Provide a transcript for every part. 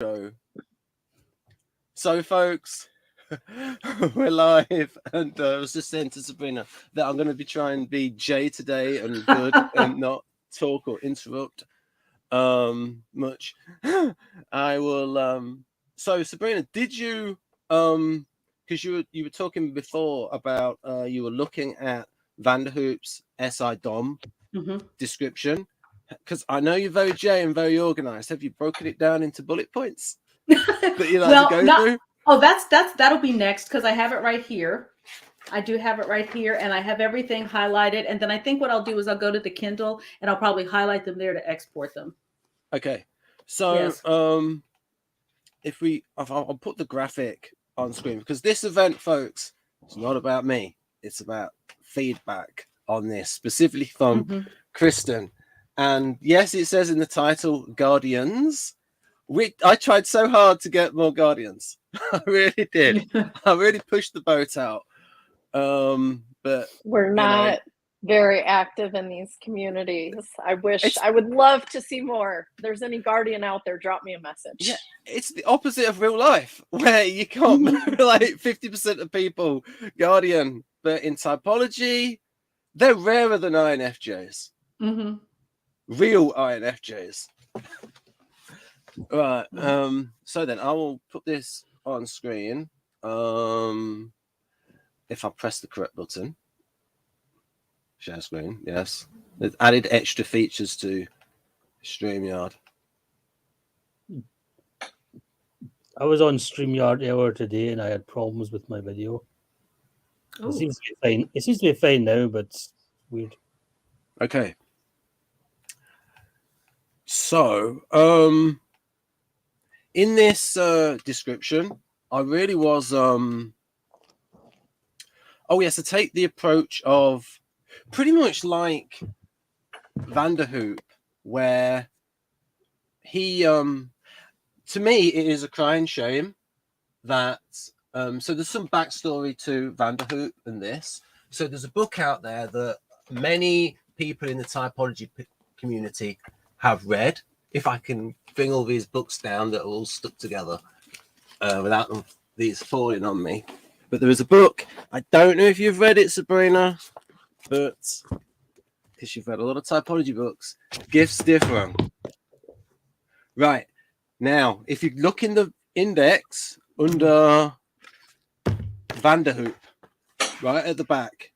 show. So, folks, we're live, and I was just saying to Sabrina that I'm going to be trying to be Jay today and good and not talk or interrupt much. I will. So, Sabrina, did you because you were talking before about you were looking at Vanderhoop's SI Dom description. Because I know you're very J and very organized. Have you broken it down into bullet points that you like to go through? Oh, that'll be next because I have it right here. I do have it right here, and I have everything highlighted. And then I think what I'll do is I'll go to the Kindle and I'll probably highlight them there to export them. Okay, so Yes. I'll put the graphic on screen because this event, folks, it's not about me. It's about feedback on this, specifically from Christen. And yes, it says in the title, Guardians. I tried so hard to get more Guardians. I really did. I really pushed the boat out. But we're not very active in these communities. I would love to see more. If there's any Guardian out there, drop me a message. Yeah, it's the opposite of real life where you can't like 50% of people Guardian. But in typology, they're rarer than INFJs. Real INFJs. Right. So then I will put this on screen. If I press the correct button. Share screen, yes. It added extra features to StreamYard. I was on StreamYard earlier today and I had problems with my video. It seems to be fine. It seems to be fine now, but it's weird. Okay. So, in this description, I really was to take the approach of pretty much like Vanderhoop, where he to me it is a crying shame that so there's some backstory to Vanderhoop and this. So there's a book out there that many people in the typology community have read. If I can bring all these books down that are all stuck together without these falling on me. But there is a book. I don't know if you've read it, Sabrina, but because you've read a lot of typology books, Gifts Differ. Right. Now, if you look in the index under Vanderhoop, right at the back.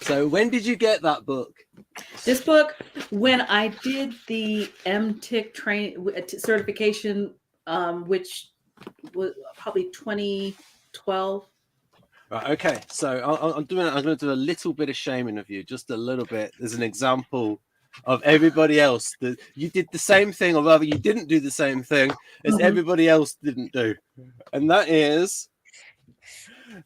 So when did you get that book? This book, when I did the MTIC certification, which was probably 2012. Right, okay, so I'm going to do a little bit of shaming of you, just a little bit. There's an example of everybody else that you did the same thing, or rather, you didn't do the same thing as everybody else didn't do, and that is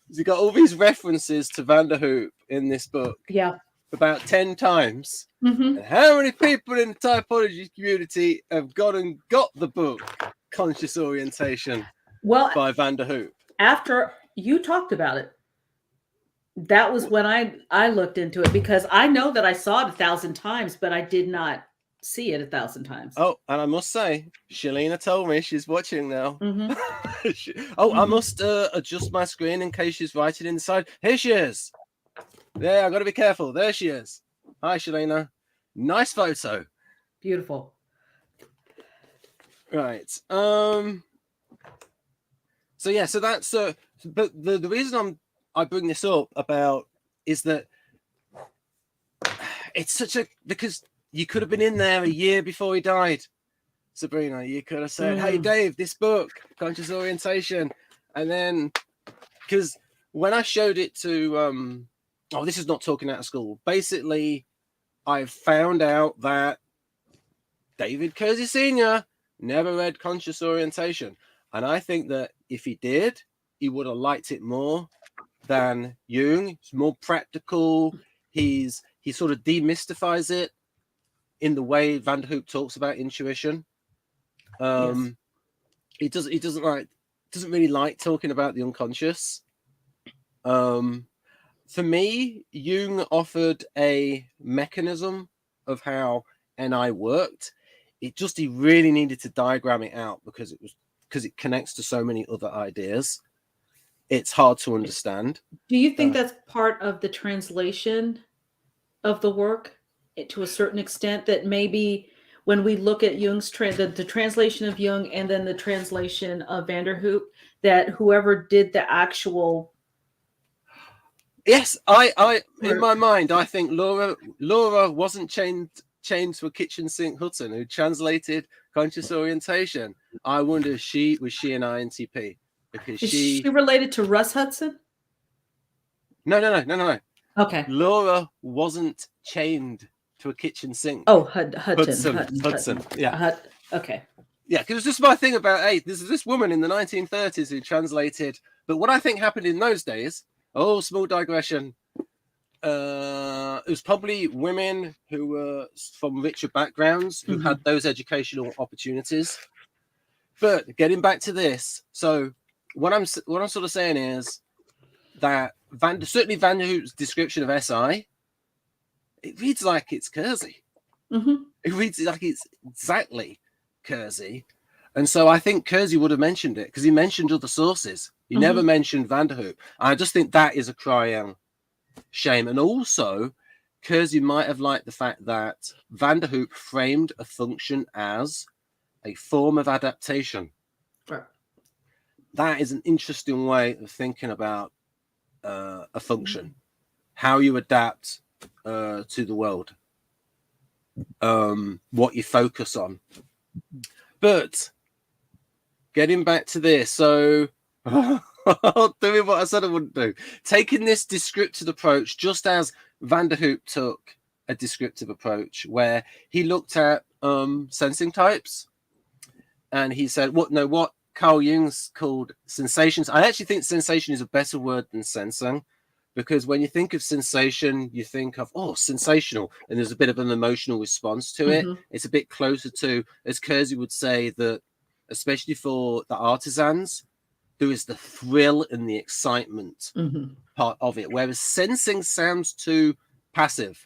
you got all these references to Vanderhoop in this book. Yeah. About 10 times. And how many people in the typology community have got the book Conscious Orientation by Vanderhoop? After you talked about it, that was when I looked into it, because I know that I saw it 1,000 times, but I did not see it 1,000 times. Oh, and I must say, Shalina told me she's watching now. I must adjust my screen in case she's writing inside. Here she is. Yeah, I've got to be careful. There she is. Hi, Shalina. Nice photo. Beautiful. Right. So that's but the reason I bring this up about is that it's because you could have been in there a year before he died, Sabrina. You could have said, "Hey, Dave, this book, Conscious Orientation," and then because when I showed it to this is not talking out of school. Basically, I found out that David Kersey Sr. never read Conscious Orientation. And I think that if he did, he would have liked it more than Jung. It's more practical. He sort of demystifies it in the way Vanderhoop talks about intuition. He doesn't really like talking about the unconscious. For me, Jung offered a mechanism of how NI worked. he really needed to diagram it out because it connects to so many other ideas. It's hard to understand. Do you think that's part of the translation of the work to a certain extent, that maybe when we look at Jung's the translation of Jung and then the translation of Vanderhoop, that whoever did the actual... Yes, I in my mind, I think Laura wasn't chained to a kitchen sink Hutton who translated conscious orientation. I wonder was she an INTP? Because Is she related to Russ Hudson? No. Okay. Laura wasn't chained to a kitchen sink. Oh, Hudson. Yeah. Okay. Yeah, because it's just my thing about, hey, there's this woman in the 1930s who translated, but what I think happened in those days, small digression, it was probably women who were from richer backgrounds who had those educational opportunities. But getting back to this, so what I'm sort of saying is that certainly Vanderhoop's description of SI, it reads like it's Kersey. It reads like it's exactly Kersey. And so I think Kersey would have mentioned it because he mentioned other sources. He never mentioned Vanderhoop. I just think that is a crying shame. And also, Kersey might have liked the fact that Vanderhoop framed a function as a form of adaptation. Right. That is an interesting way of thinking about a function, how you adapt to the world, what you focus on. But getting back to this, so doing what I said I wouldn't do, taking this descriptive approach, just as Vanderhoop took a descriptive approach where he looked at sensing types, and he said what Carl Jung's called sensations. I actually think sensation is a better word than sensing, because when you think of sensation, you think of, sensational, and there's a bit of an emotional response to it. It's a bit closer to, as Kersey would say, that especially for the artisans, there is the thrill and the excitement part of it, whereas sensing sounds too passive.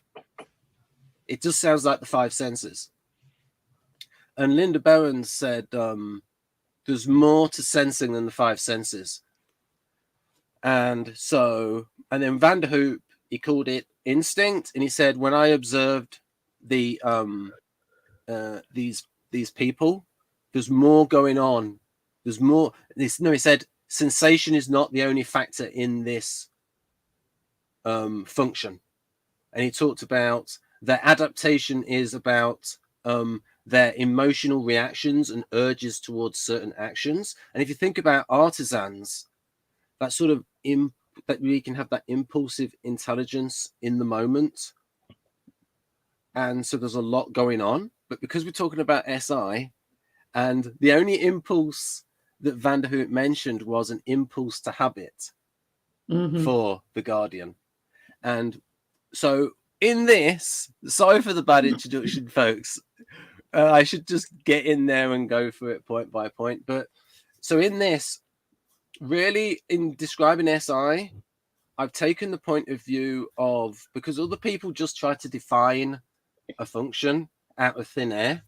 It just sounds like the five senses. And Linda Behrens said there's more to sensing than the five senses. And then Vanderhoop, he called it instinct, and he said, when I observed these people, there's more going on. There's more. He said sensation is not the only factor in this function, and he talked about their adaptation is about their emotional reactions and urges towards certain actions. And if you think about artisans, that sort of that we can have that impulsive intelligence in the moment, and so there's a lot going on. But because we're talking about SI, and the only impulse that Vanderhoop mentioned was an impulse to habit for the Guardian. And so in this, sorry for the bad introduction, folks. I should just get in there and go through it point by point. But so in this, really, in describing SI, I've taken the point of view of, because other people just try to define a function out of thin air,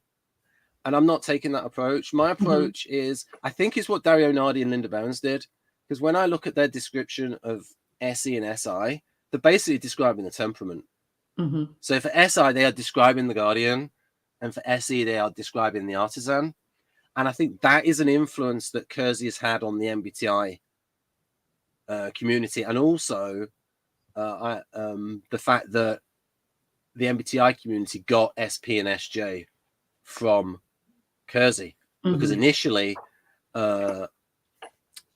and I'm not taking that approach. My approach is, I think it's what Dario Nardi and Linda Behrens did, because when I look at their description of SE and SI, they're basically describing the temperament. So for SI, they are describing the Guardian, and for SE, they are describing the artisan. And I think that is an influence that Kersey has had on the MBTI community, and also the fact that the MBTI community got SP and SJ from Kersey, because initially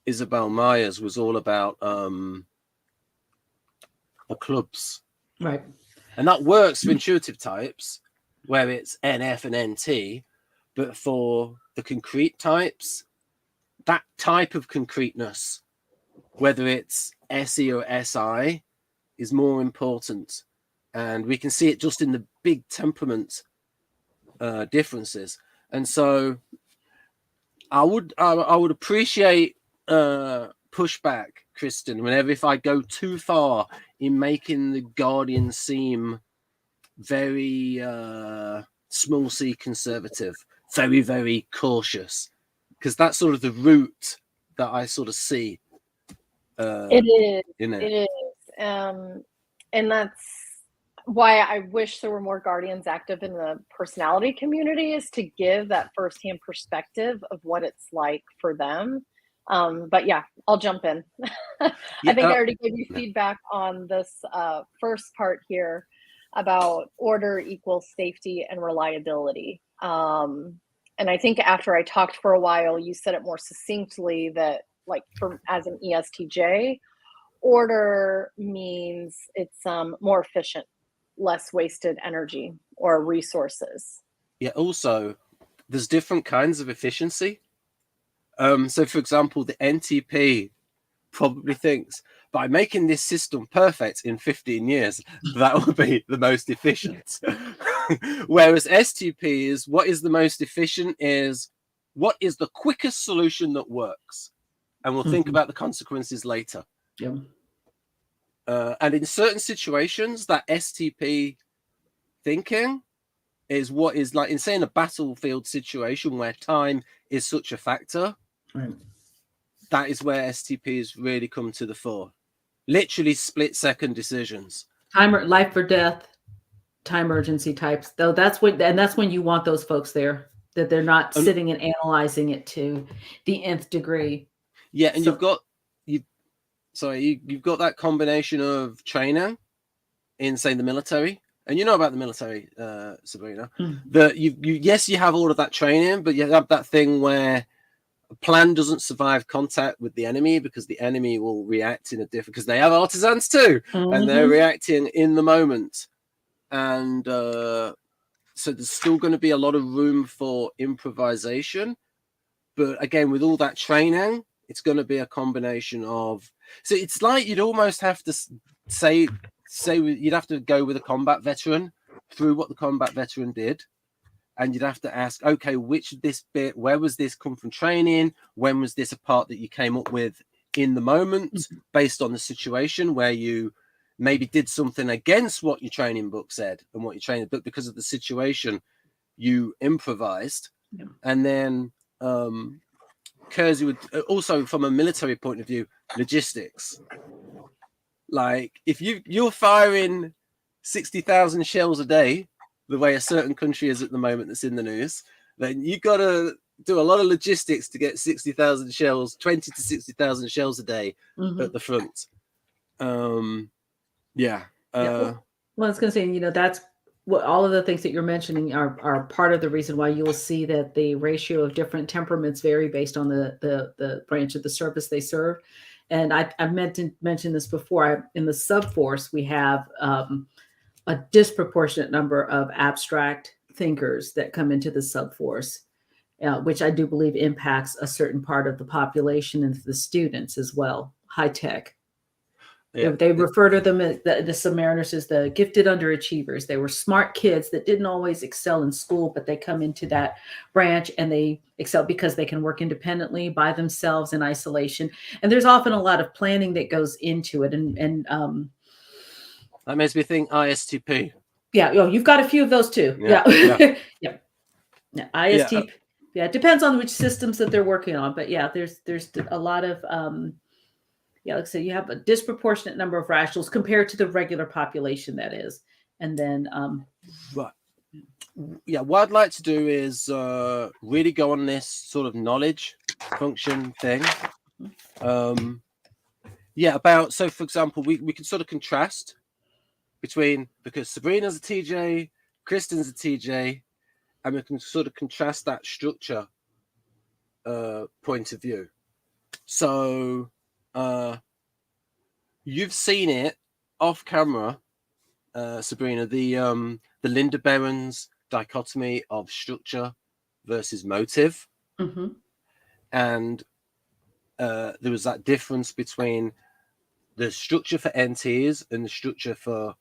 Isabel Myers was all about the clubs, right? And that works for intuitive types where it's NF and NT, but for the concrete types, that type of concreteness, whether it's SE or SI, is more important. And we can see it just in the big temperament differences. And so I would appreciate pushback, Christen, whenever if I go too far in making the Guardian seem very small c conservative, very, very cautious, because that's sort of the route that I sort of see. It is. In it. It is. And that's why I wish there were more guardians active in the personality community, is to give that firsthand perspective of what it's like for them. But yeah, I'll jump in. I think I already gave you feedback on this first part here about order equals safety and reliability. And I think after I talked for a while, you said it more succinctly that, like, as an ESTJ, order means it's more efficient, less wasted energy or resources. Yeah, also, there's different kinds of efficiency. So, for example, the NTP probably thinks by making this system perfect in 15 years, that will be the most efficient. Whereas STP is, what is the most efficient is what is the quickest solution that works. And we'll think about the consequences later. Yeah. And in certain situations, that STP thinking is what is, like, in, say, in a battlefield situation where time is such a factor. Right. That is where STPs really come to the fore. Literally split-second decisions. Timer, life or death, time urgency types. Though that's when you want those folks there, that they're not sitting and analyzing it to the nth degree. Yeah, and you've got that combination of training in, say, the military. And you know about the military, Sabrina. That you have all of that training, but you have that thing where a plan doesn't survive contact with the enemy because the enemy will react in a different, because they have artisans too, and they're reacting in the moment. And so there's still going to be a lot of room for improvisation. But again, with all that training, it's going to be a combination of, so it's like you'd almost have to say you'd have to go with a combat veteran through what the combat veteran did. And you'd have to ask, okay, which of this bit, where was this come from training? When was this a part that you came up with in the moment based on the situation where you maybe did something against what your training book said and what your training book, because of the situation, you improvised. Yeah. And then Kersey would also, from a military point of view, logistics. Like, if you're firing 60,000 shells a day, the way a certain country is at the moment that's in the news, then you got to do a lot of logistics to get 60,000 shells, 20 to 60,000 shells a day at the front. Yeah. Well, I was going to say, that's what all of the things that you're mentioning are part of the reason why you'll see that the ratio of different temperaments vary based on the branch of the service they serve. And I've meant to mention this before. In the subforce, we have a disproportionate number of abstract thinkers that come into the subforce, which I do believe impacts a certain part of the population and the students as well. High tech. Yeah. They refer to them, the Submariners, as the gifted underachievers. They were smart kids that didn't always excel in school, but they come into that branch and they excel because they can work independently by themselves in isolation. And there's often a lot of planning that goes into it. And that makes me think ISTP. Yeah, you've got a few of those too. Yeah. Yeah. ISTP. Yeah, it depends on which systems that they're working on. But yeah, there's a lot of like I said, you have a disproportionate number of rationals compared to the regular population, that is. And then right. Yeah, what I'd like to do is really go on this sort of knowledge function thing. About, so for example, we can sort of contrast between, because Sabrina's a TJ, Christen's a TJ, and we can sort of contrast that structure point of view. So you've seen it off camera, Sabrina, the Linda Berens dichotomy of structure versus motive. And there was that difference between the structure for NTs and the structure for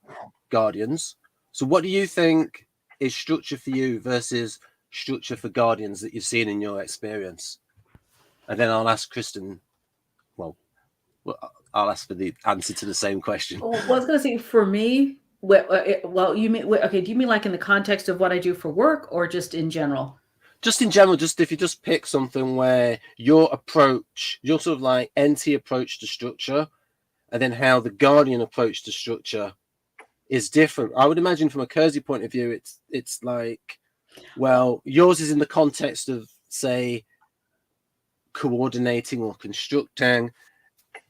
Guardians. So what do you think is structure for you versus structure for Guardians that you've seen in your experience? And then I'll ask Christen, well I'll ask for the answer to the same question. Well, I was going to say, for me, Well, you mean okay? Do you mean like in the context of what I do for work, or just in general? Just in general, just if you just pick something where your approach, your sort of like NT approach to structure, and then how the Guardian approach to structure is different. I would imagine from a Kersey point of view, it's like, well, yours is in the context of, say, coordinating or constructing,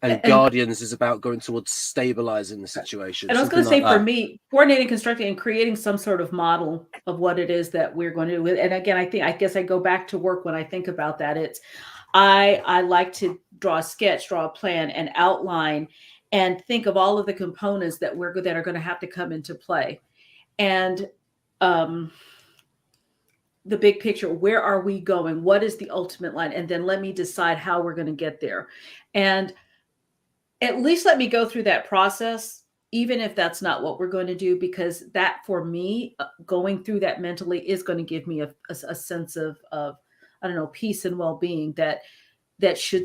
and Guardians is about going towards stabilizing the situation. And I was going to say, for me, coordinating, constructing, and creating some sort of model of what it is that we're going to do. And again, I guess I go back to work when I think about that. I like to draw a sketch, draw a plan, and outline, and think of all of the components that are going to have to come into play, and the big picture. Where are we going? What is the ultimate line? And then let me decide how we're going to get there. And at least let me go through that process, even if that's not what we're going to do, because that, for me, going through that mentally is going to give me a sense of I don't know, peace and well-being, that should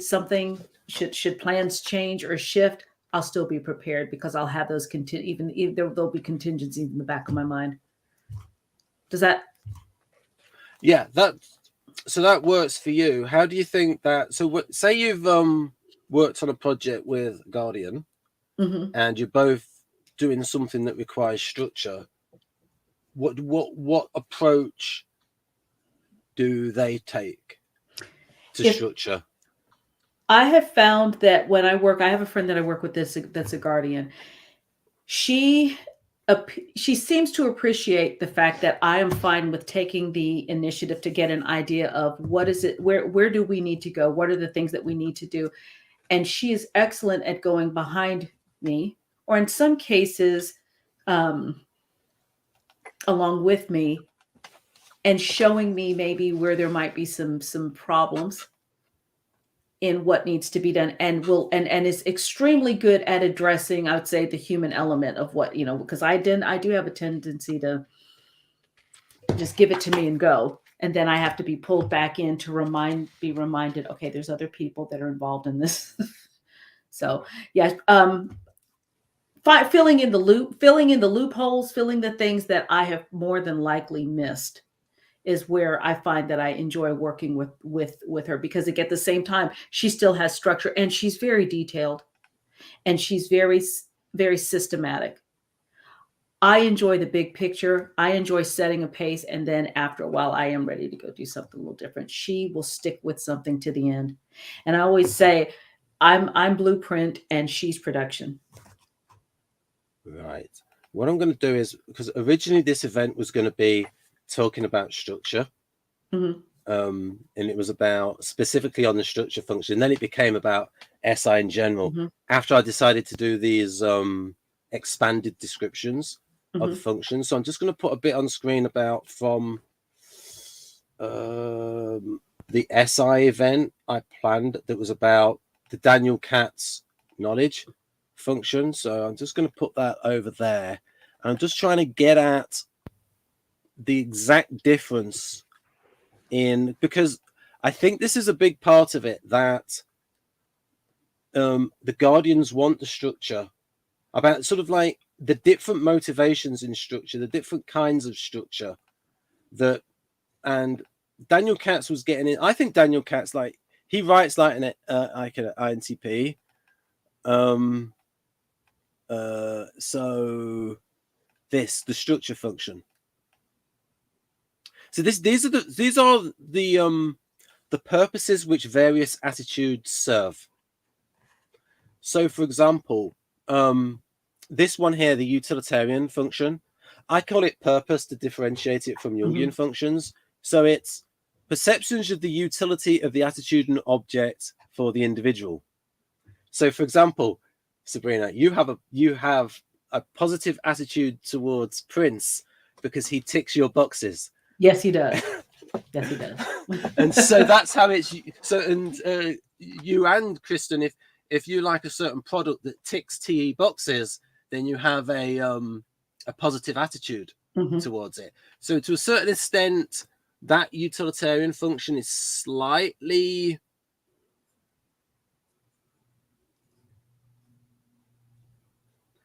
plans change or shift, I'll still be prepared, because I'll have those even there'll be contingencies in the back of my mind. Does that? Yeah, that works for you. How do you think that? So, say you've worked on a project with Guardian, and you're both doing something that requires structure. What approach do they take to structure? I have found that when I have a friend that I work with that's a Guardian. She seems to appreciate the fact that I am fine with taking the initiative to get an idea of what is it, where do we need to go? What are the things that we need to do? And she is excellent at going behind me, or in some cases, along with me, and showing me maybe where there might be some problems in what needs to be done, and is extremely good at addressing, I would say, the human element of what, because I do have a tendency to just give it to me and go. And then I have to be pulled back in to be reminded, okay, there's other people that are involved in this. So, yeah, filling in the loopholes, filling the things that I have more than likely missed, is where I find that I enjoy working with her, because at the same time, she still has structure, and she's very detailed, and she's very, very systematic. I enjoy the big picture. I enjoy setting a pace. And then after a while, I am ready to go do something a little different. She will stick with something to the end. And I always say, I'm blueprint and she's production. Right. What I'm going to do is, because originally this event was going to be talking about structure. And it was about specifically on the structure function. Then it became about SI in general. After I decided to do these expanded descriptions of the function. So I'm just going to put a bit on screen about from the SI event I planned that was about the Daniel Katz knowledge function. So I'm just going to put that over there. And I'm just trying to get at the exact difference because I think this is a big part of it, that the Guardians want the structure, about sort of like the different motivations in structure, the different kinds of structure and Daniel Katz was getting in. I think Daniel Katz, like, he writes like an INTP. So the structure function. So these are the purposes which various attitudes serve. So, for example, this one here, the utilitarian function, I call it purpose to differentiate it from Jungian functions. So it's perceptions of the utility of the attitude and object for the individual. So, for example, Sabrina, you have a positive attitude towards Prince because he ticks your boxes. Yes, he does. Yes, he does. And so that's how it's so. And you and Christen, if you like a certain product that ticks TE boxes, then you have a positive attitude towards it. So to a certain extent, that utilitarian function is slightly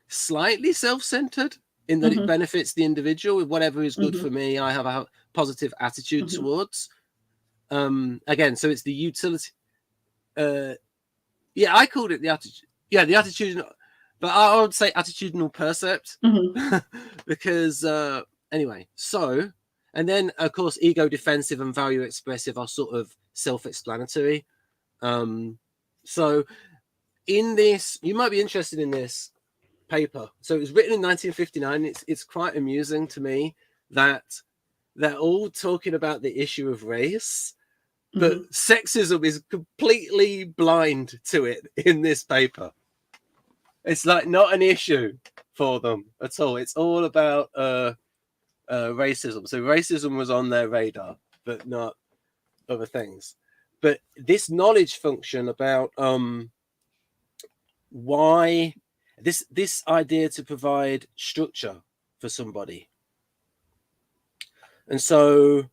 self-centered in that it benefits the individual. Whatever is good for me, I have a positive attitude towards. Again, so it's the utility. Yeah, I called it the attitude. Yeah, the attitudinal, but I would say attitudinal percept because anyway. So, and then of course, ego defensive and value expressive are sort of self-explanatory. So, in this, you might be interested in this paper. So it was written in 1959. It's quite amusing to me that they're all talking about the issue of race, but sexism is completely blind to it in this paper. It's like not an issue for them at all. It's all about racism. So racism was on their radar, but not other things. But this knowledge function about why this idea to provide structure for somebody. And so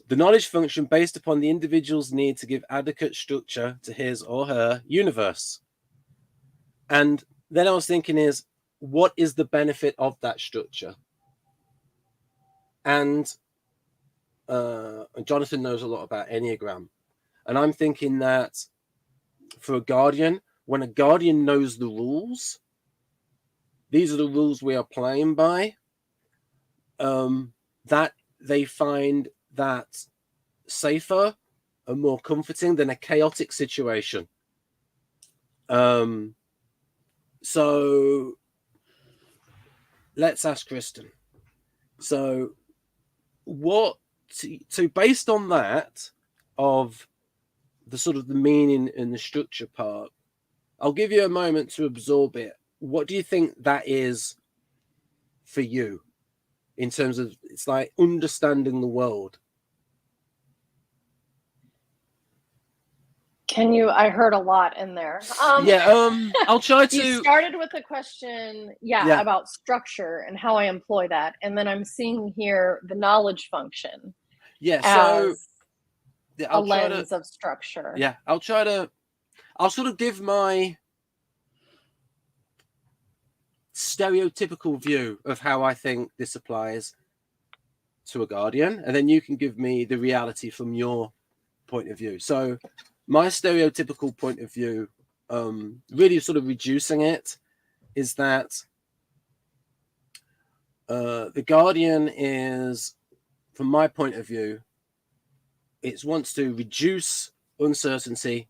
the knowledge function based upon the individual's need to give adequate structure to his or her universe. And then I was thinking is, what is the benefit of that structure? And Jonathan knows a lot about Enneagram. And I'm thinking that for a guardian, when a guardian knows the rules, these are the rules we are playing by, that they find that safer and more comforting than a chaotic situation. So let's ask Christen. So based on that, of the sort of the meaning and the structure part, I'll give you a moment to absorb it. What do you think that is for you in terms of, it's like understanding the world? I heard a lot in there. I'll try to. You started with a question, about structure and how I employ that. And then I'm seeing here the knowledge function. Yeah, as so a lens of structure. Yeah, I'll sort of give my stereotypical view of how I think this applies to a guardian, and then you can give me the reality from your point of view. So my stereotypical point of view, really sort of reducing it, is that the guardian is, from my point of view, it wants to reduce uncertainty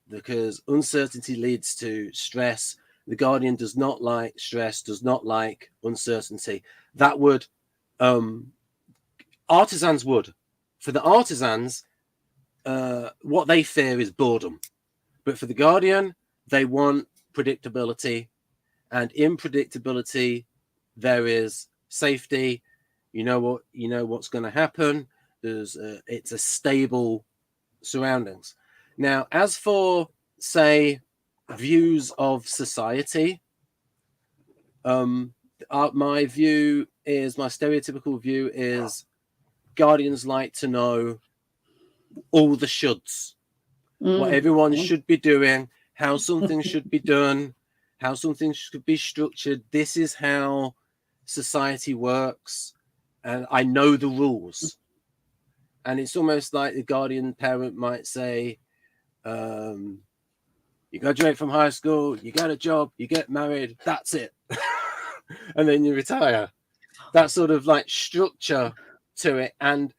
because uncertainty leads to stress. The guardian does not like stress, does not like uncertainty. That would, artisans would. For the artisans, what they fear is boredom. But for the guardian, they want predictability. And in predictability, there is safety. You know what's going to happen. It's a stable surroundings. Now, as for, say, views of society, my view is, my stereotypical view is, guardians like to know all the shoulds, what everyone should be doing, how something should be done, how something should be structured. This is how society works, and I know the rules. And it's almost like the guardian parent might say, you graduate from high school, you get a job, you get married, that's it. And then you retire. That sort of like structure to it. And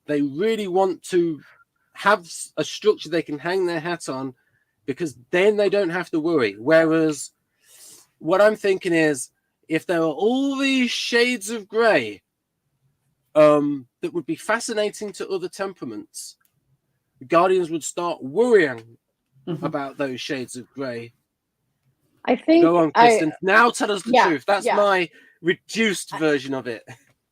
they really want to have a structure they can hang their hat on, because then they don't have to worry. Whereas what I'm thinking is, if there are all these shades of grey, that would be fascinating to other temperaments, the guardians would start worrying about those shades of grey. I think. Go on, Christen. Now tell us the truth. That's my reduced version of it.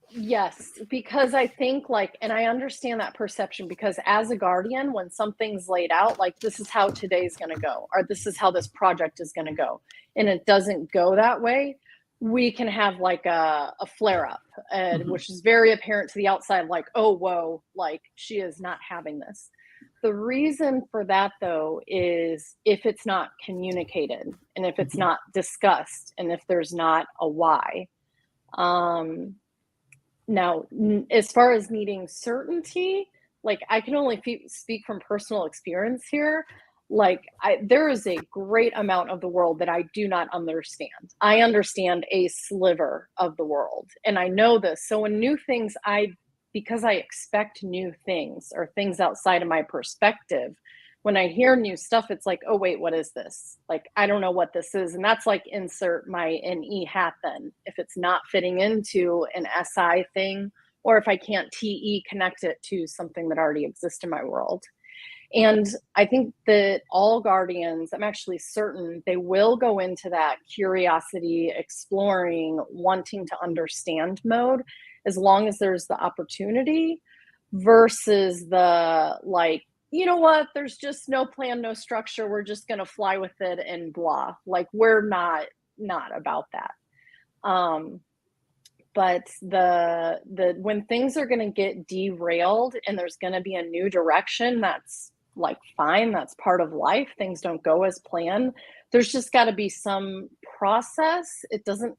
Yes, because I think, like, and I understand that perception, because as a guardian, when something's laid out, like, this is how today's going to go, or this is how this project is going to go, and it doesn't go that way, we can have like a flare up, which is very apparent to the outside, like, oh, whoa, like, she is not having this. the reason for that, though, is if it's not communicated and if it's not discussed and if there's not a why. Now, as far as needing certainty, like I can only speak from personal experience here. Like there is a great amount of the world that I do not understand. I understand a sliver of the world, and I know this. So when new things, because I expect new things or things outside of my perspective, when I hear new stuff, it's like, oh wait, what is this? Like, I don't know what this is. And that's like insert my NE hat then. If it's not fitting into an SI thing, or if I can't TE connect it to something that already exists in my world. And I think that all guardians, I'm actually certain they will go into that curiosity, exploring, wanting to understand mode, as long as there's the opportunity, versus the like, you know what, there's just no plan, no structure, we're just going to fly with it and blah. Like we're not about that. But the when things are going to get derailed and there's going to be a new direction, that's like fine, that's part of life. Things don't go as planned. There's just got to be some process. It doesn't,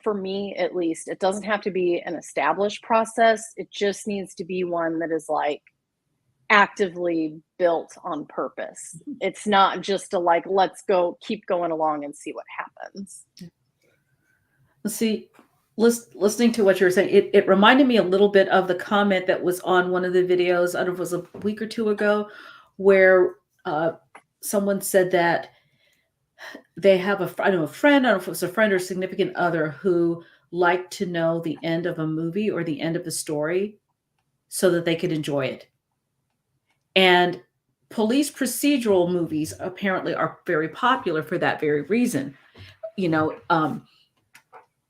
for me at least, it doesn't have to be an established process. It just needs to be one that is like actively built on purpose. It's not just a like, let's go, keep going along and see what happens. See, listening to what you were saying, it reminded me a little bit of the comment that was on one of the videos, I don't know if it was a week or two ago, where someone said that they have I don't know if it was a friend or significant other who liked to know the end of a movie or the end of a story so that they could enjoy it. And police procedural movies apparently are very popular for that very reason. You know,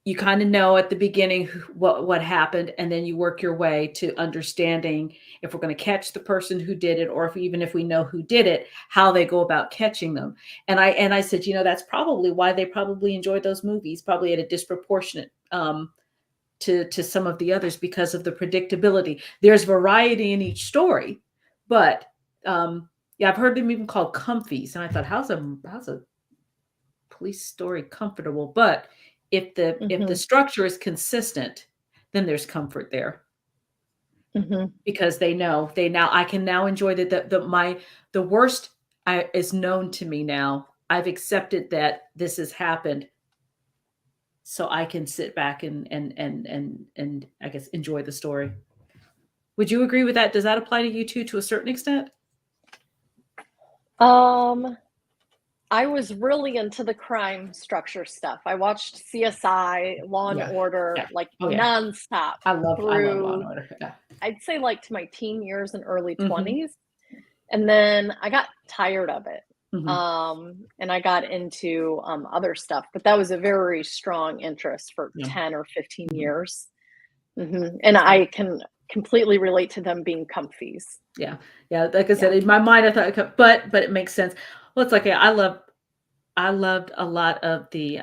you kind of know at the beginning what happened, and then you work your way to understanding if we're going to catch the person who did it, or even if we know who did it, how they go about catching them. And I said, you know, that's probably why they probably enjoyed those movies, probably at a disproportionate to some of the others, because of the predictability. There's variety in each story, but yeah, I've heard them even called comfies, and I thought, how's a police story comfortable? But if the structure is consistent, then there's comfort there, because they now I can now enjoy the worst is known to me now. I've accepted that this has happened, so I can sit back and I guess enjoy the story. Would you agree with that? Does that apply to you too, to a certain extent? I was really into the crime structure stuff. I watched CSI, Law and Order, nonstop. I love Law and Order. Yeah. I'd say like to my teen years and early 20s. And then I got tired of it. And I got into other stuff, but that was a very strong interest for 10 or 15 years. And I can completely relate to them being comfies. Yeah. Like I said, in my mind, I thought, but it makes sense. Well, it's like, I loved a lot of the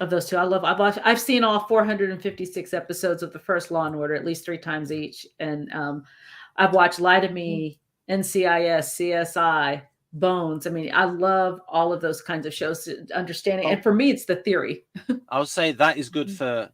of those two. I've seen all 456 episodes of the first Law and Order at least 3 times each, and I've watched Lie to Me, NCIS, CSI, Bones. I mean, I love all of those kinds of shows, understanding. And for me, it's the theory. I would say that is good for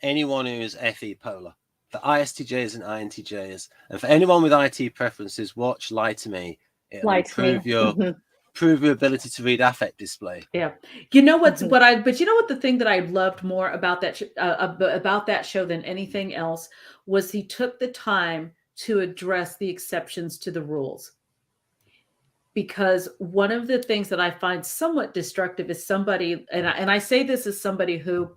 anyone who is FE polar, for ISTJs and INTJs, and for anyone with IT preferences. Watch Lie to Me. It'll improve your ability to read affect display. Yeah, you know but you know what, the thing that I loved more about that show than anything else was he took the time to address the exceptions to the rules. Because one of the things that I find somewhat destructive is somebody, and I say this as somebody who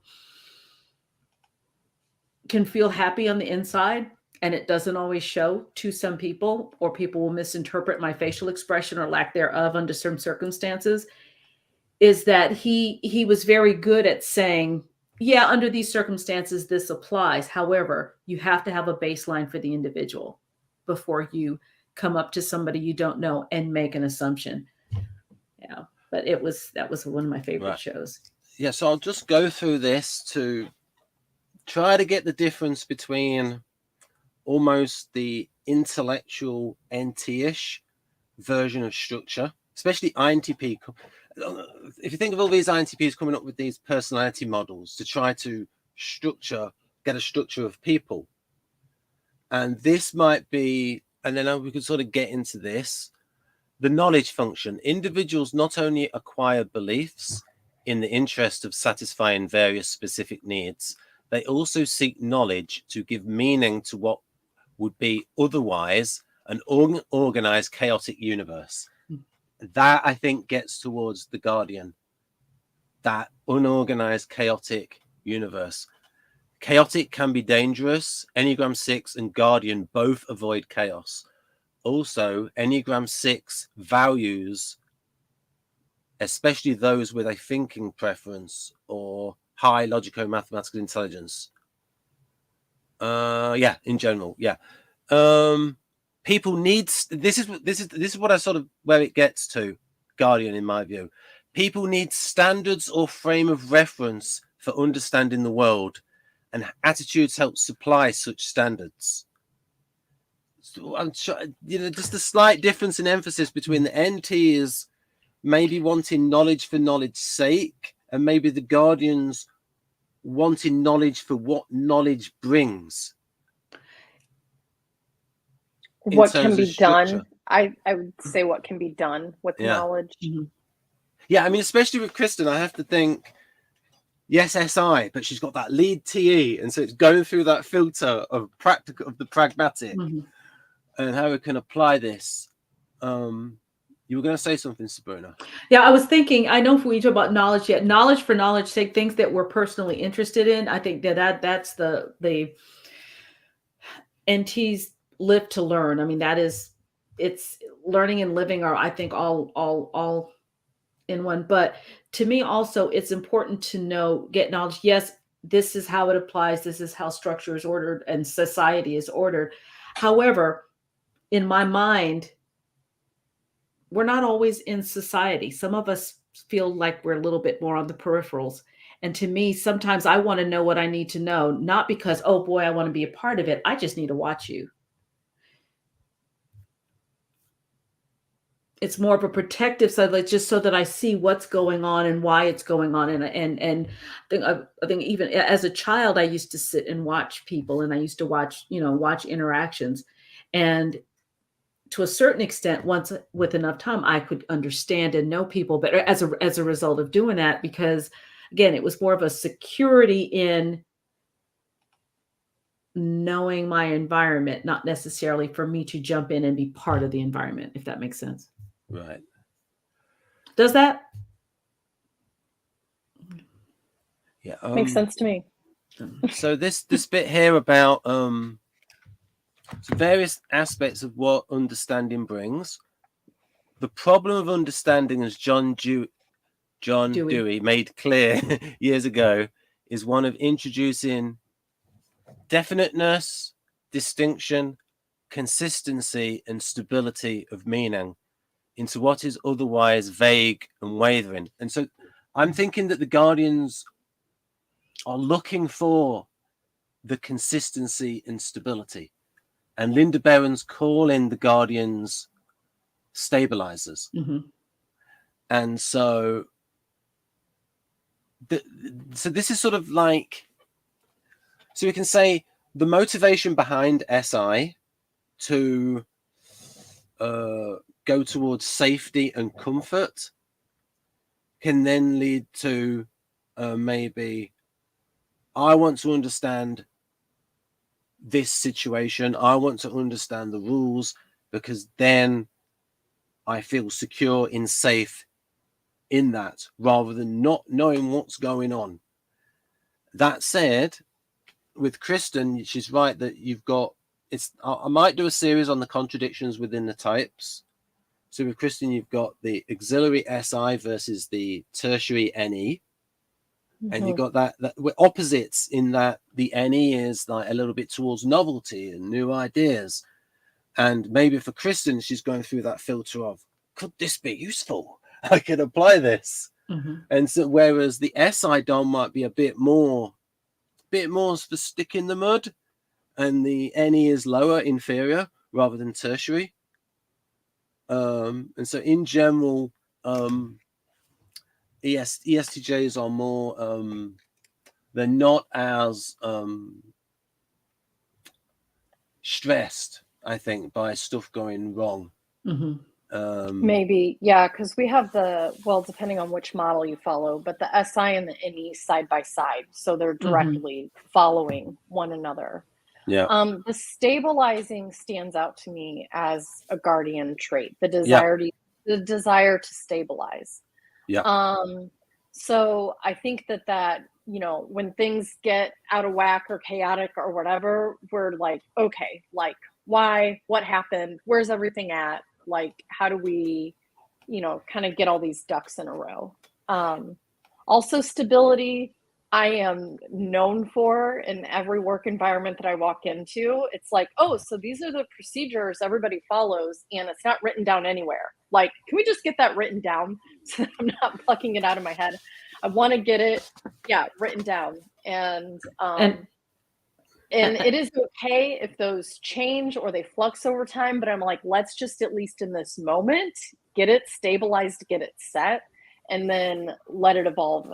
can feel happy on the inside, and it doesn't always show to some people, or people will misinterpret my facial expression or lack thereof under certain circumstances, is that he was very good at saying, yeah, under these circumstances, this applies. However, you have to have a baseline for the individual before you come up to somebody you don't know and make an assumption. Yeah, but that was one of my favorite shows. Yeah, so I'll just go through this to try to get the difference between almost the intellectual NT-ish version of structure, especially INTP. If you think of all these INTPs coming up with these personality models to try to get a structure of people. And this might be, and then we could sort of get into this, the knowledge function. Individuals not only acquire beliefs in the interest of satisfying various specific needs, they also seek knowledge to give meaning to what would be otherwise an organized, chaotic universe. That, I think, gets towards the Guardian, that unorganized, chaotic universe. Chaotic can be dangerous. Enneagram 6 and Guardian both avoid chaos. Also, Enneagram 6 values, especially those with a thinking preference or high logico-mathematical intelligence. In general, people need, this is what I sort of, where it gets to, Guardian, in my view. People need standards or frame of reference for understanding the world, and attitudes help supply such standards. So I'm just a slight difference in emphasis between the NTs maybe wanting knowledge for knowledge's sake, and maybe the Guardians wanting knowledge for what knowledge brings. What can be done. I would say what can be done with knowledge. Mm-hmm. Yeah, I mean, especially with Christen, I have to think, yes, SI, but she's got that lead TE, and so it's going through that filter of the pragmatic, and how we can apply this. You were going to say something, Sabrina. Yeah, I was thinking, I know if we talk about knowledge, knowledge for knowledge's sake, things that we're personally interested in. I think that's the NTs live to learn. I mean, it's learning and living are, I think, all in one. But to me also, it's important to get knowledge. Yes, this is how it applies. This is how structure is ordered and society is ordered. However, in my mind, we're not always in society. Some of us feel like we're a little bit more on the peripherals. And to me, sometimes I want to know what I need to know, not because, oh boy, I want to be a part of it. I just need to watch you. It's more of a protective side, like just so that I see what's going on and why it's going on. And I think even as a child, I used to sit and watch people, and I used to watch interactions. And to a certain extent, once with enough time, I could understand and know people better as a result of doing that, because again, it was more of a security in knowing my environment, not necessarily for me to jump in and be part of the environment, if that makes sense. Right. Does that? Yeah. Makes sense to me. So this bit here about various aspects of what understanding brings. The problem of understanding, as John Dewey made clear years ago, is one of introducing definiteness, distinction, consistency, and stability of meaning into what is otherwise vague and wavering. And so I'm thinking that the Guardians are looking for the consistency and stability. And Linda Berens calling the Guardians stabilizers. And so this is sort of like, so we can say the motivation behind SI to go towards safety and comfort can then lead to maybe, I want to understand this situation. I want to understand the rules, because then I feel secure and safe in that, rather than not knowing what's going on. That said, with Christen, she's right that you've got, I might do a series on the contradictions within the types. So with Christen, you've got the auxiliary SI versus the tertiary NE. And you've got that we're opposites in that the NE is like a little bit towards novelty and new ideas. And maybe for Christen, she's going through that filter of, could this be useful? I can apply this. And so whereas the SI Dom might be a bit more for stick in the mud, and the NE is lower, inferior, rather than tertiary. And so in general, ESTJs are more, they're not as stressed, I think, by stuff going wrong. Maybe, yeah, because we have depending on which model you follow, but the SI and the NE side by side, so they're directly following one another. Yeah. The stabilizing stands out to me as a guardian trait, the desire to stabilize. Yeah. So I think that when things get out of whack or chaotic or whatever, we're like, okay, like why, what happened, where's everything at? Like, how do we, kind of get all these ducks in a row? Also, stability, I am known for in every work environment that I walk into. It's like, oh, so these are the procedures everybody follows, and it's not written down anywhere. Like, can we just get that written down so that I'm not plucking it out of my head? I want to get it, written down. And it is okay if those change or they flux over time, but I'm like, let's just, at least in this moment, get it stabilized, get it set, and then let it evolve.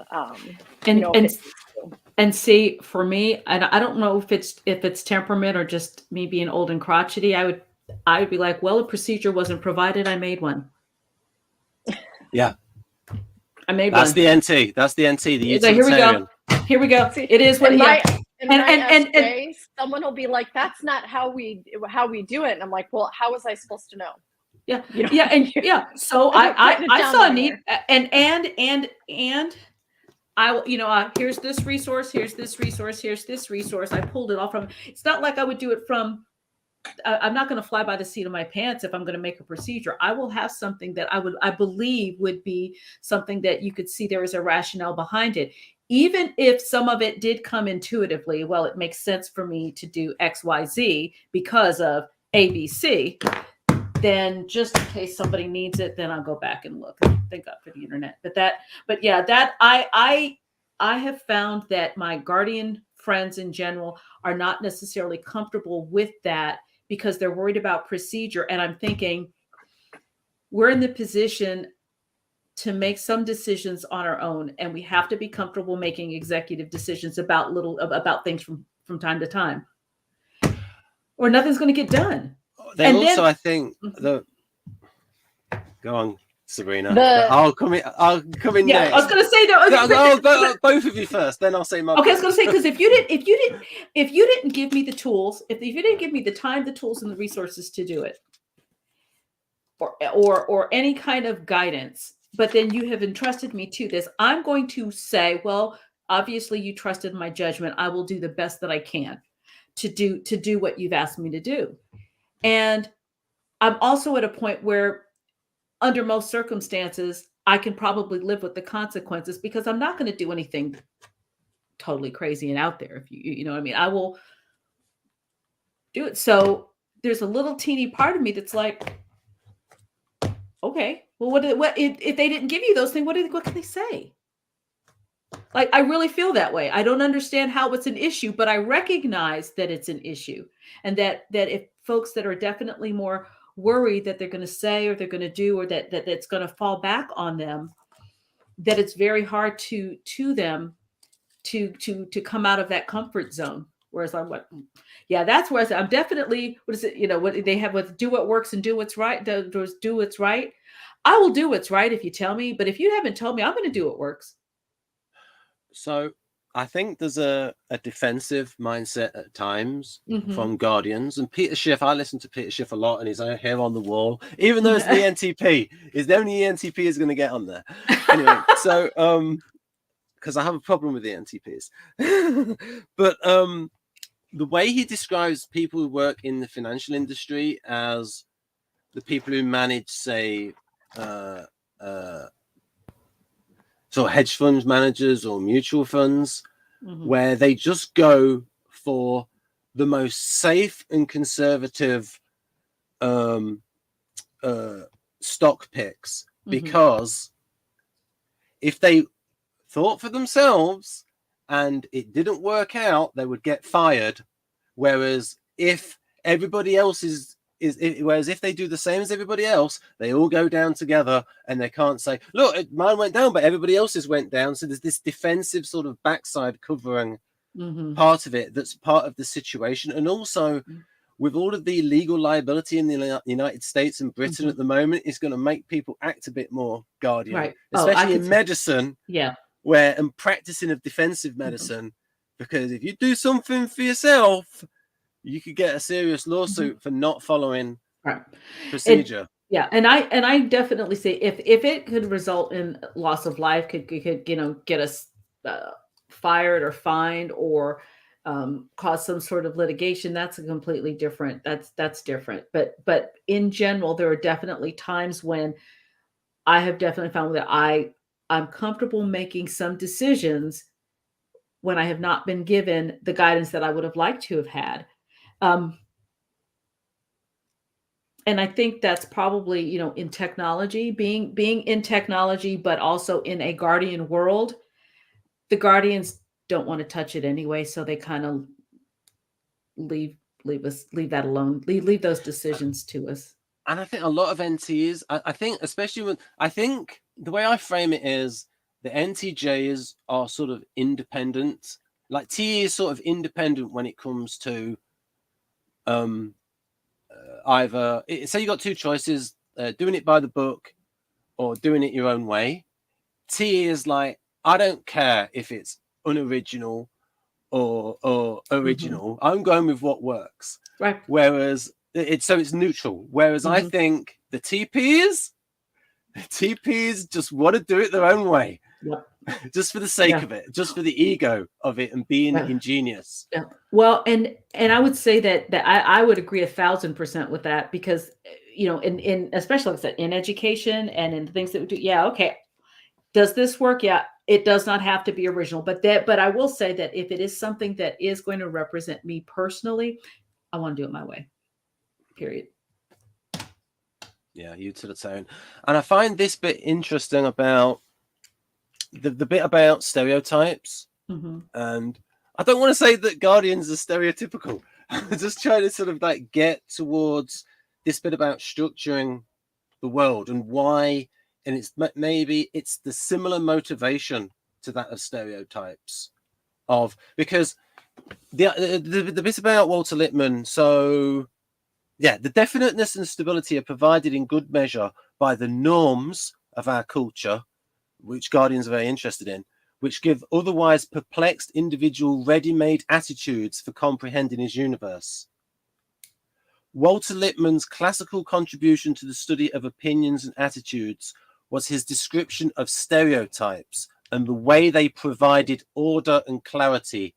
And see, for me, I don't know if it's temperament or just me being old and crotchety. I would be like, well, a procedure wasn't provided, I made one. Yeah. I made That's one. the NT. That's the NT. The utilitarian. Here we go. It is what and someone will be like, that's not how we do it. And I'm like, well, how was I supposed to know? Yeah. So I saw a need, and I here's this resource, here's this resource, here's this resource. I pulled it all from. It's not like I would do it from. I'm not going to fly by the seat of my pants if I'm going to make a procedure. I will have something that I believe would be something that you could see there is a rationale behind it. Even if some of it did come intuitively, well, it makes sense for me to do XYZ because of ABC, then just in case somebody needs it, then I'll go back and look. Thank God for the internet. I have found that my guardian friends in general are not necessarily comfortable with that because they're worried about procedure. And I'm thinking, we're in the position to make some decisions on our own, and we have to be comfortable making executive decisions about things from time to time, or nothing's going to get done. I think go on, Sabrina. I'll come in next. I was going to say both of you first, then I'll say my. Okay, I was going to say, because if you didn't give me the tools, if you didn't give me the time, the tools, and the resources to do it, or any kind of guidance, but then you have entrusted me to this, I'm going to say, well, obviously you trusted my judgment. I will do the best that I can to do what you've asked me to do. And I'm also at a point where, under most circumstances, I can probably live with the consequences because I'm not going to do anything totally crazy and out there. If you know what I mean, I will do it. So there's a little teeny part of me that's like, okay, well, what if they didn't give you those things? What can they say? Like, I really feel that way. I don't understand how it's an issue, but I recognize that it's an issue, and that if folks that are definitely more worried that they're going to say or they're going to do, or that it's going to fall back on them, that it's very hard to them to come out of that comfort zone. Whereas I'm like, that's where I'm definitely, what is it? What they have with do what works and do what's right. Do what's right. I will do what's right if you tell me, but if you haven't told me, I'm going to do what works. So I think there's a defensive mindset at times from guardians, and Peter Schiff. I listen to Peter Schiff a lot, and he's here on the wall, even though it's the NTP. Is the only NTP is going to get on there anyway. So because I have a problem with the NTPs, but the way he describes people who work in the financial industry as the people who manage, say, so hedge funds managers or mutual funds, where they just go for the most safe and conservative stock picks, because if they thought for themselves and it didn't work out, they would get fired. Whereas if everybody else is whereas if they do the same as everybody else, they all go down together, and they can't say, look, mine went down, but everybody else's went down. So there's this defensive sort of backside covering part of it that's part of the situation. And also with all of the legal liability in the United States and Britain at the moment, is going to make people act a bit more guardian, Right. especially in medicine, yeah, and practicing of defensive medicine, because if you do something for yourself, you could get a serious lawsuit for not following procedure. And I definitely say if it could result in loss of life, could get us fired or fined or cause some sort of litigation, that's a completely different. That's different. But in general, there are definitely times when I have definitely found that I'm comfortable making some decisions when I have not been given the guidance that I would have liked to have had. And I think that's probably, in technology, being in technology, but also in a guardian world, the guardians don't want to touch it anyway. So they kind of leave that alone, leave those decisions to us. And I think a lot of NTs, I think, especially I think the way I frame it is the NTJs are sort of independent. Like TE is sort of independent when it comes to either, say you got two choices, doing it by the book or doing it your own way. TE is like, I don't care if it's unoriginal or original. I'm going with what works. Right. Whereas it's neutral. Whereas I think the TPs just want to do it their own way. Yep. Just for the sake of it, just for the ego of it and being ingenious. Yeah. Well, and I would say that I would agree 1,000% with that, because in especially like I said, in education and in things that we do, okay, does this work? Yeah, it does not have to be original, but I will say that if it is something that is going to represent me personally, I want to do it my way. Period. Yeah, you to the tone. And I find this bit interesting about the bit about stereotypes. And I don't want to say that guardians are stereotypical. I'm just trying to sort of like get towards this bit about structuring the world and why, and maybe it's the similar motivation to that of stereotypes, because the bit about Walter Lippmann. So yeah, the definiteness and stability are provided in good measure by the norms of our culture, which guardians are very interested in, which give otherwise perplexed individual ready-made attitudes for comprehending his universe. Walter Lippmann's classical contribution to the study of opinions and attitudes was his description of stereotypes and the way they provided order and clarity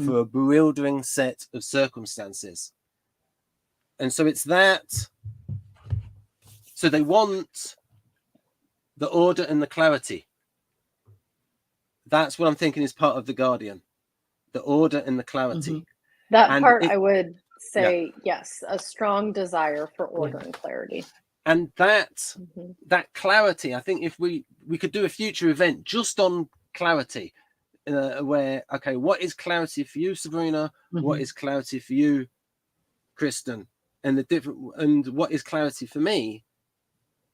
for a bewildering set of circumstances. And so it's that. So they want the order and the clarity. That's what I'm thinking is part of the guardian, the order and the clarity. That and part I would say, yes, a strong desire for order and clarity. And that clarity, I think if we could do a future event just on clarity, where, okay, what is clarity for you, Sabrina? What is clarity for you, Christen? And what is clarity for me?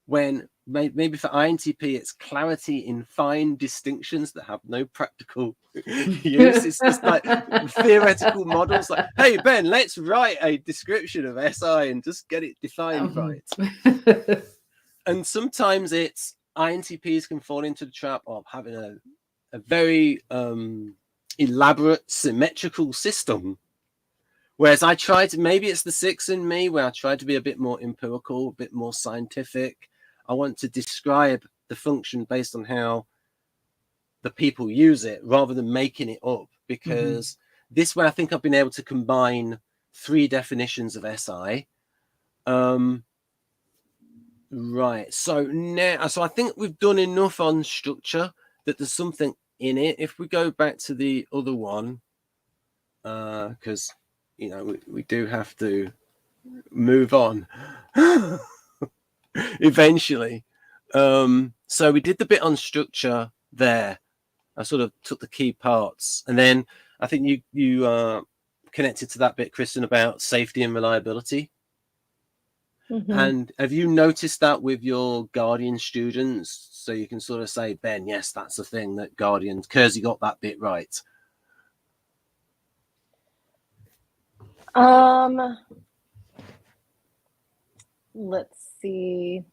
When maybe for INTP, it's clarity in fine distinctions that have no practical use. It's just like theoretical models. Like, hey, Ben, let's write a description of SI and just get it defined right. And sometimes it's INTPs can fall into the trap of having a very elaborate symmetrical system. Whereas maybe it's the 6 in me, where I try to be a bit more empirical, a bit more scientific. I want to describe the function based on how the people use it rather than making it up, because this way I think I've been able to combine 3 definitions of SI. Right. So I think we've done enough on structure that there's something in it. If we go back to the other one, because we do have to move on eventually. So we did the bit on structure there. I sort of took the key parts, and then I think you connected to that bit, Christen, about safety and reliability. Mhm. And have you noticed that with your Guardian students? So you can sort of say, Ben, yes, that's the thing that Guardians, Kersey got that bit right. Let's see.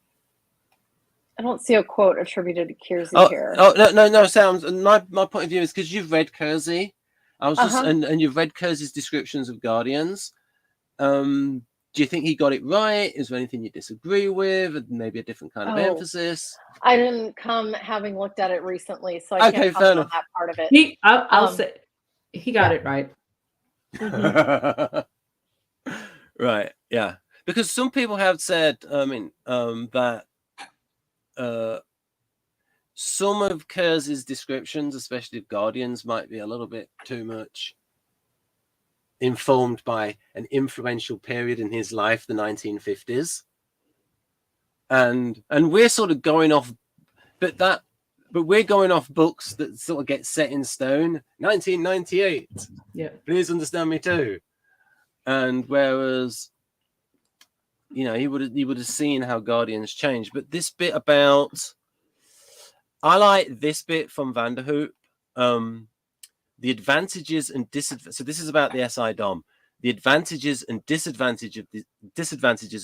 I don't see a quote attributed to Kersey here. Oh no, Sam. My point of view is because you've read Kersey. I was just and you've read Kersey's descriptions of Guardians. Do you think he got it right? Is there anything you disagree with? Maybe a different kind of emphasis? I didn't come having looked at it recently, so I can't comment on that part of it. I'll say he got it right. Right, yeah. Because some people have said, that some of Kersey's descriptions, especially of Guardians, might be a little bit too much informed by an influential period in his life, the 1950s. And we're sort of going off, but we're going off books that sort of get set in stone. 1998. Yeah. Please understand me too. And whereas, he would have seen how Guardians changed. But this bit about, I like this bit from Vanderhoop. The advantages and disadvantages. So this is about the SI DOM. The advantages and disadvantages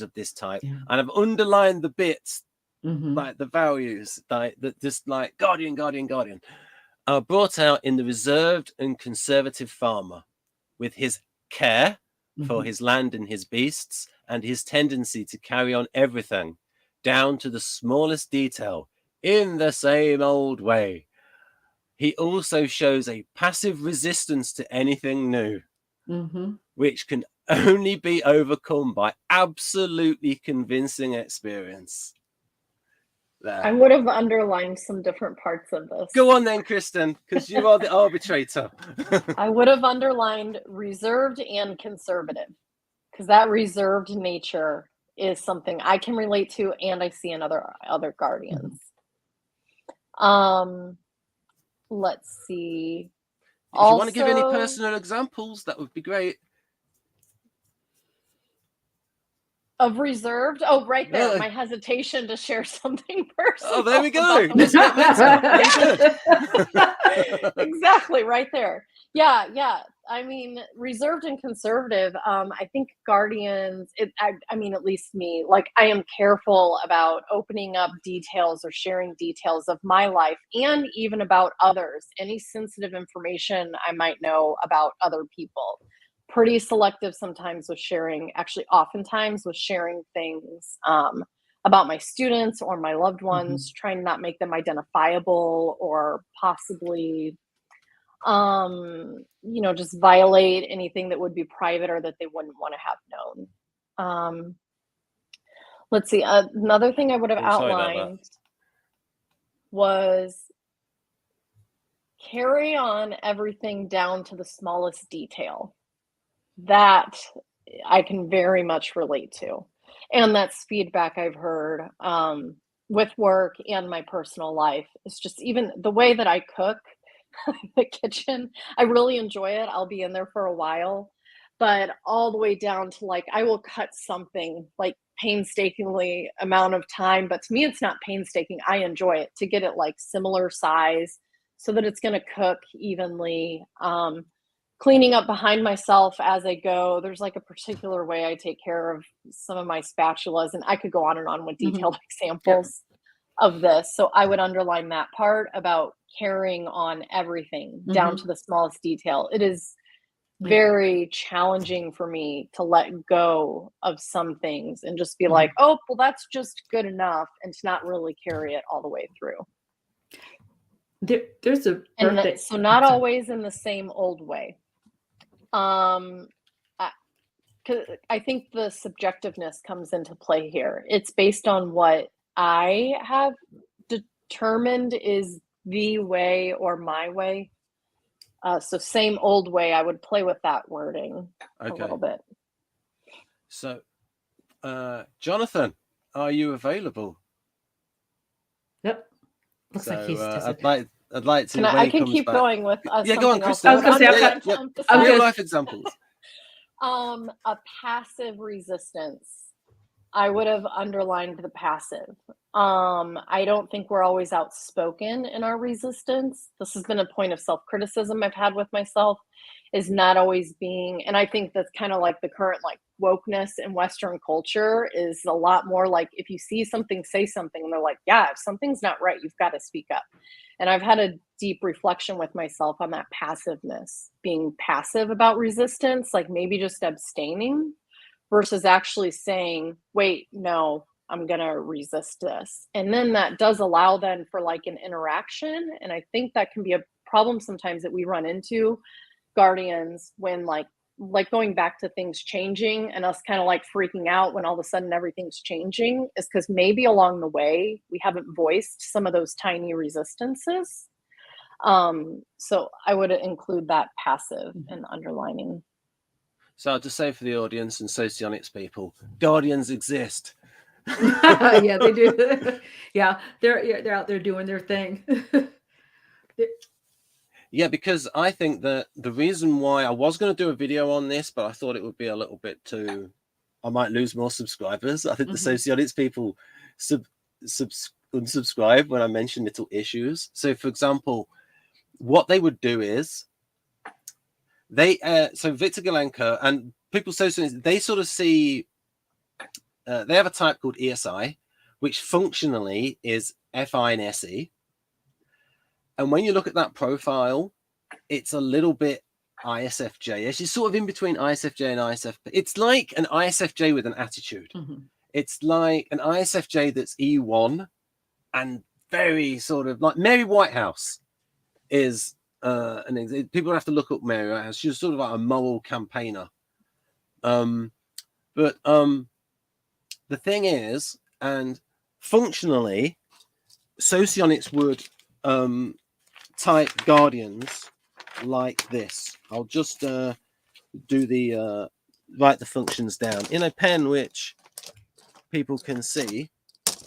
of this type, and I've underlined the bits, like the values, like that, just like Guardian, are brought out in the reserved and conservative farmer, with his care for his land and his beasts, and his tendency to carry on everything down to the smallest detail in the same old way. He also shows a passive resistance to anything new, which can only be overcome by absolutely convincing experience. There. I would have underlined some different parts of this. Go on then, Christen, because you are the arbitrator. I would have underlined reserved and conservative, because that reserved nature is something I can relate to and I see in other Guardians. Let's see. If you want to give any personal examples, that would be great. Of reserved? Oh, right there. My hesitation to share something personal. Oh, there we go. Exactly, right there. Yeah. I mean, reserved and conservative. I think Guardians, I mean, at least me, like, I am careful about opening up details or sharing details of my life and even about others. Any sensitive information I might know about other people. Pretty selective sometimes with sharing, actually oftentimes with sharing things about my students or my loved ones, trying to not make them identifiable or possibly just violate anything that would be private or that they wouldn't want to have known. Let's see, another thing I would have outlined was carry on everything down to the smallest detail. That I can very much relate to. And that's feedback I've heard with work and my personal life. It's just even the way that I cook in the kitchen, I really enjoy it. I'll be in there for a while, but all the way down to, like, I will cut something like painstakingly amount of time, but to me it's not painstaking. I enjoy it to get it like similar size so that it's going to cook evenly. Cleaning up behind myself as I go. There's like a particular way I take care of some of my spatulas, and I could go on and on with detailed examples of this. So I would underline that part about carrying on everything down to the smallest detail. It is very challenging for me to let go of some things and just be like, oh, well, that's just good enough, and to not really carry it all the way through. There's a birthday. So not always in the same old way. I think the subjectiveness comes into play here. It's based on what I have determined is the way or my way. So same old way, I would play with that wording a little bit. So, Jonathan, are you available? Yep. Looks like he's I'd like to. I can keep going with yeah, go on, Christen. I was going to say, real life examples. A passive resistance I would have underlined the passive. I don't think we're always outspoken in our resistance. This has been a point of self-criticism I've had with myself, is not always being, and I think that's kind of like the current like wokeness in Western culture is a lot more like, if you see something, say something. And they're like, yeah, if something's not right, you've got to speak up. And I've had a deep reflection with myself on that passiveness, being passive about resistance, like maybe just abstaining versus actually saying, wait, no, I'm going to resist this. And then that does allow then for like an interaction. And I think that can be a problem sometimes that we run into, guardians, when like going back to things changing and us kind of like freaking out when all of a sudden everything's changing, is because maybe along the way we haven't voiced some of those tiny resistances. So I would include that passive in underlining. So I'll just say for the audience and socionics people, guardians exist. Yeah, they do. Yeah, they're out there doing their thing. Yeah, because I think that the reason why I was going to do a video on this, but I thought it would be a little bit too, I might lose more subscribers. I think the socionics people unsubscribe when I mention little issues. So, for example, what they would do is they, so Victor Galenka and people socionics, they sort of see, they have a type called ESI, which functionally is FI and SE. And when you look at that profile, it's a little bit ISFJ. It's sort of in between ISFJ and ISFP. It's like an ISFJ with an attitude. It's like an ISFJ that's E1 and very sort of like Mary Whitehouse is people have to look up Mary Whitehouse. She's sort of like a moral campaigner. But the thing is, and functionally, socionics would type guardians like this. I'll just do the write the functions down in a pen which people can see.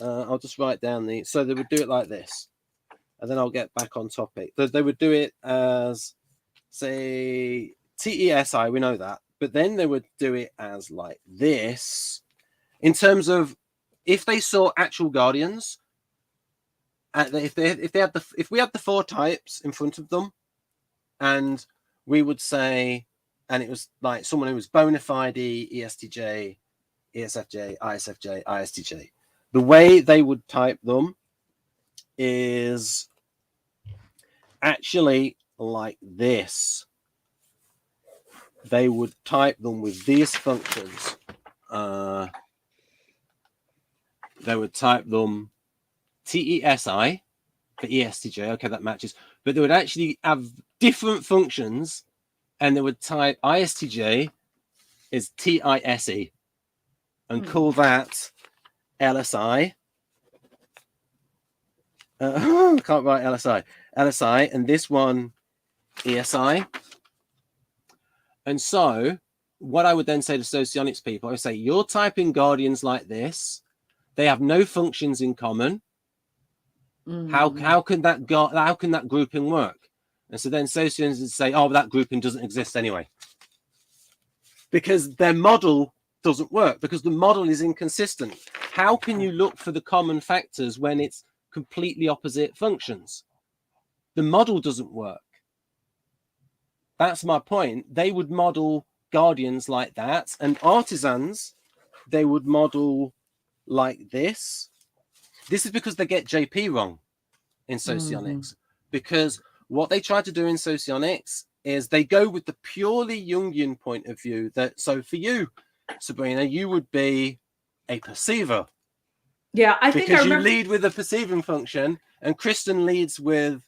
I'll just write down the, so they would do it like this, and then I'll get back on topic. They would do it as, say, TESI, we know that, but then they would do it as like this in terms of if they saw actual guardians. If we had the four types in front of them, and we would say, and it was like someone who was bona fide ESTJ, ESFJ, ISFJ, ISTJ, the way they would type them is actually like this. They would type them with these functions. They would type them TESI for ESTJ. Okay, that matches. But they would actually have different functions, and they would type ISTJ is TISE and call that LSI. I can't write LSI. LSI, and this one ESI. And so what I would then say to socionics people, I would say, you're typing guardians like this. They have no functions in common. How can that grouping work? And so then sociologists would say, oh, that grouping doesn't exist anyway, because their model doesn't work, because the model is inconsistent. How can you look for the common factors when it's completely opposite functions? The model doesn't work. That's my point. They would model guardians like that, and artisans, they would model like this. This is because they get JP wrong in socionics, because what they try to do in socionics is they go with the purely Jungian point of view. That, so for you, Sabrina, you would be a perceiver. Yeah, I think because you lead with a perceiving function, and Christen leads with,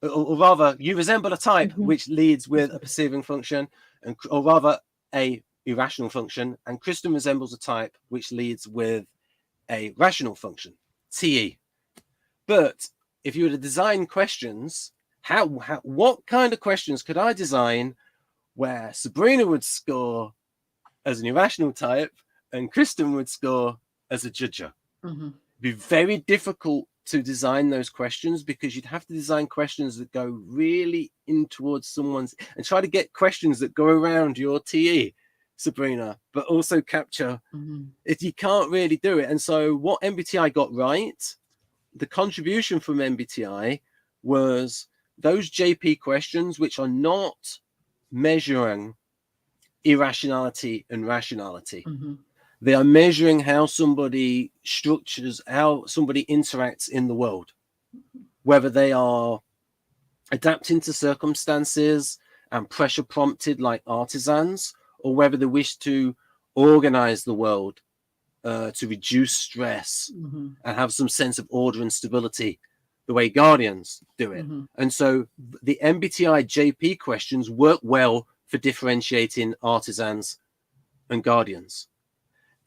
or rather, you resemble a type which leads with a perceiving function, and or rather a irrational function, and Christen resembles a type which leads with a rational function, TE. But if you were to design questions, what kind of questions could I design where Sabrina would score as an irrational type and Christen would score as a judger? It'd be very difficult to design those questions, because you'd have to design questions that go really in towards someone's, and try to get questions that go around your TE. Sabrina, but also capture it. You can't really do it. And so what MBTI got right, the contribution from MBTI was those JP questions, which are not measuring irrationality and rationality. They are measuring how somebody structures, how somebody interacts in the world, whether they are adapting to circumstances and pressure prompted like artisans, or whether they wish to organize the world to reduce stress and have some sense of order and stability, the way guardians do it. And so the MBTI JP questions work well for differentiating artisans and guardians.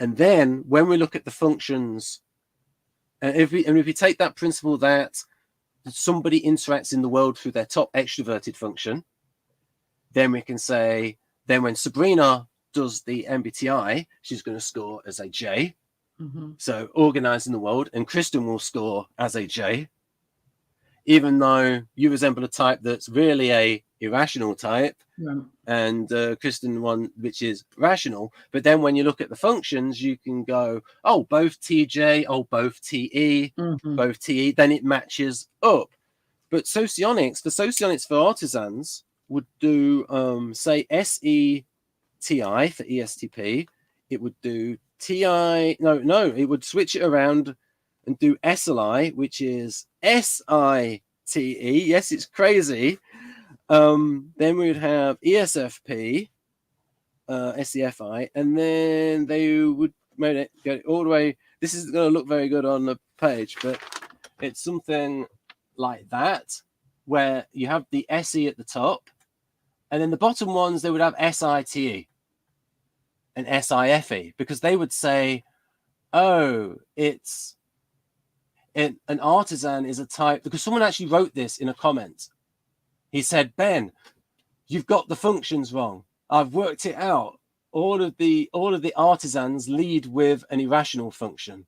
And then when we look at the functions, if we take that principle that somebody interacts in the world through their top extroverted function, then we can say, then when Sabrina does the MBTI, she's going to score as a J. So organizing the world, and Christen will score as a J, even though you resemble a type that's really a irrational type, and Christen one which is rational. But then when you look at the functions, you can go, oh, both TJ, oh, both TE, both TE, then it matches up. But socionics, the socionics for artisans would do, say, SETI for ESTP. It would do TI, no, it would switch it around and do SLI, which is SITE. Yes, it's crazy. Then we would have ESFP, SEFI, and then they would make it go all the way. This isn't going to look very good on the page, but it's something like that, where you have the SE at the top, and then the bottom ones, they would have SITE and SIFE, because they would say, oh, an artisan is a type, because someone actually wrote this in a comment. He said, Ben, you've got the functions wrong. I've worked it out. All of the artisans lead with an irrational function.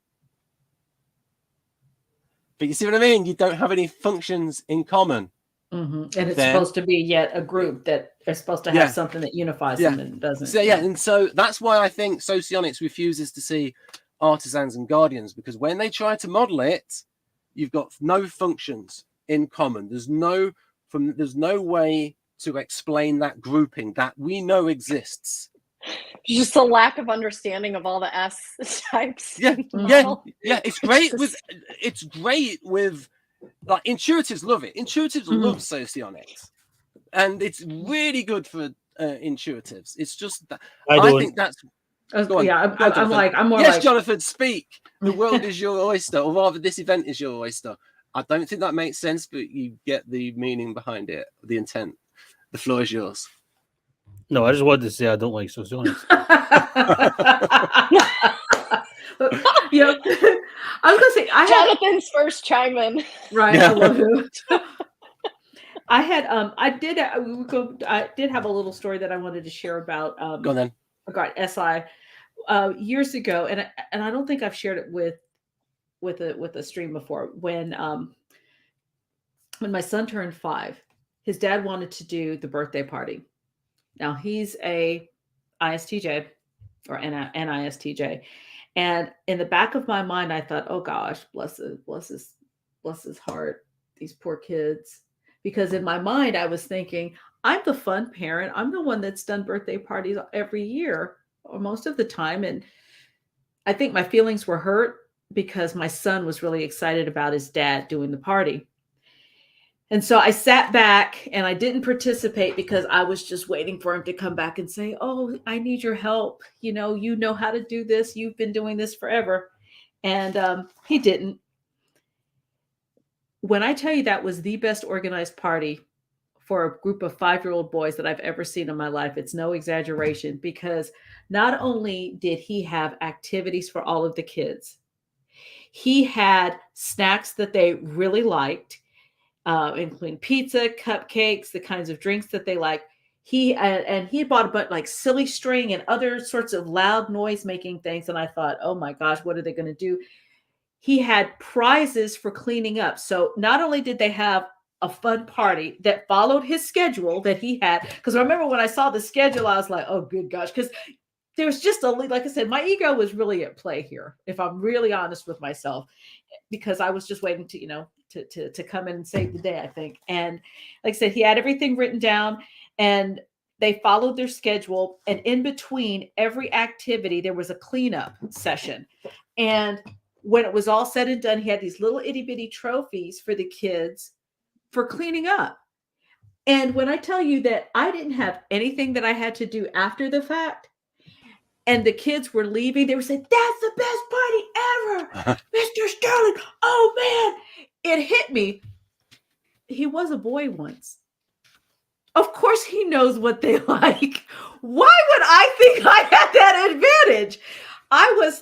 But you see what I mean? You don't have any functions in common. And it's supposed to be yet a group that is supposed to have something that unifies them and doesn't. So, and so that's why I think socionics refuses to see artisans and guardians, because when they try to model it, you've got no functions in common. There's no way to explain that grouping that we know exists. Just a lack of understanding of all the S types. It's great with like intuitives love it. Intuitives love socionics, and it's really good for intuitives. It's just that I think that's. I'm more yes, Jonathan, speak. The world is your oyster, or rather, this event is your oyster. I don't think that makes sense, but you get the meaning behind it, the intent. The floor is yours. No, I just wanted to say I don't like socionics. I was gonna say Jonathan's first chime in. Right, I love it. I did have a little story that I wanted to share about. Go on then. About SI years ago, and I don't think I've shared it with a stream before. When my son turned 5, his dad wanted to do the birthday party. Now he's a ISTJ or NISTJ, and in the back of my mind, I thought, "Oh gosh, bless his heart, these poor kids." Because in my mind, I was thinking, I'm the fun parent. I'm the one that's done birthday parties every year or most of the time, and I think my feelings were hurt because my son was really excited about his dad doing the party. And so I sat back and I didn't participate because I was just waiting for him to come back and say, "Oh, I need your help. You know how to do this. You've been doing this forever." And he didn't. When I tell you that was the best organized party for a group of 5-year-old boys that I've ever seen in my life, it's no exaggeration, because not only did he have activities for all of the kids, he had snacks that they really liked, including pizza, cupcakes, the kinds of drinks that they like. He bought a bunch like silly string and other sorts of loud noise making things. And I thought, oh my gosh, what are they going to do? He had prizes for cleaning up. So not only did they have a fun party that followed his schedule that he had, because I remember when I saw the schedule, I was like, oh, good gosh, because there's just like I said, my ego was really at play here, if I'm really honest with myself, because I was just waiting to, to come in and save the day, I think. And like I said, he had everything written down, and they followed their schedule. And in between every activity, there was a cleanup session. And when it was all said and done, he had these little itty bitty trophies for the kids for cleaning up. And when I tell you that I didn't have anything that I had to do after the fact, and the kids were leaving, they were saying, "That's the best party ever, Mr. Sterling." Oh man, it hit me. He was a boy once. Of course he knows what they like. Why would I think I had that advantage? I was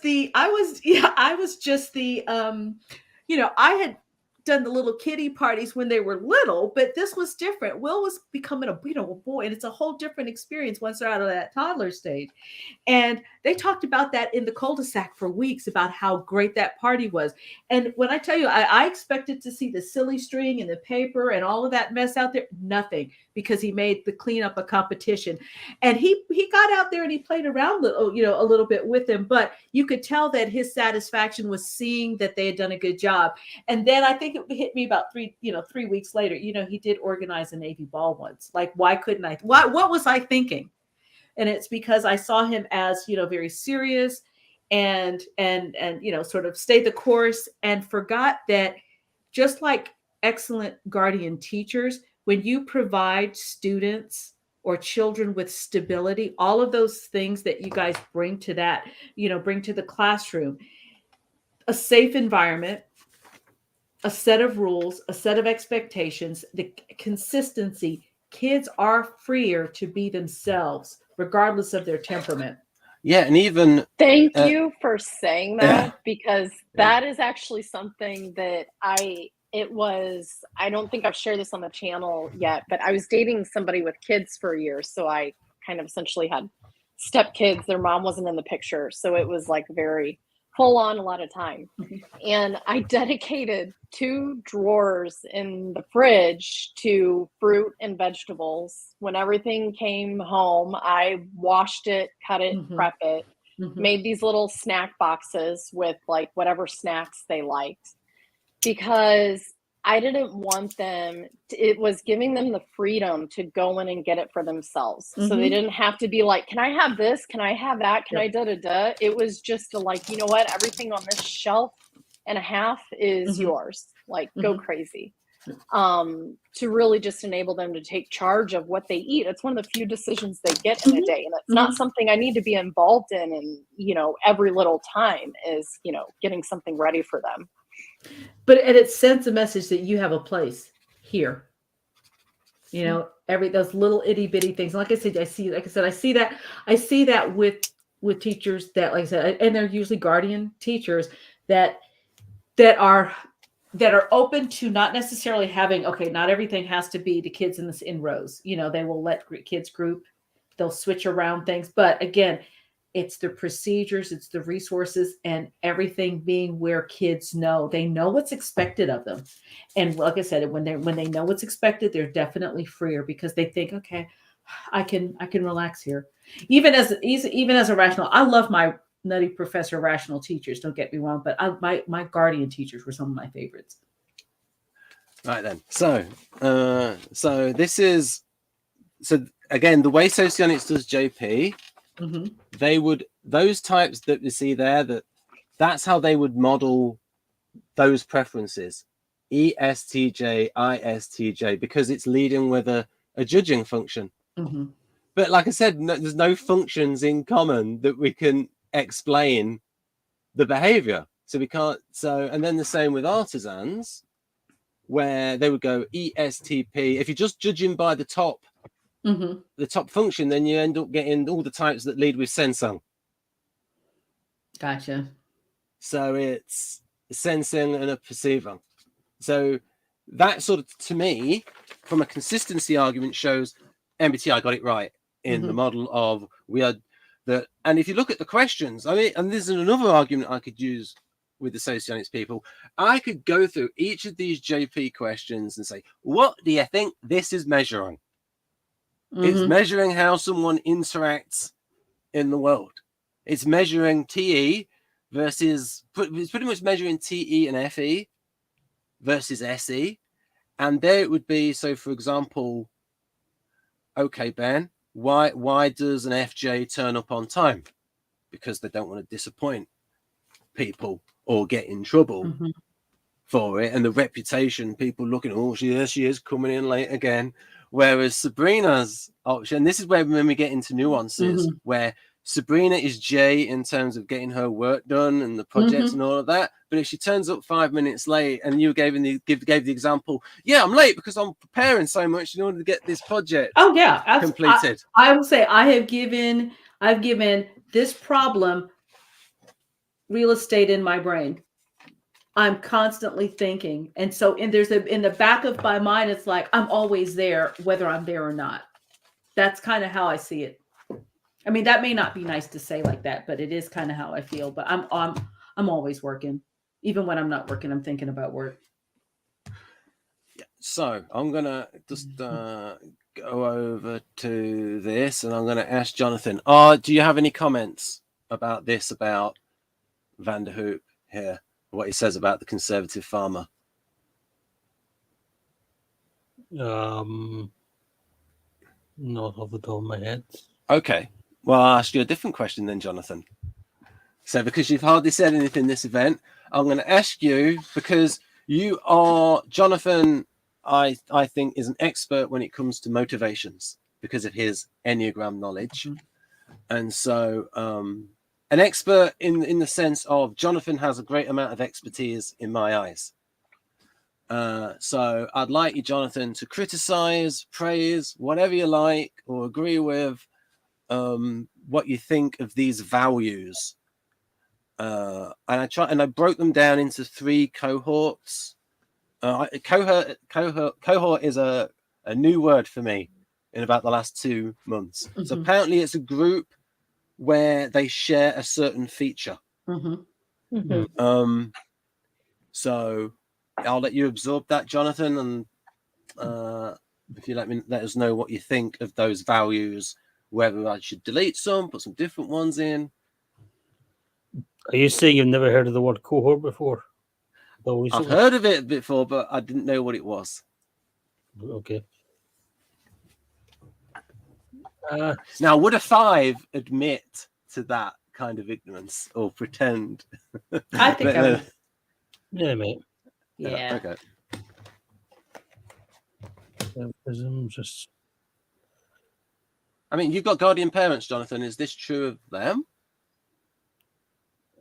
just the I had done the little kiddie parties when they were little, but this was different. Will was becoming a boy, and it's a whole different experience once they're out of that toddler stage. And they talked about that in the cul-de-sac for weeks, about how great that party was. And when I tell you, I expected to see the silly string and the paper and all of that mess out there. Nothing, because he made the cleanup a competition. And he got out there and he played around a little bit with them, but you could tell that his satisfaction was seeing that they had done a good job. And then I think it hit me about 3 weeks later. He did organize a Navy ball once. Like, why couldn't I? What was I thinking? And it's because I saw him as, very serious and sort of stay the course, and forgot that just like excellent guardian teachers, when you provide students or children with stability, all of those things that you guys bring to that, bring to the classroom, a safe environment, a set of rules, a set of expectations, the consistency, kids are freer to be themselves, regardless of their temperament. Yeah, and even thank you for saying that, because that is actually something that I don't think I've shared this on the channel yet, but I was dating somebody with kids for a year, so I kind of essentially had stepkids. Their mom wasn't in the picture, so it was like very full on, a lot of time. And I dedicated 2 drawers in the fridge to fruit and vegetables. When everything came home, I washed it, cut it, prep it, made these little snack boxes with like whatever snacks they liked, because I didn't want them it was giving them the freedom to go in and get it for themselves. So they didn't have to be like, can I have this? Can I have that? Can I da-da-da? It was just like, you know what? Everything on this shelf and a half is yours. Like, go crazy. To really just enable them to take charge of what they eat. It's one of the few decisions they get in a day. And it's not something I need to be involved in. And, every little time is, getting something ready for them. But it sends a message that you have a place here. Those little itty bitty things. Like I said, I see that with teachers that, like I said, and they're usually guardian teachers that are open to not necessarily having, okay, not everything has to be the kids in rows. They will let kids group, they'll switch around things. But again, it's the procedures, it's the resources, and everything being where kids they know what's expected of them. And like I said, when they know what's expected, they're definitely freer, because they think, okay, I can relax here. Even as a rational, I love my Nutty Professor rational teachers, don't get me wrong, but my guardian teachers were some of my favorites. Right then. So this is, again, the way Socionics does JP, those types that you see there, that's how they would model those preferences, ESTJ, ISTJ, because it's leading with a judging function. But like I said, there's no functions in common that we can explain the behavior. So we can't. And then the same with artisans, where they would go ESTP. If you're just judging by the top function, then you end up getting all the types that lead with sensing. Gotcha. So it's sensing and a perceiving. So that sort of, to me, from a consistency argument, shows MBTI got it right in the model of we are that. And if you look at the questions, and this is another argument I could use with the Socionics people, I could go through each of these JP questions and say, what do you think this is measuring? It's measuring how someone interacts in the world. It's measuring TE versus, it's pretty much measuring TE and FE versus SE. And there it would be, so for example, okay, Ben, why does an FJ turn up on time? Because they don't want to disappoint people or get in trouble for it. And the reputation, people looking, oh, she is coming in late again. Whereas Sabrina's option, this is where when we get into nuances, where Sabrina is J in terms of getting her work done and the projects and all of that. But if she turns up 5 minutes late, and you gave the example, yeah, I'm late because I'm preparing so much in order to get this project completed. I will say I've given this problem real estate in my brain. I'm constantly thinking. And so in the back of my mind, it's like I'm always there, whether I'm there or not. That's kind of how I see it. I mean, that may not be nice to say like that, but it is kind of how I feel. But I'm always working. Even when I'm not working, I'm thinking about work. Yeah. So I'm gonna just go over to this, and I'm gonna ask Jonathan. Do you have any comments about this, about Vanderhoop here? What he says about the conservative farmer? Not off the top of my head. Okay. Well, I'll ask you a different question then, Jonathan. So because you've hardly said anything in this event, I'm going to ask you, because you are, Jonathan, I think, is an expert when it comes to motivations because of his Enneagram knowledge. And so an expert in the sense of Jonathan has a great amount of expertise in my eyes. So I'd like you, Jonathan, to criticize, praise, whatever you like, or agree with what you think of these values. And I broke them down into 3 cohorts. Cohort is a new word for me in about the last 2 months. So apparently it's a group where they share a certain feature. So I'll let you absorb that, Jonathan, and if you let us know what you think of those values, whether I should delete some, put some different ones in. Are you saying you've never heard of the word cohort before? I've heard of it before, but I didn't know what it was. Okay. Now, would a 5 admit to that kind of ignorance or pretend? I think I would. Yeah, mate. Yeah. Okay. Just. I mean, you've got guardian parents, Jonathan. Is this true of them?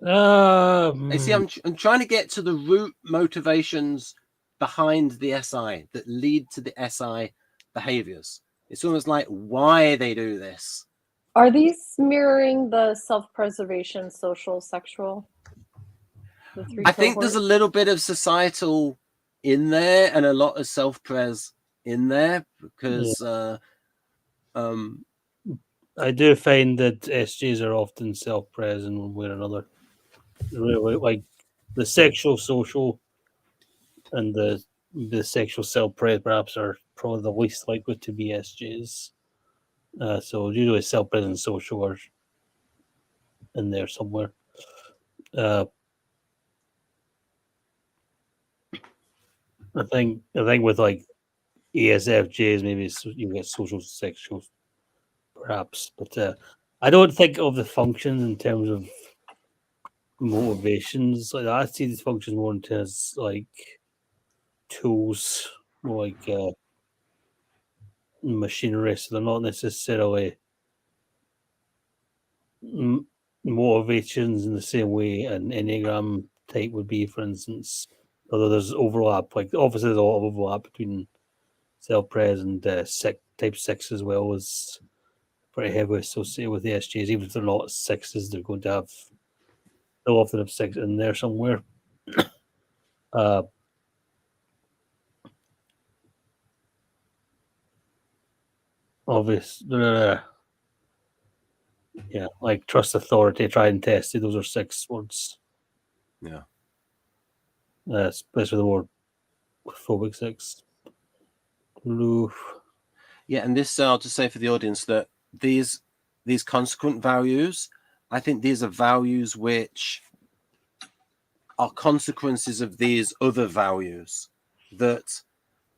You see, I'm trying to get to the root motivations behind the SI that lead to the SI behaviors. It's almost like why they do this. Are these mirroring the self-preservation, social, sexual? I think there's a little bit of societal in there and a lot of self-pres in there because I do find that SJs are often self-pres in one way or another. Really, like the sexual, social, and the sexual self-pres perhaps are probably the least likely to be SJs. So usually self-pres and social are in there somewhere. I think with like ESFJs, maybe you get social, sexual, perhaps, but I don't think of the functions in terms of motivations. Like I see these functions more in terms like tools, more like machinery. So they're not necessarily motivations in the same way an Enneagram type would be, for instance. Although there's overlap, like obviously there's a lot of overlap between self-pres and type 6 as well, as pretty heavily associated with the SJs. Even if they're not 6s, they're going to have, they'll often have 6 in there somewhere. Obviously, yeah, like trust, authority, try and test it. Those are 6 words. Yeah. Especially the word phobic 6. Yeah, and this I'll just say for the audience that these consequent values I think these are values which are consequences of these other values. That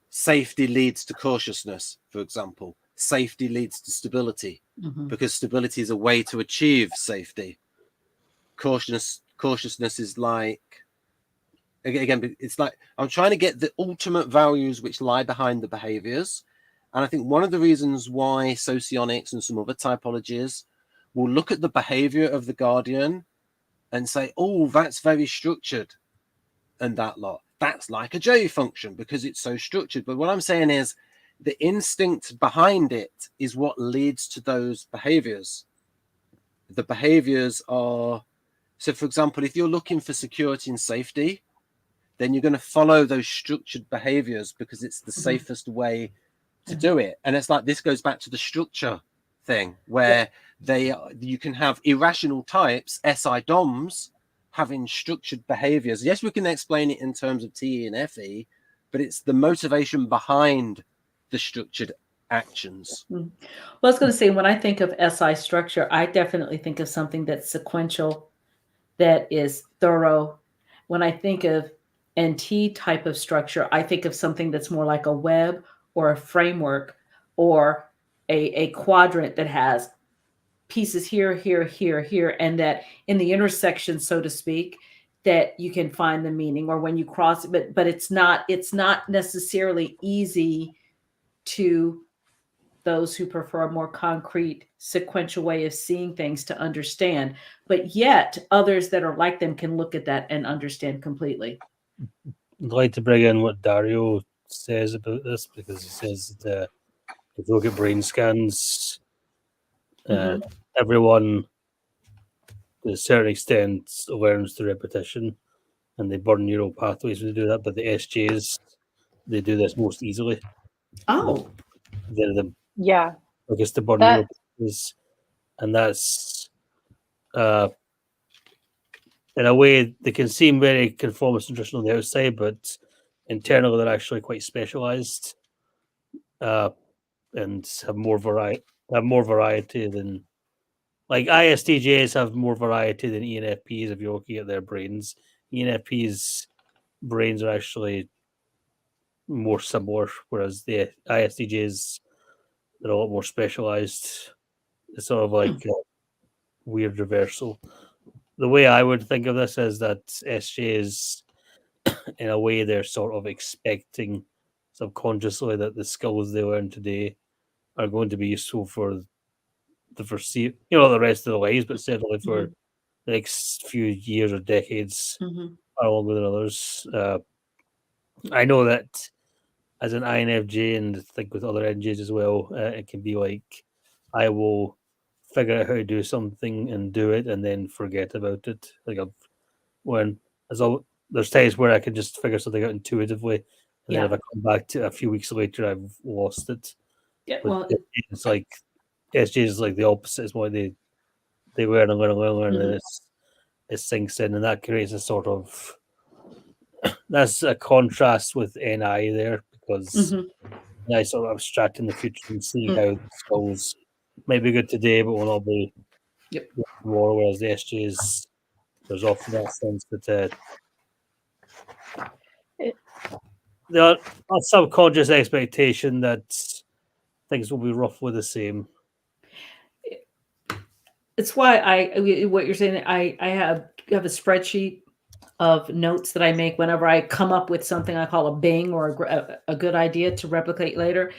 safety leads to cautiousness, for example. Safety leads to stability, because stability is a way to achieve safety. Cautiousness is like, again, it's like I'm trying to get the ultimate values which lie behind the behaviors. And I think one of the reasons why socionics and some other typologies will look at the behavior of the guardian and say, oh, that's very structured, and that's like a J function because it's so structured. But what I'm saying is the instinct behind it is what leads to those behaviors. The behaviors are, so for example, if you're looking for security and safety, then you're going to follow those structured behaviors because it's the safest way to do it. And it's like, this goes back to the structure thing where you can have irrational types, SI DOMs, having structured behaviors. Yes, we can explain it in terms of TE and FE, but it's the motivation behind the structured actions. Well, I was going to say, when I think of SI structure, I definitely think of something that's sequential, that is thorough. When I think of NT type of structure, I think of something that's more like a web or a framework or a quadrant that has pieces here, here, here, here, and that in the intersection, so to speak, that you can find the meaning, or when you cross it, but it's not necessarily easy to those who prefer a more concrete sequential way of seeing things to understand. But yet others that are like them can look at that and understand completely. I'd like to bring in what Dario says about this, because he says that if you look at brain scans, everyone to a certain extent learns through repetition, and they burn neural pathways to do that. But the SJs, they do this most easily. Oh, They're the Yeah. biggest to burn neural pathways, and that's in a way they can seem very conformist and traditional on the outside, but internally they're actually quite specialized and have more variety than, like, ISTJs have more variety than ENFPs if you're looking at their brains. ENFPs' brains are actually more similar, whereas the ISTJs, they're a lot more specialized. It's sort of like a weird reversal. The way I would think of this is that SJs, in a way, they're sort of expecting subconsciously that the skills they learn today are going to be useful for the the rest of their lives, but certainly for the next few years or decades, are longer than others. I know that as an INFJ, and I think with other NJs as well, it can be like, I will figure out how to do something and do it and then forget about it. Like there's times where I can just figure something out intuitively, and then if I come back to a few weeks later, I've lost it. Yeah, But well, it's like SJ is like the opposite. It's why they learn and learn and learn, and then it sinks in, and that creates a sort of that's a contrast with NI there, because I sort of abstract in the future and see how the skills might be good today, but will not be tomorrow. Whereas the SJs, there's often that sense that there are subconscious expectation that things will be roughly the same. It's why what you're saying, I have a spreadsheet of notes that I make whenever I come up with something I call a bing or a good idea to replicate later,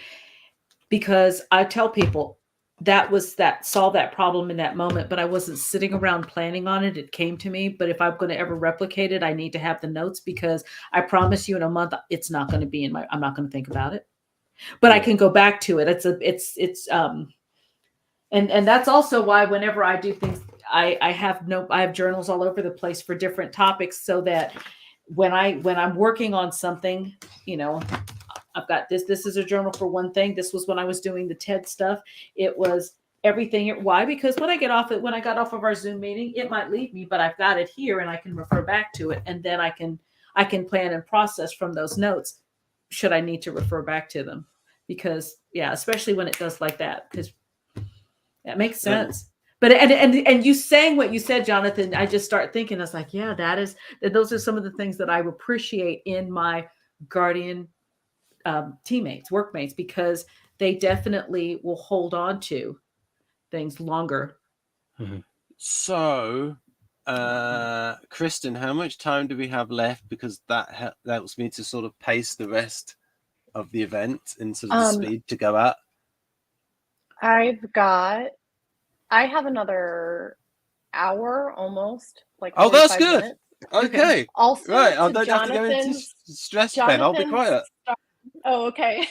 because I tell people that solved that problem in that moment, but I wasn't sitting around planning on it. It came to me. But if I'm going to ever replicate it, I need to have the notes, because I promise you in a month, it's not going to be I'm not going to think about it, but I can go back to it. And that's also why whenever I do things, I have journals all over the place for different topics, so that when I'm working on something, I've got this is a journal for one thing. This was when I was doing the TED stuff. It was everything. Why? Because when I got off of our Zoom meeting, it might leave me, but I've got it here and I can refer back to it, and then I can plan and process from those notes should I need to refer back to them. Because especially when it does like that, because that makes sense. But and you saying what you said, Jonathan, I just start thinking, I was like, yeah, those are some of the things that I appreciate in my guardian teammates, workmates, because they definitely will hold on to things longer. So, Christen, how much time do we have left? Because that helps me to sort of pace the rest of the event and sort of the speed to go at. I have another hour almost, like Oh, that's 45 good. minutes. Okay. Also, Right. I to don't have to go into stress, Ben. I'll be quiet. Oh, okay.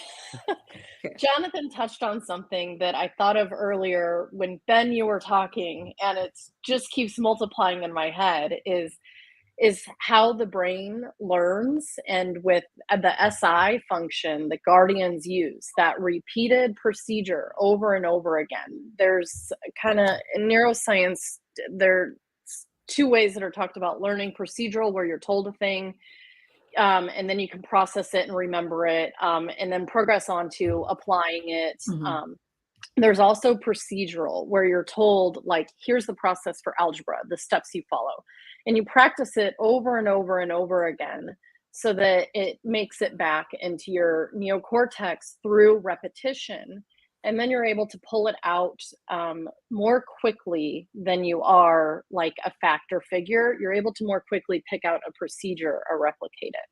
Okay. Jonathan touched on something that I thought of earlier when Ben, you were talking, and it just keeps multiplying in my head is how the brain learns, and with the SI function that guardians use, that repeated procedure over and over again. There's kind of in neuroscience, there's two ways that are talked about: learning procedural, where you're told a thing, and then you can process it and remember it, and then progress on to applying it. There's also procedural, where you're told, like, here's the process for algebra, the steps you follow, and you practice it over and over and over again so that it makes it back into your neocortex through repetition. And then you're able to pull it out more quickly than you are like a fact or figure. You're able to more quickly pick out a procedure or replicate it.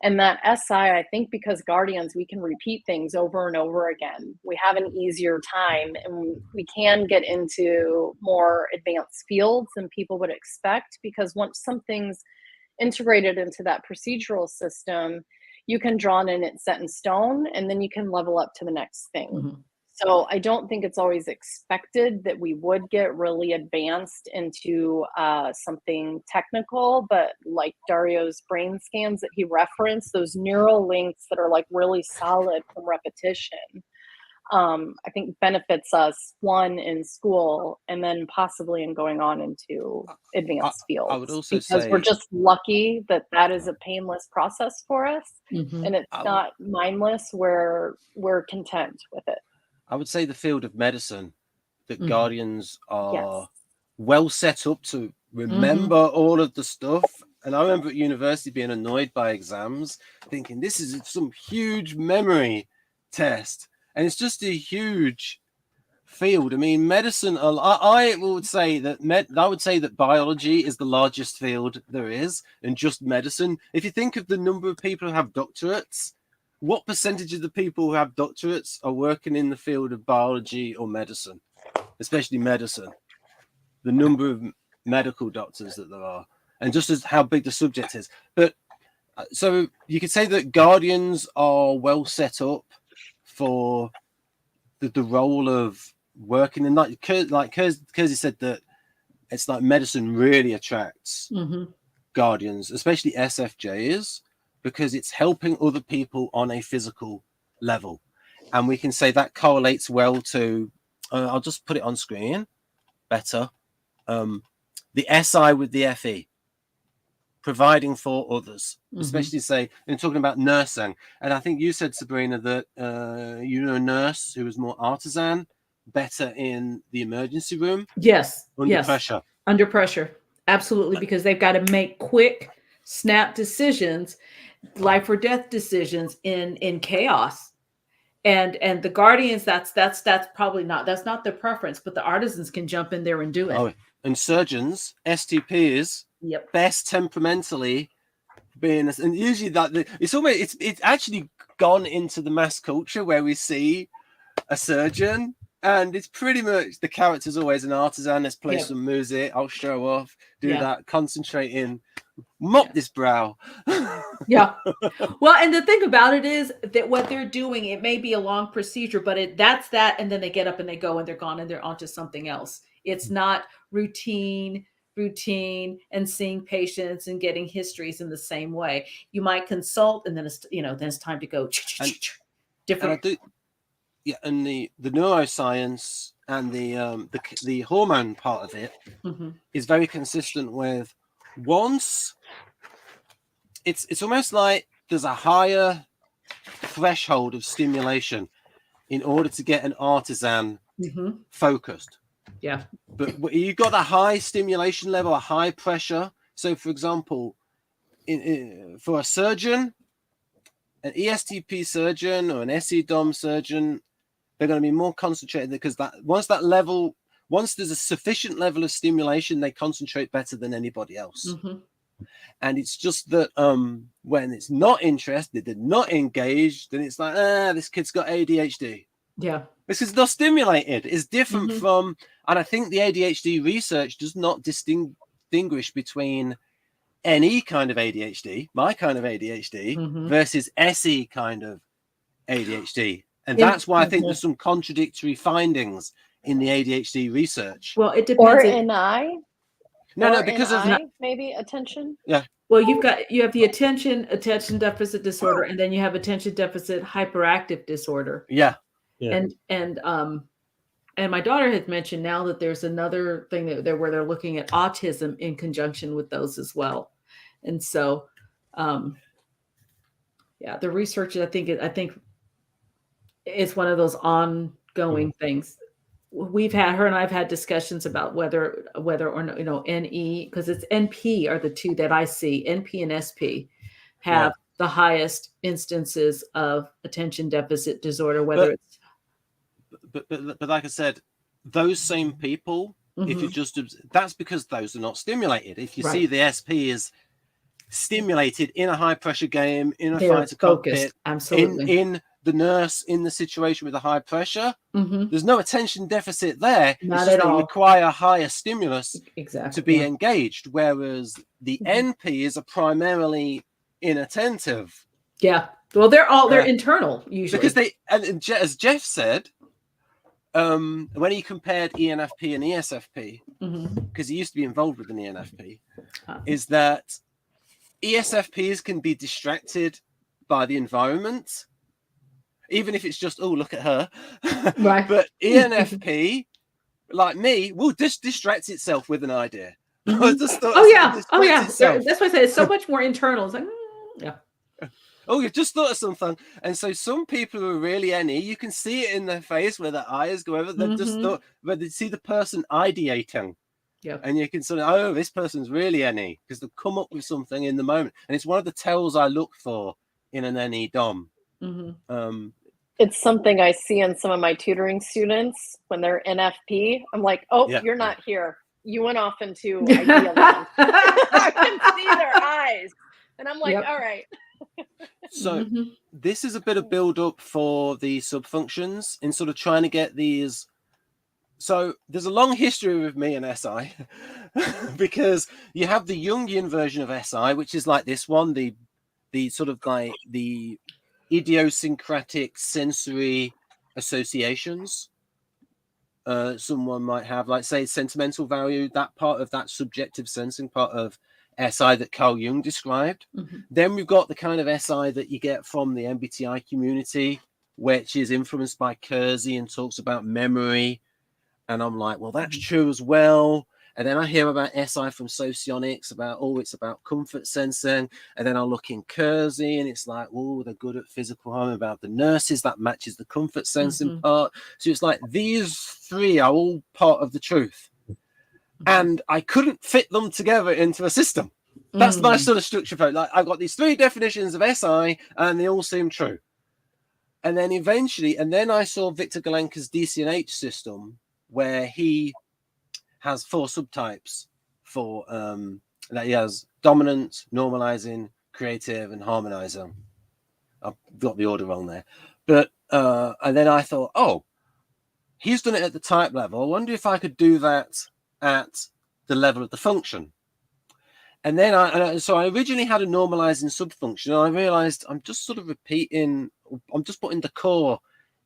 And that SI, I think because guardians, we can repeat things over and over again. We have an easier time, and we can get into more advanced fields than people would expect, because once something's integrated into that procedural system, you can draw in it set in stone, and then you can level up to the next thing. So I don't think it's always expected that we would get really advanced into something technical, but like Dario's brain scans that he referenced, those neural links that are like really solid from repetition, I think benefits us, one, in school, and then possibly in going on into advanced fields. I would also because say we're just lucky that that is a painless process for us, and it's not mindless. Where we're content with it. I would say the field of medicine, that guardians are well set up to remember all of the stuff. And I remember at university being annoyed by exams, thinking this is some huge memory test. And it's just a huge field. I mean, medicine, I would say that biology is the largest field there is, and just medicine. If you think of the number of people who have doctorates, what percentage of the people who have doctorates are working in the field of biology or medicine, especially medicine? The number of medical doctors that there are, and just as how big the subject is. But so you could say that guardians are well set up for the role of working, and like Kersey said, that it's like medicine really attracts guardians, especially SFJs, because it's helping other people on a physical level. And we can say that correlates well to, I'll just put it on screen better, the SI with the FE, providing for others, especially say, and talking about nursing. And I think you said, Sabrina, that you know a nurse who was more artisan, better in the emergency room. Under pressure. Under pressure. Absolutely, because they've got to make quick, snap decisions, life or death decisions in chaos. And the guardians, that's probably not, that's not their preference, but the artisans can jump in there and do it. Oh, and surgeons, STPs, best temperamentally being, and usually that it's actually gone into the mass culture where we see a surgeon, and it's pretty much the character's always an artisan. Let's play some music, I'll show off, do that, concentrate in, mop this brow. Well, and the thing about it is that what they're doing, it may be a long procedure, but that's that, and then they get up and they go and they're gone and they're onto something else. It's not routine and seeing patients and getting histories in the same way. You might consult, and then it's time to go. Different. And the neuroscience and the hormone part of it is very consistent with, once it's almost like there's a higher threshold of stimulation in order to get an artisan focused. Yeah. But you've got a high stimulation level, a high pressure. So, for example, for a surgeon, an ESTP surgeon or an SE-DOM surgeon, they're going to be more concentrated because once there's a sufficient level of stimulation, they concentrate better than anybody else. Mm-hmm. And it's just that when it's not interested, they're not engaged, then it's like, this kid's got ADHD. Yeah. This is not stimulated. It's different from, and I think the ADHD research does not distinguish between NE kind of ADHD, my kind of ADHD, versus SE kind of ADHD. And that's why I think there's some contradictory findings in the ADHD research. Well, it depends. Or NI. No, because of maybe attention. Yeah. Well, you have the attention deficit disorder, and then you have attention deficit hyperactive disorder. Yeah. And my daughter had mentioned now that there's another thing where they're looking at autism in conjunction with those as well. And so, the research, I think it's one of those ongoing things. Her and I've had discussions about whether or not, NE, because it's NP are the two that I see, NP and SP have the highest instances of attention deficit disorder, but like I said, those same people, if you just, that's because those are not stimulated. If you see the SP is stimulated in a high pressure game, in a fighter cockpit, absolutely, in the nurse, in the situation with the high pressure, there's no attention deficit there. Not it's just at all. They require higher stimulus exactly to be engaged, whereas the NPs are primarily inattentive. Yeah. Well, they're internal usually because and as Jeff said, when he compared ENFP and ESFP, because he used to be involved with an ENFP, is that ESFPs can be distracted by the environment, even if it's just, oh, look at her. Right. But ENFP, like me, will just distract itself with an idea. That's why I say it's so much more internal. It's like, oh, you've just thought of something. And so some people who are really NE, you can see it in their face where their eyes go over. They've just thought, where they see the person ideating. Yeah. And you can sort of, oh, this person's really NE because they've come up with something in the moment. And it's one of the tells I look for in an NE DOM. It's something I see in some of my tutoring students when they're NFP. I'm like, you're not here. You went off into idea land. I can see their eyes. And I'm like, all right. So this is a bit of build up for the subfunctions in sort of trying to get these. So there's a long history with me and SI because you have the Jungian version of SI, which is like this one, the sort of like the idiosyncratic sensory associations. Someone might have, like, say, sentimental value, that part of that subjective sensing part of SI that Carl Jung described. Then we've got the kind of SI that you get from the MBTI community, which is influenced by Kersey and talks about memory. And I'm like, well, that's true as well. And then I hear about SI from socionics about, it's about comfort sensing. And then I'll look in Kersey and it's like, they're good at physical harm, about the nurses, that matches the comfort sensing part. So it's like these three are all part of the truth. And I couldn't fit them together into a system. That's my sort of structure for it. Like, I've got these three definitions of SI and they all seem true. And then eventually, I saw Victor Galenka's DCNH system where he has 4 subtypes for that he has: dominant, normalizing, creative, and harmonizing. I've got the order wrong there. But and then I thought, he's done it at the type level. I wonder if I could do that at the level of the function. And then I originally had a normalizing subfunction, and I realized I'm just sort of I'm just putting the core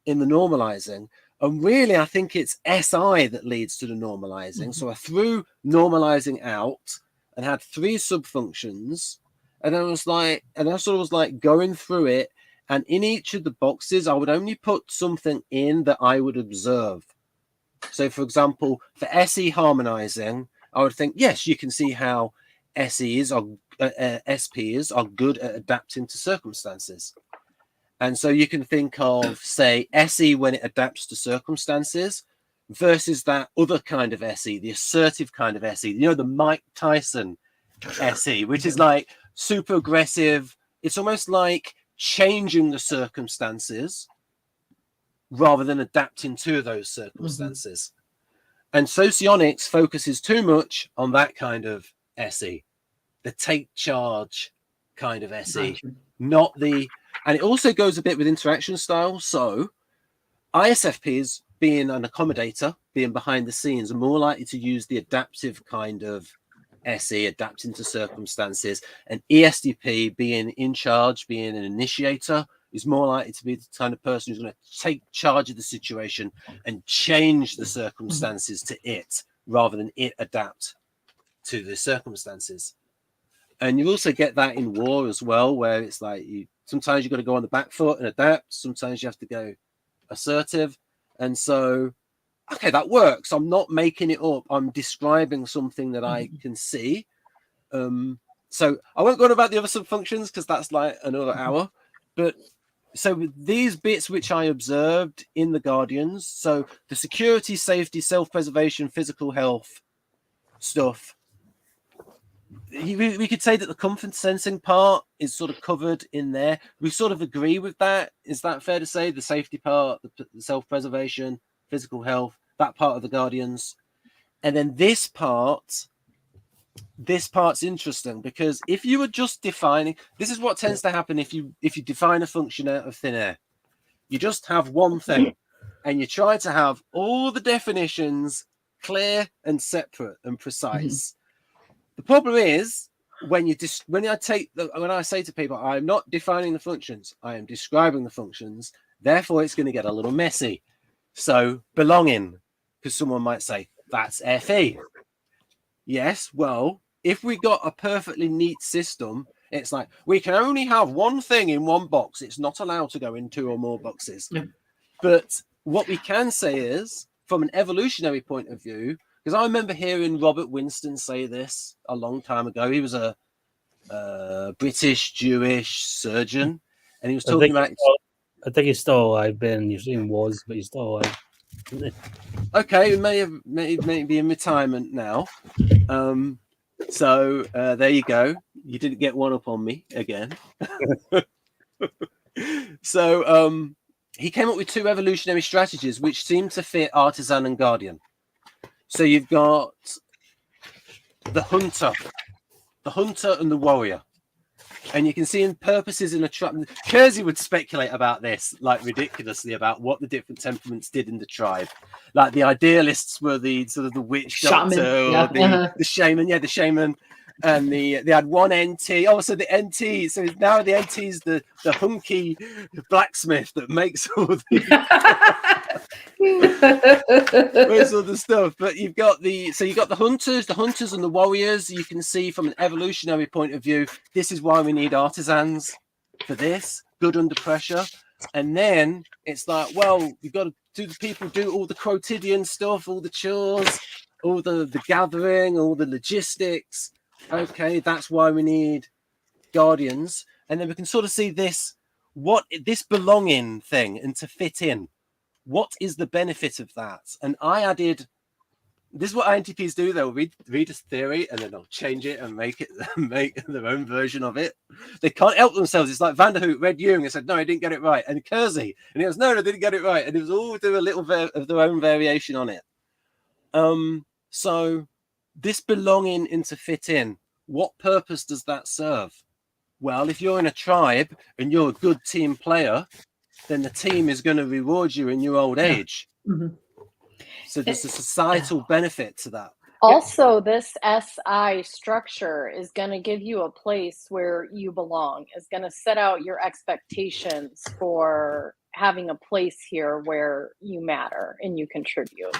in the normalizing. And really, I think it's SI that leads to the normalizing. So I threw normalizing out and had 3 subfunctions. And I sort of was like going through it. And in each of the boxes, I would only put something in that I would observe. So, for example, for SE harmonizing, I would think, yes, you can see how SPs are good at adapting to circumstances. And so you can think of, say, SE when it adapts to circumstances versus that other kind of SE, the assertive kind of SE, the Mike Tyson SE, which is like super aggressive. It's almost like changing the circumstances rather than adapting to those circumstances. And Socionics focuses too much on that kind of SE, the take charge kind of SE, not the, and it also goes a bit with interaction style. So ISFPs, being an accommodator, being behind the scenes, are more likely to use the adaptive kind of SE, adapting to circumstances. And ESTP, being in charge, being an initiator, is more likely to be the kind of person who's going to take charge of the situation and change the circumstances to it, rather than it adapt to the circumstances. And you also get that in war as well, where it's like sometimes you've got to go on the back foot and adapt. Sometimes you have to go assertive. And so, okay, that works. I'm not making it up. I'm describing something that I can see. So I won't go on about the other sub-functions because that's like another hour. But so these bits which I observed in the Guardians, so the security, safety, self-preservation, physical health stuff, we could say that the comfort sensing part is sort of covered in there. We sort of agree with that. Is that fair to say? The safety part, the self-preservation, physical health, that part of the Guardians. And then this part's interesting, because if you were just defining, this is what tends to happen if you define a function out of thin air. You just have one thing and you try to have all the definitions clear and separate and precise. The problem is when I say to people, I'm not defining the functions, I am describing the functions, therefore it's going to get a little messy. So belonging, because someone might say that's FE. Yes, well, if we got a perfectly neat system, it's like we can only have one thing in one box. It's not allowed to go in two or more boxes. Yeah. But what we can say is, from an evolutionary point of view, because I remember hearing Robert Winston say this a long time ago. He was a British Jewish surgeon, and he was talking about. I think he's still alive, Ben. You're saying was, but he's still alive. Okay, he may be in retirement now. So there you go. You didn't get one up on me again. So he came up with two evolutionary strategies which seem to fit artisan and guardian. So you've got the hunter and the warrior. And you can see in purposes in a tribe. Kersey would speculate about this, like ridiculously, about what the different temperaments did in the tribe. Like the idealists were the sort of the witch doctor, or the shaman, the shaman, and they had one NT. Oh, so the NT. So now the NT's the hunky blacksmith that makes all the all the stuff. But you've got the hunters and the warriors. You can see from an evolutionary point of view, this is why we need artisans for this, good under pressure. And then it's like, well, you've got to do all the quotidian stuff, all the chores, all the gathering, all the logistics. Okay, that's why we need guardians. And then we can sort of see this belonging thing, and to fit in. What is the benefit of that? And I added, this is what INTPs do. They'll read a theory and then they'll change it and make their own version of it. They can't help themselves. It's like Vanderhoek read Jung and said, no, I didn't get it right. And Kersey, and he goes, no, I didn't get it right. And it was all do a little bit of their own variation on it. So this belonging and to fit in, what purpose does that serve? Well, if you're in a tribe and you're a good team player, then the team is going to reward you in your old age. Mm-hmm. So there's a societal benefit to that. Also, this SI structure is going to give you a place where you belong. It's going to set out your expectations for having a place here where you matter and you contribute.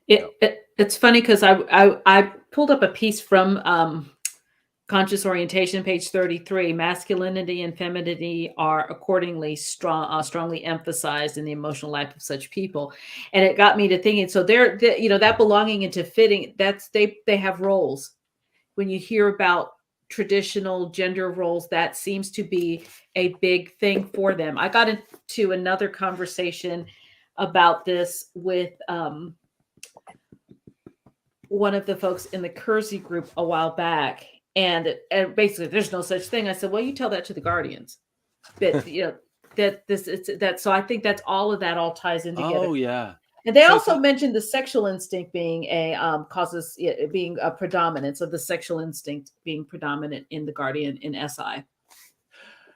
It's funny because I pulled up a piece from Conscious Orientation, page 33. Masculinity and femininity are accordingly strongly emphasized in the emotional life of such people, and it got me to thinking. So they're that belonging into fitting. That's they have roles. When you hear about traditional gender roles, that seems to be a big thing for them. I got into another conversation about this with one of the folks in the Kersey group a while back, and basically there's no such thing. I said, well, you tell that to the guardians. That that this it's that. So I think that's all ties in together. Oh yeah. And they So also mentioned the sexual instinct being being a predominance of the sexual instinct being predominant in the guardian in SI.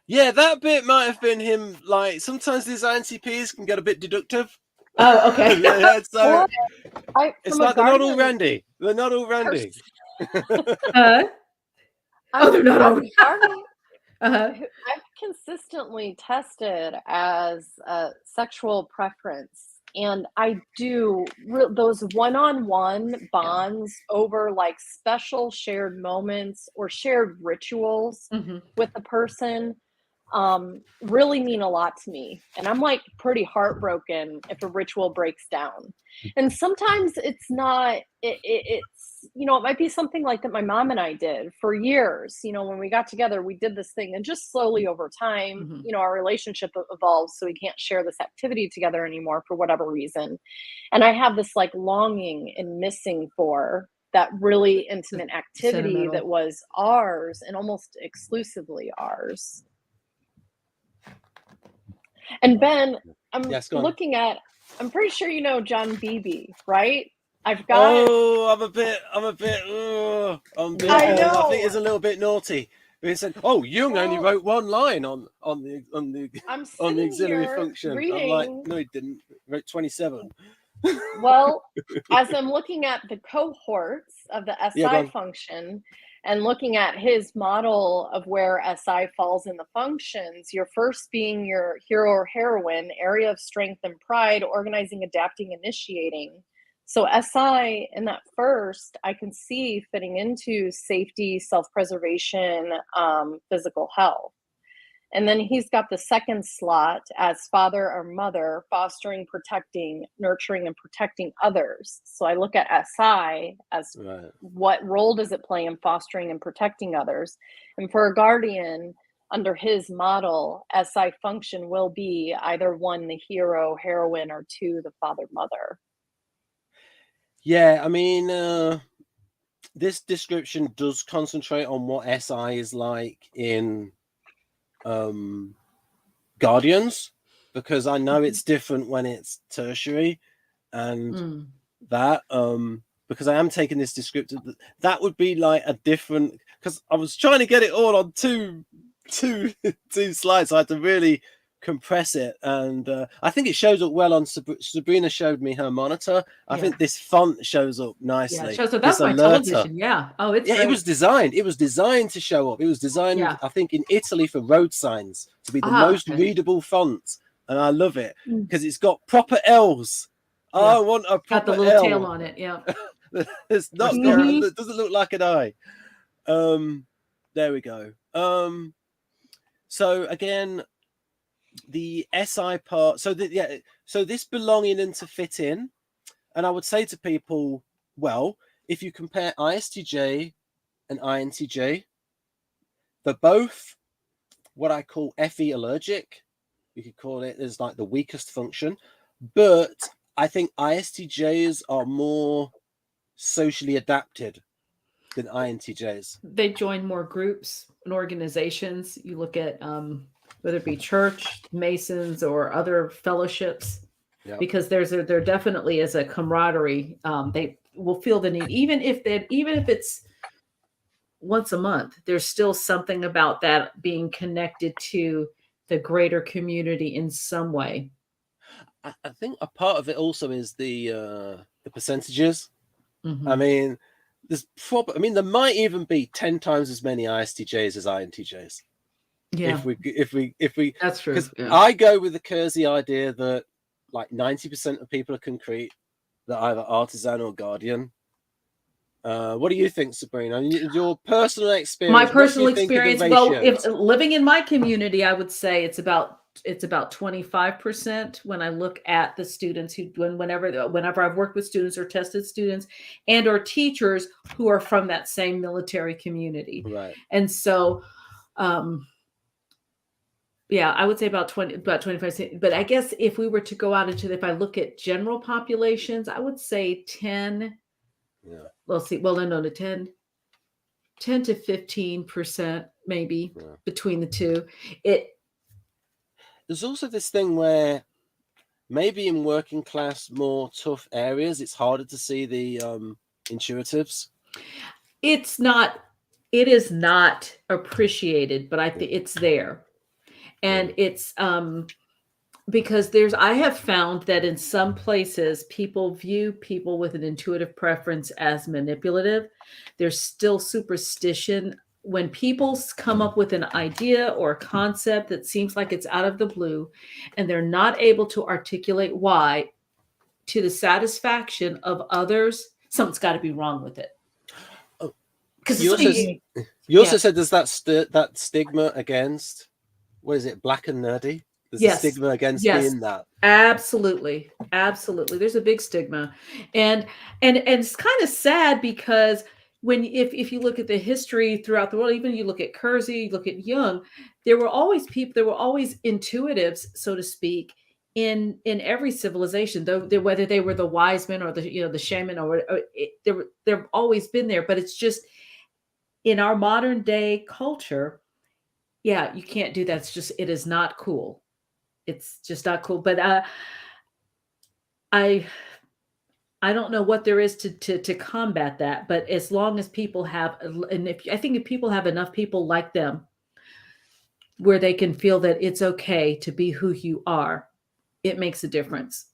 Yeah, that bit might have been him. Like sometimes these INTPs can get a bit deductive. Oh, okay. Yeah, so it's from a like they're not all guardian Randy. They're not all Randy. They're not all. Guardian. Uh-huh. I've consistently tested as a sexual preference, and I do those one-on-one bonds over like special shared moments or shared rituals Mm-hmm. with a person really mean a lot to me. And I'm like pretty heartbroken if a ritual breaks down. And sometimes it's not, it's, it might be something like that my mom and I did for years. When we got together, we did this thing, and just slowly over time, Mm-hmm. our relationship evolves. So we can't share this activity together anymore for whatever reason. And I have this like longing and missing for that really intimate activity Sentimental. that was ours and almost exclusively ours. And Ben, I'm looking at, I'm pretty sure you know John Beebe, right? I've got. Oh, I'm a bit. I know. I think it's a little bit naughty. He said, "Oh, Jung only wrote one line on the auxiliary function." Reading, I'm like, no, he didn't. He wrote 27. Well, as I'm looking at the cohorts of the SI function and looking at his model of where SI falls in the functions, your first being your hero or heroine, area of strength and pride, organizing, adapting, initiating. So SI in that first, I can see fitting into safety, self-preservation, physical health. And then he's got the second slot as father or mother, fostering, protecting, nurturing, and protecting others. So I look at SI as what role does it play in fostering and protecting others? And for a guardian, under his model, SI function will be either 1, the hero, heroine, or 2, the father, mother. Yeah, I mean, this description does concentrate on what SI is like in guardians, because I know it's different when it's tertiary and that because I am taking this descriptive, that would be like a different, because I was trying to get it all on two slides, so I had to really compress it, and I think it shows up well on Sabrina showed me her monitor. I think this font shows up nicely. Yeah, it shows up. That's my television. Yeah. Oh, it's it was designed. It was designed to show up. It was designed, I think, in Italy for road signs to be the most readable font, and I love it because it's got proper L's. Yeah. I want a proper got the little L. tail on it. Yeah. It's not. It doesn't look like an eye. There we go. So again, the SI part. So this belonging and to fit in, and I would say to people, well, if you compare ISTJ and INTJ, they're both what I call FE allergic. You could call it as like the weakest function, but I think ISTJs are more socially adapted than INTJs. They join more groups and organizations. You look at whether it be church, Masons, or other fellowships, because there definitely is a camaraderie. They will feel the need, even if it's once a month. There's still something about that being connected to the greater community in some way. I think a part of it also is the percentages. Mm-hmm. I mean, there might even be 10 times as many ISTJs as INTJs. Yeah. If we that's true. Because I go with the Kersey idea that like 90% of people are concrete, that either artisan or guardian. What do you think, Sabrina? Your personal experience. My personal experience. Well, if living in my community, I would say it's about 25% when I look at the students whenever I've worked with students or tested students and or teachers who are from that same military community. Right. And so, yeah, I would say about 25%. But I guess if we were to go out if I look at general populations, I would say 10 Yeah. Let's see. Well, no, 10 to 15% maybe Yeah. between the two. There's also this thing where maybe in working class, more tough areas, it's harder to see the intuitives. It is not appreciated, but I think it's there. And it's because I have found that in some places people view people with an intuitive preference as manipulative. There's still superstition when people come up with an idea or a concept that seems like it's out of the blue and they're not able to articulate why to the satisfaction of others. Something's got to be wrong with it. Because you also said there's that stigma against, what is it, black and nerdy? There's a stigma against being that. Absolutely. There's a big stigma, and it's kind of sad because if you look at the history throughout the world, even you look at Kersey, you look at Jung, there were always intuitives, so to speak, in every civilization, though whether they were the wise men or the shaman they've always been there. But it's just in our modern day culture, you can't do that. It is not cool. It's just not cool. But I don't know what there is to combat that. But as long as people have, and if people have enough people like them, where they can feel that it's okay to be who you are, it makes a difference.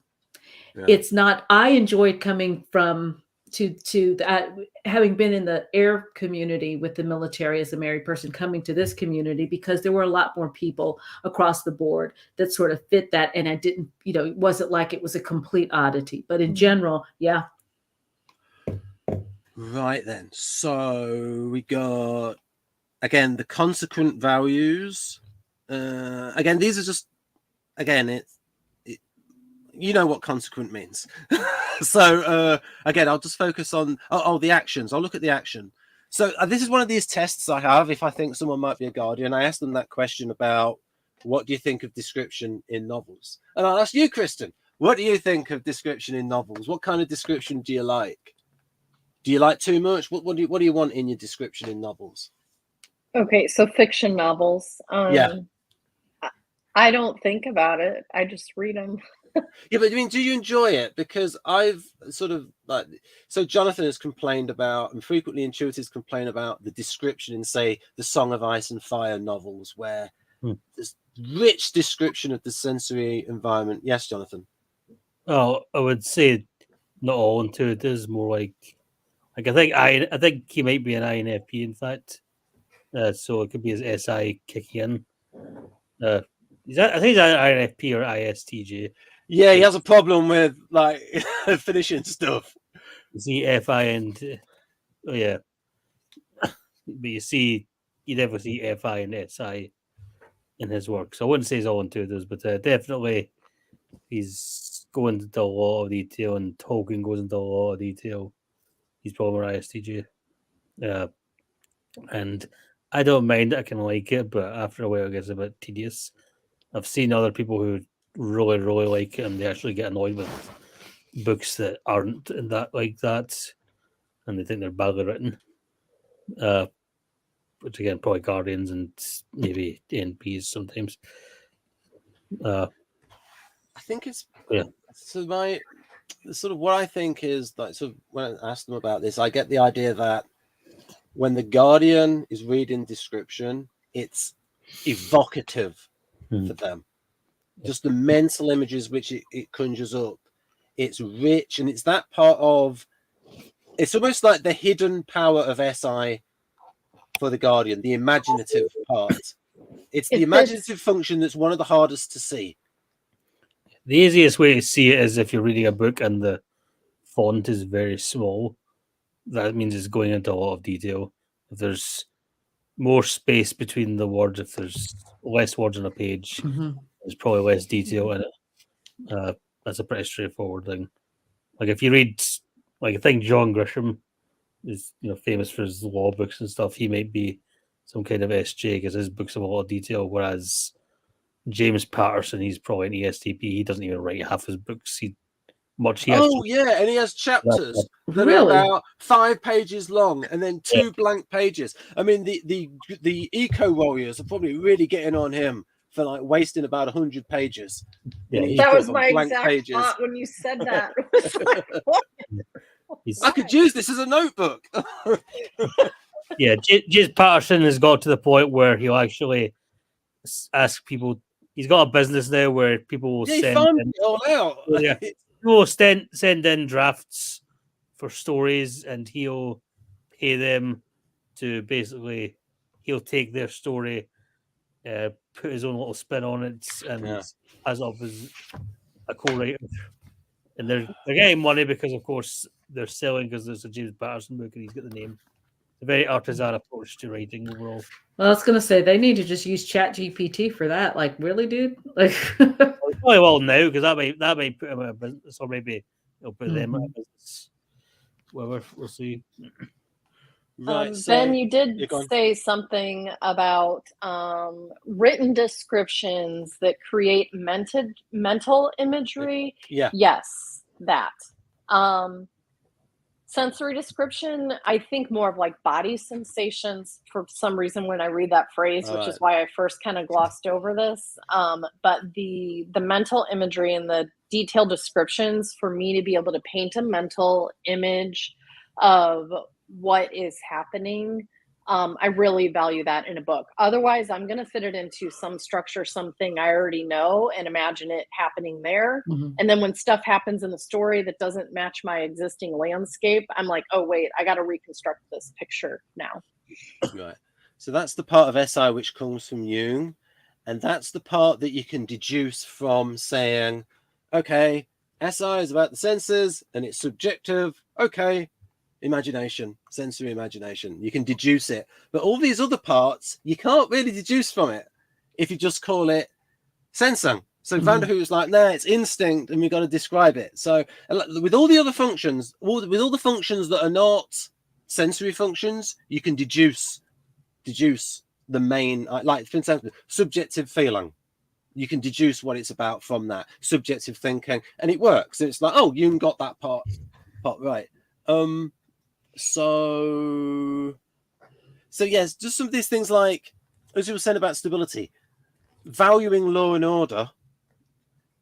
Yeah. It's not. I enjoyed coming from to that, having been in the air community with the military as a married person, coming to this community, because there were a lot more people across the board that sort of fit that. And I didn't, it wasn't like it was a complete oddity, but in general, yeah. Right then. So we got, again, the consequent values. Again, these are just, again, you know what consequent means. So again, I'll just focus on the actions. I'll look at the action. So this is one of these tests I have if I think someone might be a guardian. I ask them that question about, what do you think of description in novels? And I'll ask you, Christen, what do you think of description in novels? What kind of description do you like? Do you like too much? What do you want in your description in novels? Okay, so fiction novels. Yeah. I don't think about it. I just read them. Yeah, but I mean, do you enjoy it? Because I've sort of so Jonathan has complained about, and frequently intuitives complain about, the description in, say, the Song of Ice and Fire novels, where there's rich description of the sensory environment. Yes, Jonathan. Oh, I would say not all intuitives, more like I think he might be an INFP, in fact. So it could be his SI kicking in. I think he's INFP or ISTJ. Yeah, he has a problem with finishing stuff. See FI and yeah, but you never see FI and SI in his work. So I wouldn't say he's all intuitives, but definitely he's going into a lot of detail, and Tolkien goes into a lot of detail. He's probably more ISTJ. And I don't mind. I can like it, but after a while, it gets a bit tedious. I've seen other people who really, really like it, and they actually get annoyed with books that aren't like that, and they think they're badly written. Which again, probably Guardians and maybe NPs sometimes. I think it's yeah. So what I think is that, so when I ask them about this, I get the idea that when the Guardian is reading description, it's evocative for them. Just the mental images which it conjures up. It's rich, and it's that part of, it's almost like the hidden power of SI for the Guardian, the imaginative part. It's the imaginative function that's one of the hardest to see. The easiest way to see it is if you're reading a book and the font is very small. That means it's going into a lot of detail. If there's more space between the words, if there's less words on a page, there's probably less detail in it. That's a pretty straightforward thing. Like if you read, I think John Grisham is famous for his law books and stuff. He might be some kind of SJ because his books have a lot of detail, whereas James Patterson, he's probably an ESTP. He doesn't even write half his books. He much he has Oh yeah, and he has chapters that are Really? about 5 pages long, and then 2 blank pages. I mean, the eco warriors are probably really getting on him for like wasting about 100 pages. Yeah, in each That book was on my blank exact pages. thought when you said that. It was like, what? he's, I could use this as a notebook. yeah, James Patterson has got to the point where he'll actually ask people. He's got a business now where people will Yeah, he send farmed in, it all out. yeah, people will send in drafts for stories, and he'll pay them to basically he'll take their story, put his own little spin on it, and Yeah. as of as a co-writer. And they're getting money because, of course, they're selling because there's a James Patterson book and he's got the name. It's a very artisan approach to writing overall. Well, I was gonna say they need to just use Chat GPT for that. Like, really, dude? Like, Well, he probably will now because that might put him out of business, or maybe it'll put them out of business. Whatever, we'll see. Right. So Ben, you did you're gone. say something about written descriptions that create mental imagery. Yeah. Yes, that. Sensory description, I think more of like body sensations for some reason when I read that phrase, which is why I first kind of glossed over this. But the mental imagery and the detailed descriptions for me to be able to paint a mental image of what is happening, I really value that in a book. Otherwise, I'm going to fit it into some structure, something I already know, and imagine it happening there. And then when stuff happens in the story that doesn't match my existing landscape, I'm like, oh, wait, I got to reconstruct this picture now. Right. So that's the part of SI which comes from Jung. And that's the part that you can deduce from saying, okay, SI is about the senses and it's subjective. Okay, imagination, sensory imagination. You can deduce it. But all these other parts, you can't really deduce from it if you just call it sensing. So Van der Hoef's like, nah, it's instinct and we've got to describe it. So with all the other functions, with all the functions that are not sensory functions, you can deduce the main, like for example, subjective feeling. You can deduce what it's about from that subjective thinking, and it works. And it's like, oh, Jung got that part right. So yes, just some of these things like, as you were saying about stability, valuing law and order.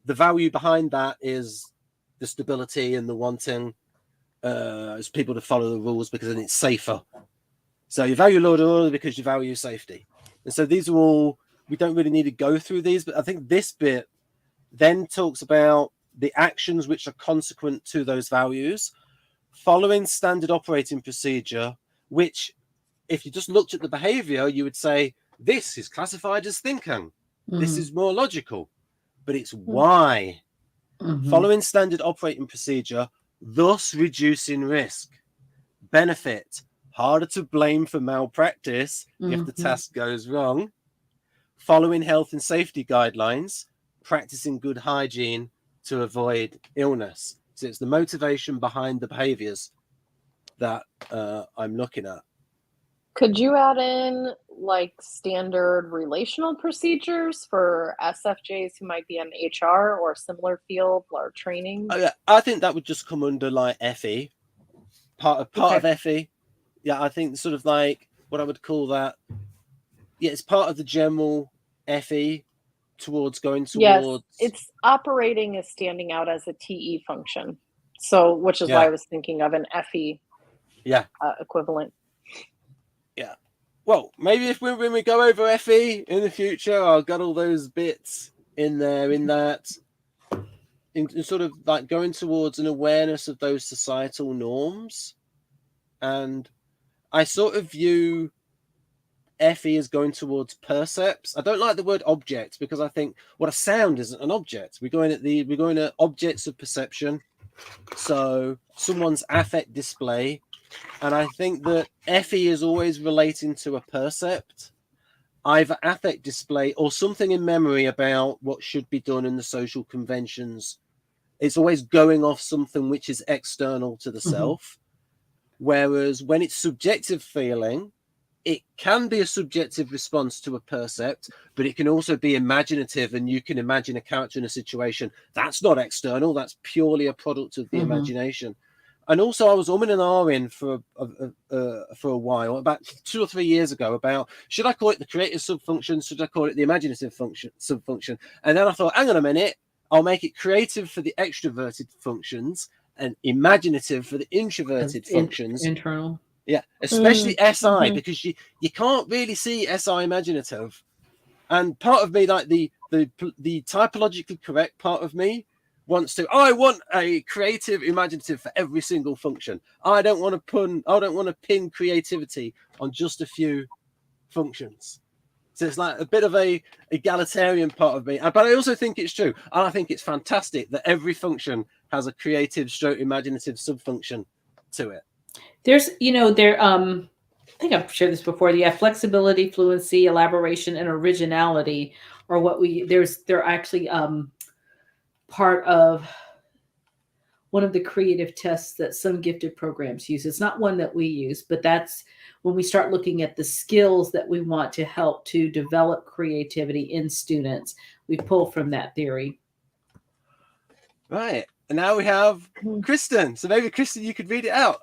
The value behind that is the stability and the wanting as people to follow the rules because then it's safer. So you value law and order because you value safety. And so these are all, we don't really need to go through these, but I think this bit then talks about the actions which are consequent to those values, following standard operating procedure, which if you just looked at the behavior, you would say, this is classified as thinking. This is more logical, but it's why. Following standard operating procedure, thus reducing risk. Benefit, harder to blame for malpractice if the task goes wrong. Following health and safety guidelines, practicing good hygiene to avoid illness. So it's the motivation behind the behaviors that I'm looking at. Could you add in like standard relational procedures for SFJs who might be in HR or similar field or training? I think that would just come under like FE, part of FE. Yeah, I think sort of like what I would call that. Yeah, it's part of the general FE towards going towards. Yes, it's operating as standing out as a TE function. So, which is why I was thinking of an FE equivalent. Yeah. Well, maybe when we go over FE in the future, I'll get all those bits in there, in that, in sort of like going towards an awareness of those societal norms. And I sort of view FE as going towards percepts. I don't like the word object because I think what a sound isn't an object. We're going at objects of perception. So someone's affect display. And I think that FE is always relating to a percept, either affect display or something in memory about what should be done in the social conventions. It's always going off something which is external to the self. Whereas when it's subjective feeling, it can be a subjective response to a percept, but it can also be imaginative, and you can imagine a character in a situation that's not external, that's purely a product of the imagination. And also, I was and ahhing for a while, about 2 or 3 years ago, about should I call it the creative subfunction, should I call it the imaginative subfunction? And then I thought, hang on a minute, I'll make it creative for the extroverted functions and imaginative for the introverted functions. Internal. Yeah, especially SI, because you can't really see SI imaginative. And part of me, like the typologically correct part of me, wants to. I want a creative imaginative for every single function. I don't want to pin creativity on just a few functions. So it's like a bit of a egalitarian part of me. But I also think it's true. And I think it's fantastic that every function has a creative stroke imaginative subfunction to it. There's, I think I've shared this before. Yeah, flexibility, fluency, elaboration, and originality are what they're actually part of one of the creative tests that some gifted programs use. It's not one that we use, but that's when we start looking at the skills that we want to help to develop creativity in students. We pull from that theory. Right. And now we have Christen. So maybe, Christen, you could read it out.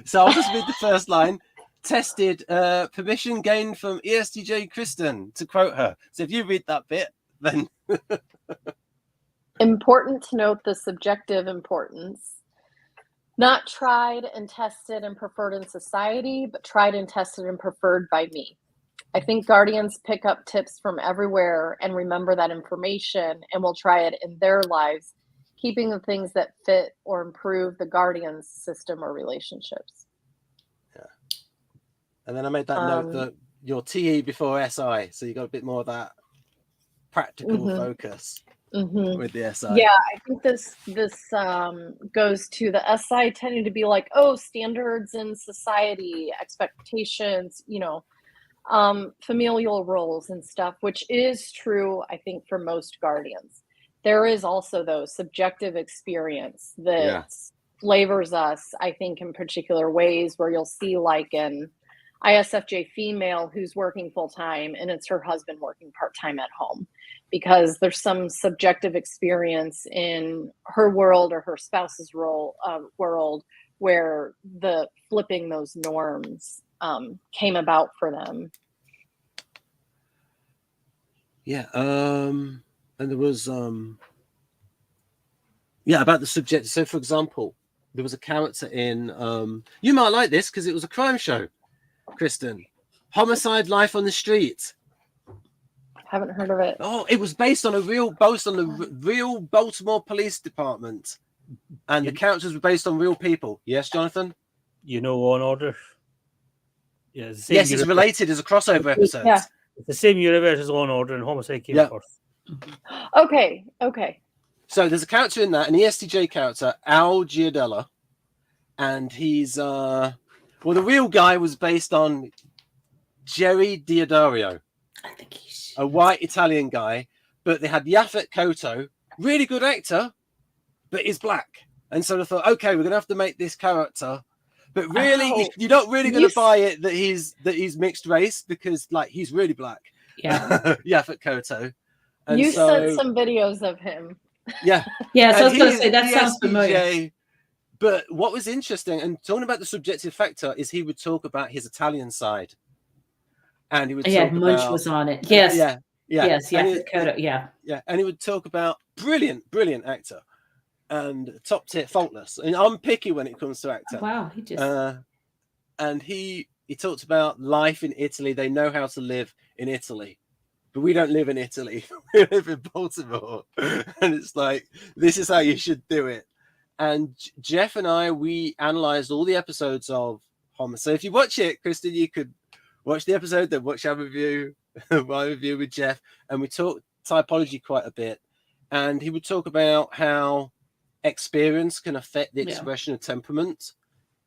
So I'll just read the first line. Tested, permission gained from ESTJ Christen, to quote her. So if you read that bit, then... Important to note the subjective importance. Not tried and tested and preferred in society, but tried and tested and preferred by me. I think guardians pick up tips from everywhere and remember that information and will try it in their lives, keeping the things that fit or improve the guardian's system or relationships. Yeah. And then I made that note that your TE before SI, so you got a bit more of that practical focus. With the SI. Yeah, I think this goes to the SI tending to be like, standards in society, expectations, familial roles and stuff, which is true, I think, for most guardians. There is also, though, subjective experience that flavors us, I think, in particular ways, where you'll see like an ISFJ female who's working full-time and it's her husband working part-time at home, because there's some subjective experience in her world or her spouse's world where the flipping those norms came about for them. Yeah. And there was about the subject. So for example, there was a character in you might like this because it was a crime show, Christen. Homicide: Life on the Street. Haven't heard of it. Oh, it was based on the real Baltimore Police Department, and the characters were based on real people. Yes, Jonathan. Law and Order. Yeah, yes, it's related as a crossover episode. Yeah. It's the same universe as Law and Order, and Homicide came first. Okay. So there's a character in that, an ESTJ character, Al Giardella, and he's the real guy was based on Jerry Diodario. I think he's a white Italian guy, but they had Yaphet Kotto, really good actor, but he's black. And so I thought, okay, we're gonna have to make this character, but really, you're not really gonna buy it that he's mixed race, because like he's really black. Yeah, Yaphet Kotto. And you sent some videos of him. Yeah, yeah. So I was gonna say that sounds familiar. But what was interesting, and talking about the subjective factor, is he would talk about his Italian side. And he would talk Munch about, was on it. Yes. Yes. Yeah. And he would talk about brilliant actor and top tier, faultless. And I'm picky when it comes to actor. Wow, he just and he talked about life in Italy. They know how to live in Italy, but we don't live in Italy. We live in Baltimore, and it's like this is how you should do it. And Jeff and I, we analyzed all the episodes of Homicide. So if you watch it, Christen, you could watch the episode, then watch our review, my review with Jeff, and we talked typology quite a bit. And he would talk about how experience can affect the expression of temperament.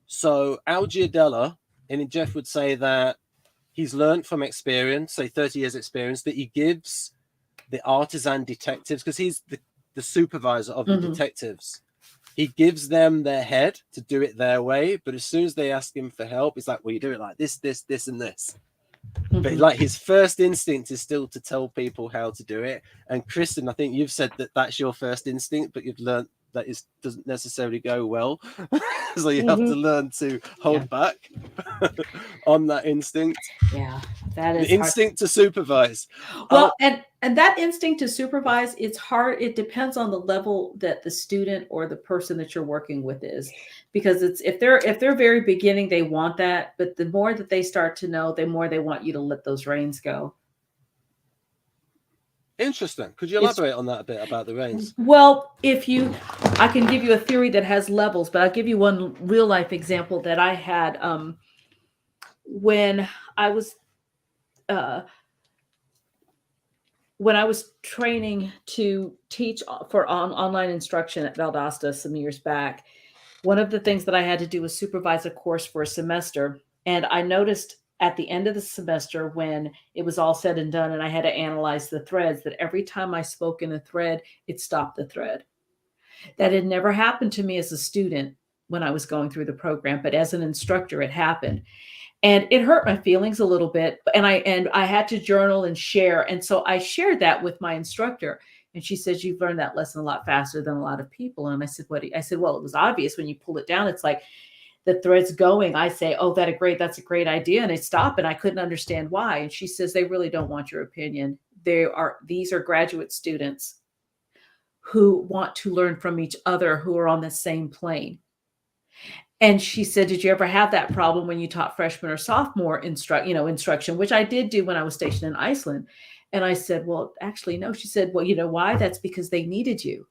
So Al Giardella, and Jeff would say that he's learned from experience, say 30 years experience, that he gives the artisan detectives, because he's the supervisor of the detectives. he gives them their head to do it their way, but as soon as they ask him for help, it's like, well, you do it like this, and this. But like his first instinct is still to tell people how to do it. And Christen, I think you've said that that's your first instinct, but you've learned that it doesn't necessarily go well. So you have to learn to hold back on that instinct. Yeah, that is the instinct to supervise. Well, and that instinct to supervise, it's hard. It depends on the level that the student or the person that you're working with is, because it's if they're very beginning, they want that, but the more that they start to know, the more they want you to let those reins go. Interesting. Could you elaborate on that a bit about the reins? Well, I can give you a theory that has levels, but I'll give you one real life example that I had when I was training to teach for online instruction at Valdosta some years back. One of the things that I had to do was supervise a course for a semester, and I noticed at the end of the semester, when it was all said and done and I had to analyze the threads, that every time I spoke in a thread, it stopped the thread. That had never happened to me as a student when I was going through the program, but as an instructor, it happened. And it hurt my feelings a little bit. And I had to journal and share. And so I shared that with my instructor. And she says, you've learned that lesson a lot faster than a lot of people. And I said, what? I said, well, it was obvious when you pull it down. It's like, the thread's going. I say, oh, that's a great idea. And it stopped, and I couldn't understand why. And she says, they really don't want your opinion. These are graduate students who want to learn from each other, who are on the same plane. And she said, did you ever have that problem when you taught freshman or sophomore instruction, which I did do when I was stationed in Iceland? And I said, well, actually, no. She said, well, you know why? That's because they needed you.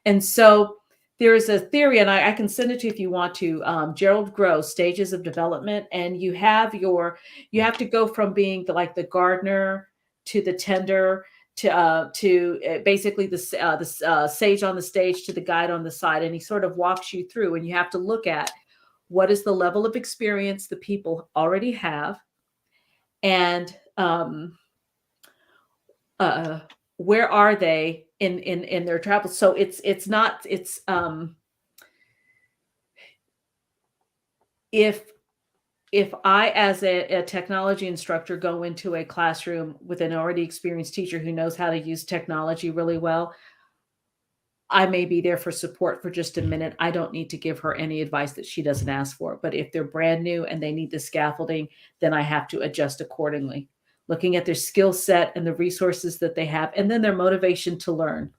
And so there is a theory, and I can send it to you if you want to, Gerald Gross, Stages of Development. And you have to go from being the gardener to the tender to basically the sage on the stage to the guide on the side. And he sort of walks you through, and you have to look at what is the level of experience the people already have, and where are they in their travels. So if I, as a technology instructor, go into a classroom with an already experienced teacher who knows how to use technology really well, I may be there for support for just a minute. I don't need to give her any advice that she doesn't ask for. But if they're brand new and they need the scaffolding, then I have to adjust accordingly, looking at their skill set and the resources that they have, and then their motivation to learn.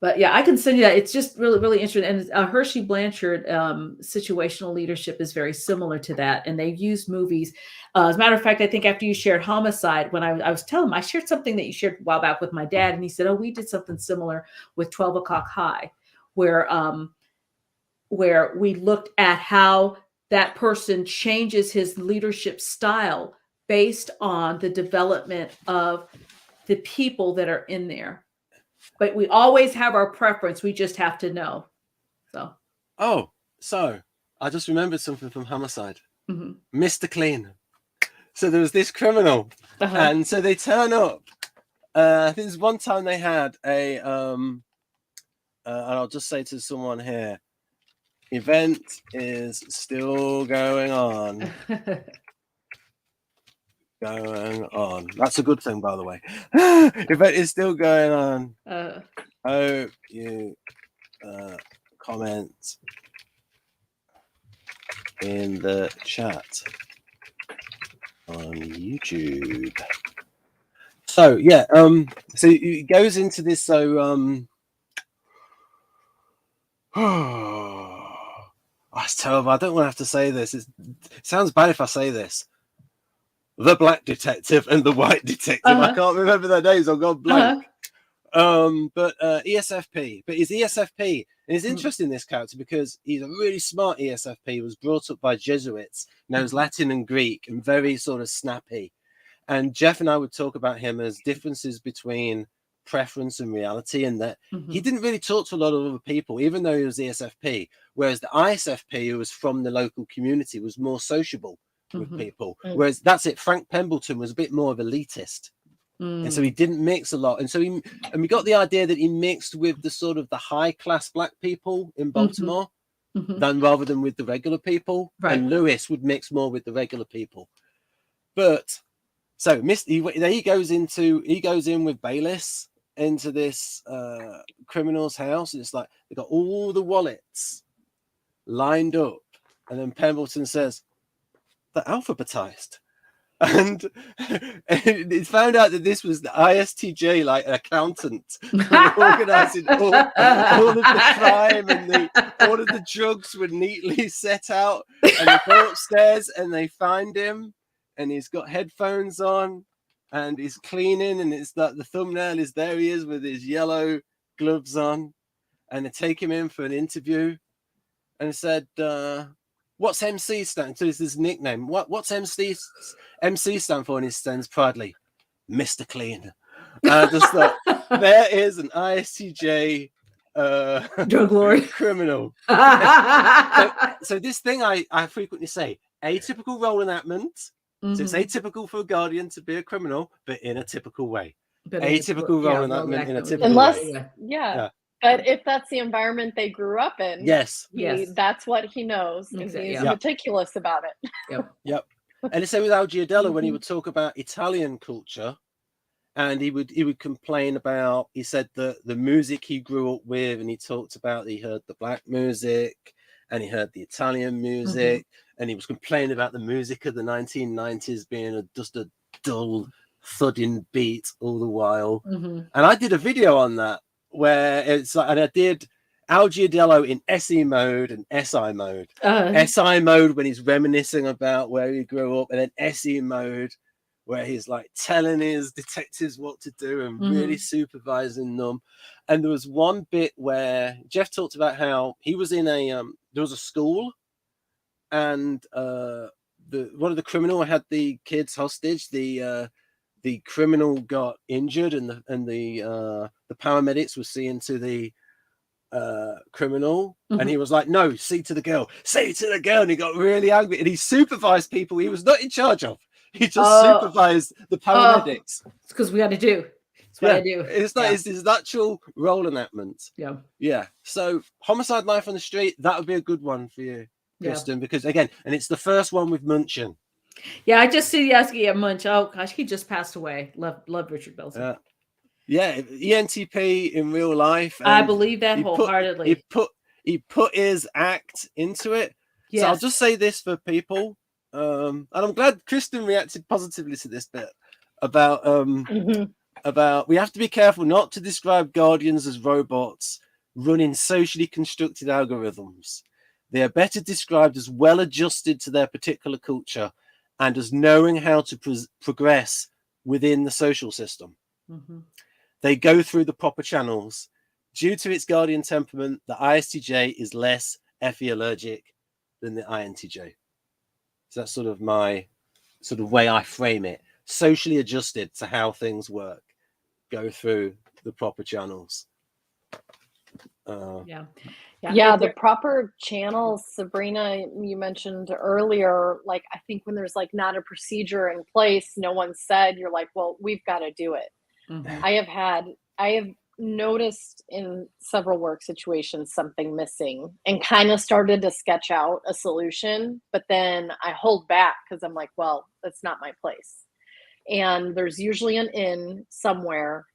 But yeah, I can send you that. It's just really, really interesting. And Hershey Blanchard, situational leadership is very similar to that. And they use movies. As a matter of fact, I think after you shared Homicide, when I was telling him, I shared something that you shared a while back with my dad. And he said, oh, we did something similar with 12 O'Clock High, where we looked at how that person changes his leadership style based on the development of the people that are in there. But we always have our preference. We just have to know. So I just remembered something from Homicide. Mm-hmm. Mr. Clean. So there was this criminal, and so they turn up. I think there's one time they had a, and I'll just say to someone here, event is still going on. That's a good thing, by the way. Event is still going on. Hope you comment in the chat on YouTube. So yeah, so it goes into this. So it's terrible. I don't want to have to say this. It sounds bad if I say this. The black detective and the white detective. I can't remember their names. I've gone blank. But ESFP. But he's ESFP. And it's interesting, this character, because he's a really smart ESFP. He was brought up by Jesuits, knows Latin and Greek, and very sort of snappy. And Jeff and I would talk about him as differences between preference and reality, and that he didn't really talk to a lot of other people, even though he was ESFP. Whereas the ISFP, who was from the local community, was more sociable with people. Whereas that's it. Frank Pembleton was a bit more of elitist. And so he didn't mix a lot. And so we got the idea that he mixed with the sort of the high class black people in Baltimore than rather than with the regular people. Right. And Lewis would mix more with the regular people. But so he goes in with Bayless into this criminal's house, and it's like they got all the wallets lined up, and then Pemberton says they're alphabetized. And it's found out that this was the ISTJ, like an accountant, organizing all of the crime, and all of the drugs were neatly set out. And they go upstairs and they find him, and he's got headphones on, and he's cleaning, and it's that the thumbnail is there he is with his yellow gloves on, and they take him in for an interview, and said, what's MC stand? So it's his nickname. What's MC stand for? And he stands proudly, Mr. Clean. Just thought, there is an ISTJ drug lord criminal. So this thing I frequently say, atypical role enactment. So it's atypical for a guardian to be a criminal, but in a typical way. Atypical role enactment in a typical way. Yeah. But if that's the environment they grew up in, yes, that's what he knows, and he's meticulous about it. Yep. And the same with Al Giardello when he would talk about Italian culture, and he would complain about. He said the music he grew up with, and he talked about he heard the black music, and he heard the Italian music, and he was complaining about the music of the 1990s being just a dull, thudding beat all the while. And I did a video on that, where it's like, and I did Al Giardello in SE mode and SI mode. SI mode when he's reminiscing about where he grew up, and then SE mode where he's like telling his detectives what to do and really supervising them. And there was one bit where Jeff talked about how he was in there was a school, and one of the criminal had the kids hostage. The criminal got injured, and the paramedics were seeing to the criminal, and he was like, "No, see to the girl," and he got really angry, and he supervised people he was not in charge of. He just supervised the paramedics. It's because we got to do. It's what I do. It's like it's his natural role enactment. Yeah. So homicide, life on the street, that would be a good one for you, Christen, because again, and it's the first one with Munchin. Yeah, I just see Yaski at Munch. Oh gosh, he just passed away. Love Richard Belzer. Yeah, ENTP in real life. I believe that wholeheartedly. He put his act into it. Yes. So I'll just say this for people, and I'm glad Christen reacted positively to this bit about about we have to be careful not to describe guardians as robots running socially constructed algorithms. They are better described as well adjusted to their particular culture, and as knowing how to progress within the social system. They go through the proper channels. Due to its guardian temperament, the ISTJ is less FE allergic than the INTJ. So that's sort of my way I frame it. Socially adjusted to how things work. Go through the proper channels. The proper channels, Sabrina, you mentioned earlier, like I think when there's like not a procedure in place, no one said, you're like, well, we've got to do it. I have noticed in several work situations something missing, and kind of started to sketch out a solution, but then I hold back because I'm like, well, that's not my place. And there's usually an in somewhere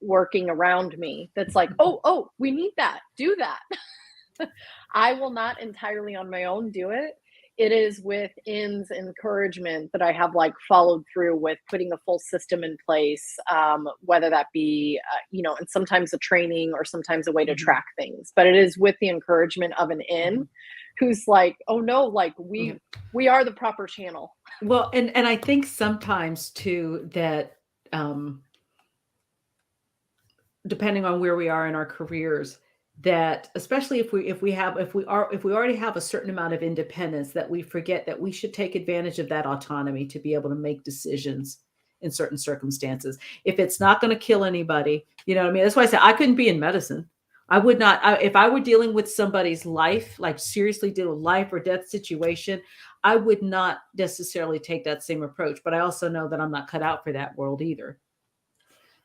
working around me that's like, oh, we need that, do that. I will not entirely on my own do it. It is with IN's encouragement that I have like followed through with putting a full system in place, whether that be, and sometimes a training or sometimes a way to track things. But it is with the encouragement of an IN who's like, oh no, like we are the proper channel. Well, and I think sometimes too that depending on where we are in our careers, that especially if we already have a certain amount of independence, that we forget that we should take advantage of that autonomy to be able to make decisions in certain circumstances. If it's not going to kill anybody, you know what I mean? That's why I said I couldn't be in medicine. I would not, if I were dealing with somebody's life, like seriously deal with life or death situation, I would not necessarily take that same approach. But I also know that I'm not cut out for that world either.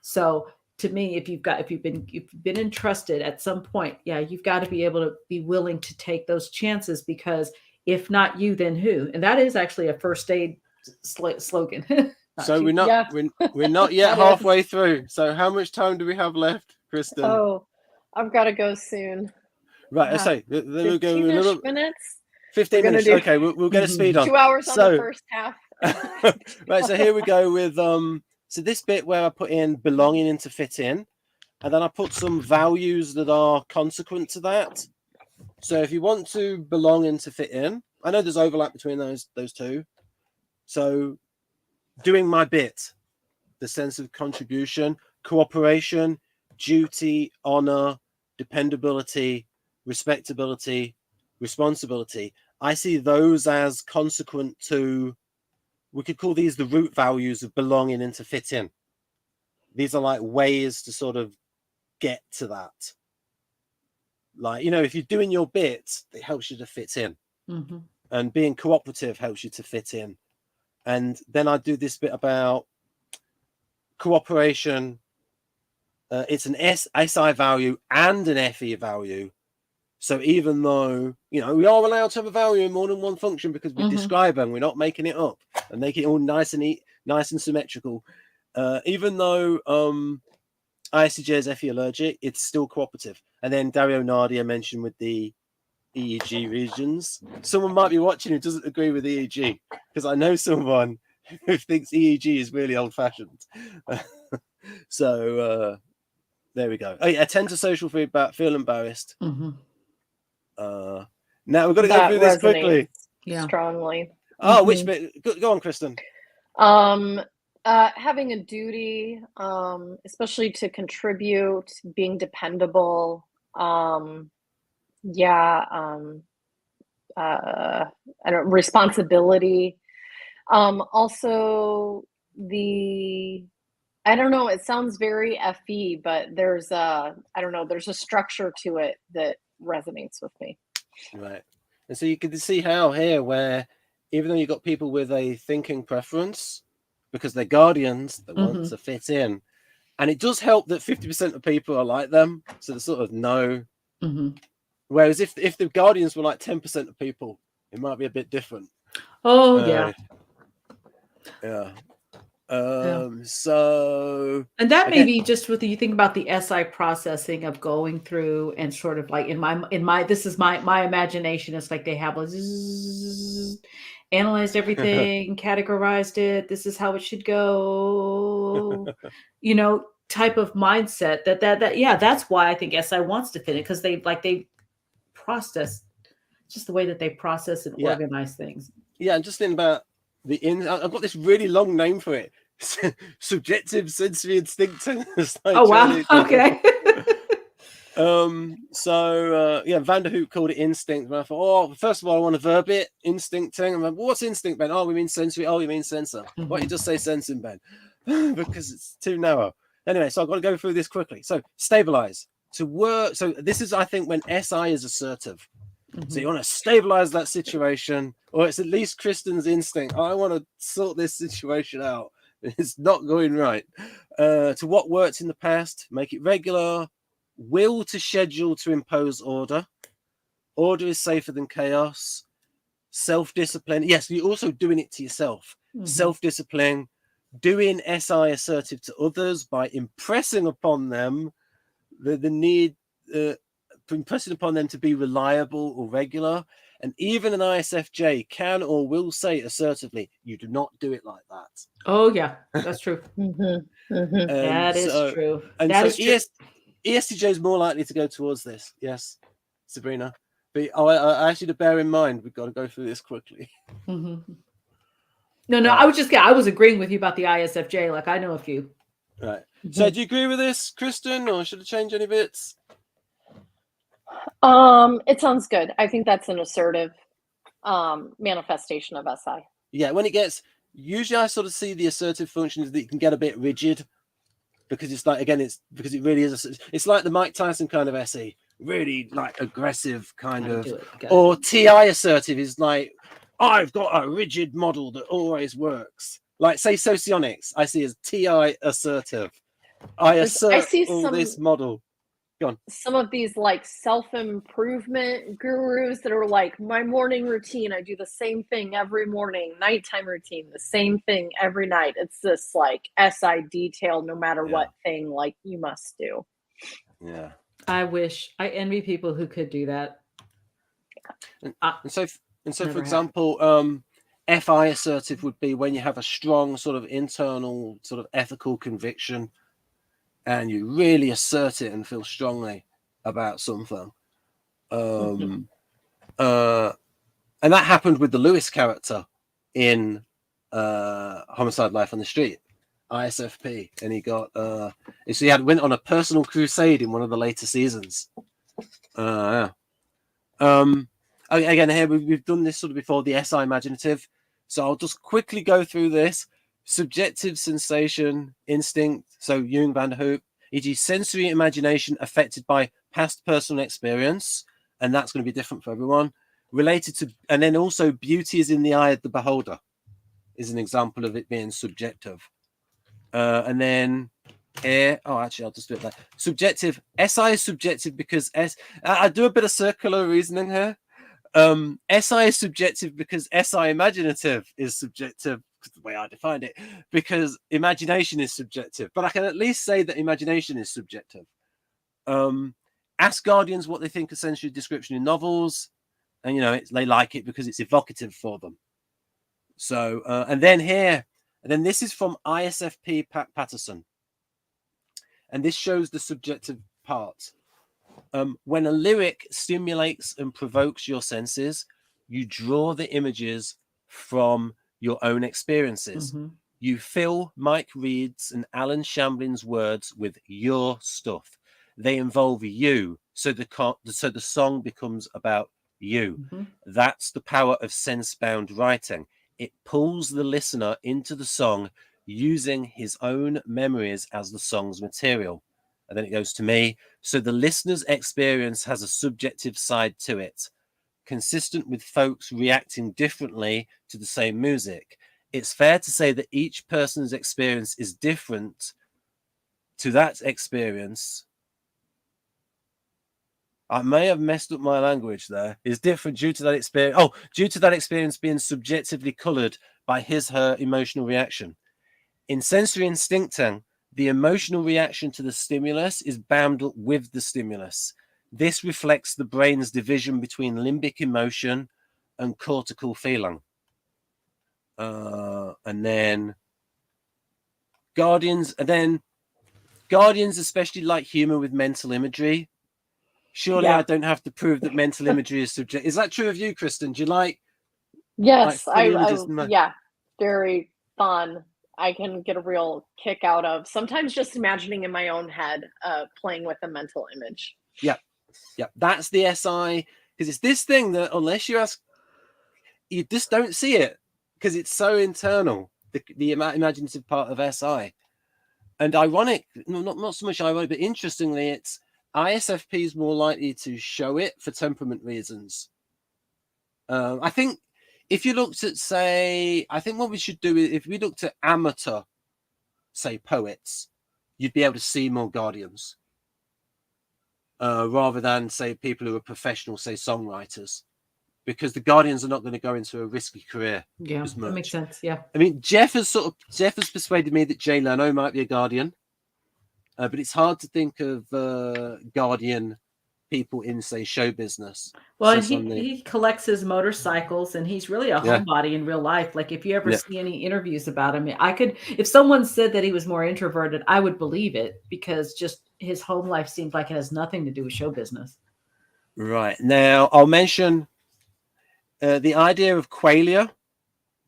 So to me, if you've been entrusted at some point, yeah, you've got to be able to be willing to take those chances, because if not you, then who? And that is actually a first aid slogan. So you. we're not yet That is. halfway through. So how much time do we have left, Kristen? Oh, I've got to go soon. Right, let's say then we'll go a 15-ish little minutes. 15 We're gonna minutes. do- Okay, we'll get a speed on. 2 hours on the first half. Right, so here we go with so this bit where I put in belonging and to fit in, and then I put some values that are consequent to that. So if you want to belong and to fit in, I know there's overlap between those two. So doing my bit, the sense of contribution, cooperation, duty, honor, dependability, respectability, responsibility. I see those as consequent to, we could call these the root values of belonging and to fit in. These are like ways to sort of get to that. Like, if you're doing your bit, it helps you to fit in. Mm-hmm. And being cooperative helps you to fit in. And then I do this bit about cooperation. It's an SI value and an FE value. So even though, we are allowed to have a value in more than one function because we describe them, we're not making it up and making it all nice and symmetrical. Even though ISTJ is FE allergic, it's still cooperative. And then Dario Nadia mentioned with the EEG regions. Someone might be watching who doesn't agree with EEG, because I know someone who thinks EEG is really old-fashioned. So there we go. Oh, yeah, attend to social feedback, feel embarrassed. Now we've got to go through this quickly. Yeah, strongly. Oh, which bit? Go on, Kristen. Having a duty, especially to contribute, being dependable. Responsibility. Also I don't know, it sounds very FE, but there's a structure to it that resonates with me. Right. And so you can see how here, where even though you've got people with a thinking preference, because they're guardians that want to fit in, and it does help that 50% of people are like them, so they sort of know. Whereas if the guardians were like 10% of people, it might be a bit different. Oh, yeah. So, and that may be just with you think about the SI processing of going through and sort of like in my this is my imagination. It's like they have analyzed everything, categorized it. This is how it should go. Type of mindset that yeah, that's why I think SI wants to fit it, because they process, just the way that they process and organize things. Yeah, and just thinking about I've got this really long name for it. Subjective sensory instinctive. Like, oh wow, okay. Vanderhook called it instinct. And I thought, first of all, I want to verb it, instincting. I'm like, well, what's instinct, Ben? Oh, we mean sensory. Oh, you mean sensor. Why don't you just say sensing, Ben? Because it's too narrow. Anyway, so I've got to go through this quickly. So stabilize. To work. So this is, I think, when SI is assertive. So you want to stabilize that situation, or it's at least Kristen's instinct. I want to sort this situation out. It's not going right. To what worked in the past, make it regular. Will to schedule to impose order. Order is safer than chaos. Self-discipline. Yes, you're also doing it to yourself. Self-discipline. Doing SI assertive to others by impressing upon them the need, impressing upon them to be reliable or regular. And even an ISFJ can or will say assertively, you do not do it like that. Oh, yeah, that's true. That is true. And that so is true. ESTJ is more likely to go towards this. Yes, Sabrina. But I asked you to bear in mind, we've got to go through this quickly. No, I was agreeing with you about the ISFJ. Like, I know a few. Right. So do you agree with this, Kristen, or should I change any bits? It sounds good. I think that's an assertive manifestation of SI. Yeah, when it gets, usually I sort of see the assertive functions that you can get a bit rigid, because it's like, again, it's because it really is, it's like the Mike Tyson kind of SE, really like aggressive kind of, or TI assertive is like, I've got a rigid model that always works. Like, say, socionics, I see as TI assertive. I I assert see all some this model. some of these like self-improvement gurus that are like, my morning routine, I do the same thing every morning, nighttime routine, the same thing every night. It's this like SI detail, no matter what thing like you must do. Yeah. I envy people who could do that. And so for Never example, FI assertive would be when you have a strong sort of internal sort of ethical conviction and you really assert it and feel strongly about something. And that happened with the Lewis character in Homicide: Life on the Street, ISFP, and he got so he went on a personal crusade in one of the later seasons. Yeah. Again, here we've done this sort of before, the SI imaginative. So I'll just quickly go through this. Subjective sensation, instinct. So Jung, Van der Hoop, e.g., sensory imagination affected by past personal experience, and that's going to be different for everyone. Related to, and then also beauty is in the eye of the beholder, is an example of it being subjective. And then here, actually, I'll just do it there. Subjective. SI is subjective because I do a bit of circular reasoning here. SI is subjective because SI imaginative is subjective, the way I defined it, because imagination is subjective. But I can at least say that imagination is subjective. Ask Guardians what they think of sensory description in novels, and they like it because it's evocative for them. So, and then this is from ISFP Patterson, and this shows the subjective part. When a lyric stimulates and provokes your senses, you draw the images from your own experiences. Mm-hmm. You fill Mike Reed's and Alan Shamblin's words with your stuff. They involve you, so the song becomes about you. Mm-hmm. That's the power of sense-bound writing. It pulls the listener into the song using his own memories as the song's material. And then it goes to me. So the listener's experience has a subjective side to it, consistent with folks reacting differently to the same music. It's fair to say that each person's experience is different to that experience. I may have messed up my language there. Is different due to that experience. Oh, due to that experience being subjectively colored by her emotional reaction. In sensory instincting, the emotional reaction to the stimulus is bound up with the stimulus. This reflects the brain's division between limbic emotion and cortical feeling. And then Guardians especially like humor with mental imagery. Surely I don't have to prove that mental imagery is subjective. Is that true of you, Christen? Do you like? Yes, like yeah, very fun. I can get a real kick out of sometimes just imagining in my own head, playing with a mental image. Yeah. That's the SI, because it's this thing that unless you ask, you just don't see it because it's so internal. The imaginative part of SI, and ironic, not so much ironic, but interestingly, it's ISFP is more likely to show it for temperament reasons. I think if you looked at, say, I think what we should do is if we looked at amateur, say, poets, you'd be able to see more Guardians rather than, say, people who are professional, say, songwriters, because the Guardians are not going to go into a risky career. Yeah, as much. That makes sense. Yeah. I mean, Jeff has persuaded me that Jay Leno might be a Guardian, but it's hard to think of Guardian people in, say, show business. Well, and he collects his motorcycles, and he's really a homebody in real life. Like if you ever see any interviews about him, if someone said that he was more introverted, I would believe it because just his home life seems like it has nothing to do with show business. Right. Now, I'll mention the idea of qualia.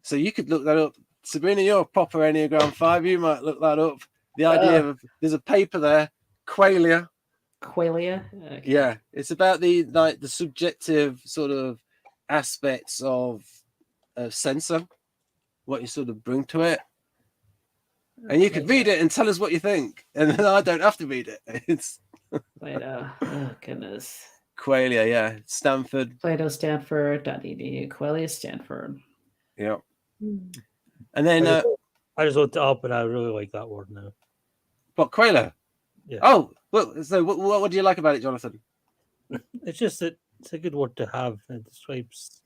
So you could look that up. Sabrina, you're a proper Enneagram 5. You might look that up. The idea of, there's a paper there, qualia. Qualia? Okay. Yeah, it's about the subjective sort of aspects of sensor, what you sort of bring to it. And you could read it and tell us what you think. And then I don't have to read it. It's Plato. Oh, goodness. Qualia, yeah. Stanford. Plato, Stanford.edu. Qualia, Stanford. Yeah. And then I just looked it up and I really like that word now. But Quayle. Yeah. Oh, well, so what do you like about it, Jonathan? It's just that it's a good word to have. It describes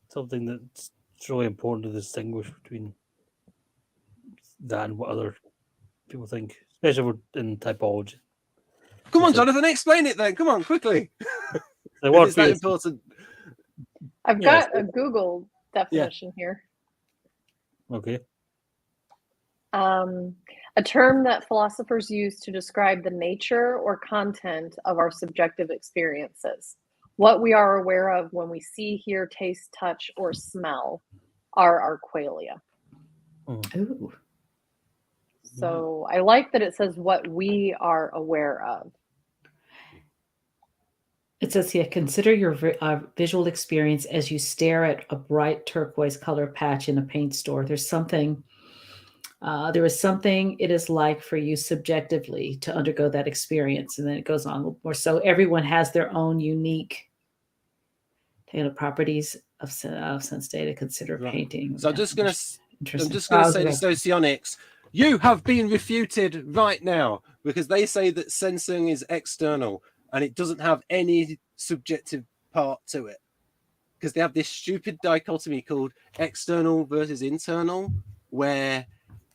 something that's really important to distinguish between that and what other people think, especially in typology. Come on, It's a- Jonathan, explain it then. Come on, quickly. The If word it's that for important. I've Yes. got a Google definition here. okay. A term that philosophers use to describe the nature or content of our subjective experiences. What we are aware of when we see, hear, taste, touch, or smell are our qualia. Ooh. So I like that it says what we are aware of. It says here, consider your visual experience as you stare at a bright turquoise color patch in a paint store. There is something it is like for you subjectively to undergo that experience. And then it goes on a little more. So everyone has their own unique properties of sense data. Consider Right. painting. So I'm just going to say Interesting. to Socionics, you have been refuted right now because they say that sensing is external and it doesn't have any subjective part to it. Because they have this stupid dichotomy called external versus internal, where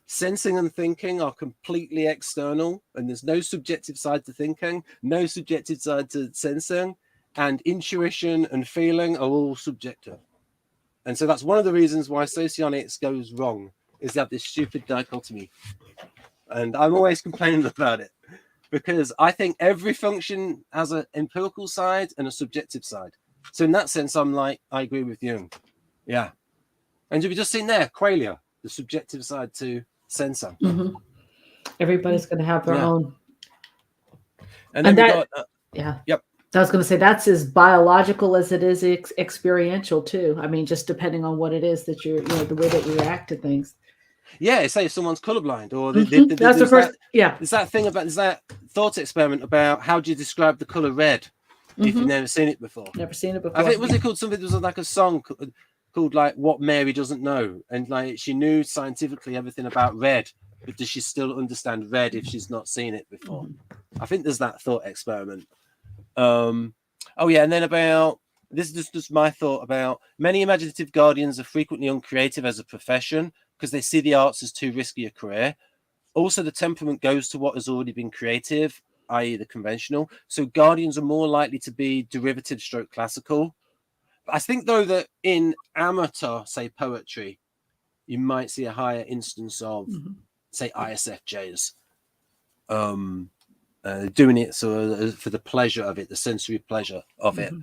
sensing and thinking are completely external and there's no subjective side to thinking, no subjective side to sensing, and intuition and feeling are all subjective. And so that's one of the reasons why socionics goes wrong, is they have this stupid dichotomy. And I'm always complaining about it because I think every function has an empirical side and a subjective side. So in that sense, I agree with Jung. Yeah. And have you just seen there, qualia, the subjective side to sensor. Mm-hmm. Everybody's going to have their own. And then we got... yeah. Yep. I was going to say that's as biological as it is experiential too. I mean, just depending on what it is that you're, the way that you react to things. Yeah, say if someone's colorblind, or that's the first. There's that thing about that thought experiment about how do you describe the color red if you've never seen it before. Never seen it before. I think was it called something? There was like a song called like "What Mary Doesn't Know," and like she knew scientifically everything about red, but does she still understand red if she's not seen it before? I think there's that thought experiment. Oh yeah, and then about this is just my thought about many imaginative guardians are frequently uncreative as a profession because they see the arts as too risky a career. Also, the temperament goes to what has already been creative, i.e. the conventional. So guardians are more likely to be derivative stroke classical. I think though that in amateur, say poetry, you might see a higher instance of say ISFJs. Doing it for the pleasure of it, the sensory pleasure of it.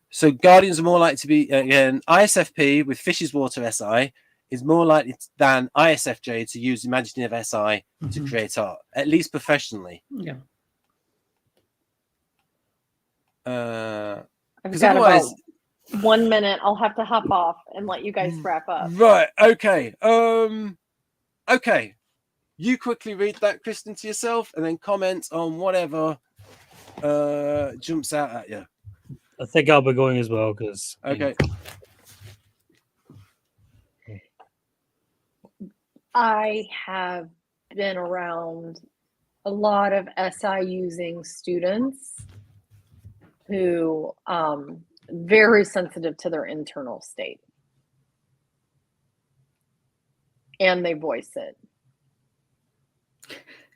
So guardians are more likely to be, again, ISFP with Fish's Water SI is more likely than ISFJ to use imaginative SI to create art, at least professionally. Yeah. I've got about 1 minute. I'll have to hop off and let you guys wrap up. Right. Okay. Okay. You quickly read that, Christen, to yourself, and then comment on whatever jumps out at you. I think I'll be going as well because. Okay. I have been around a lot of SI using students who very sensitive to their internal state, and they voice it.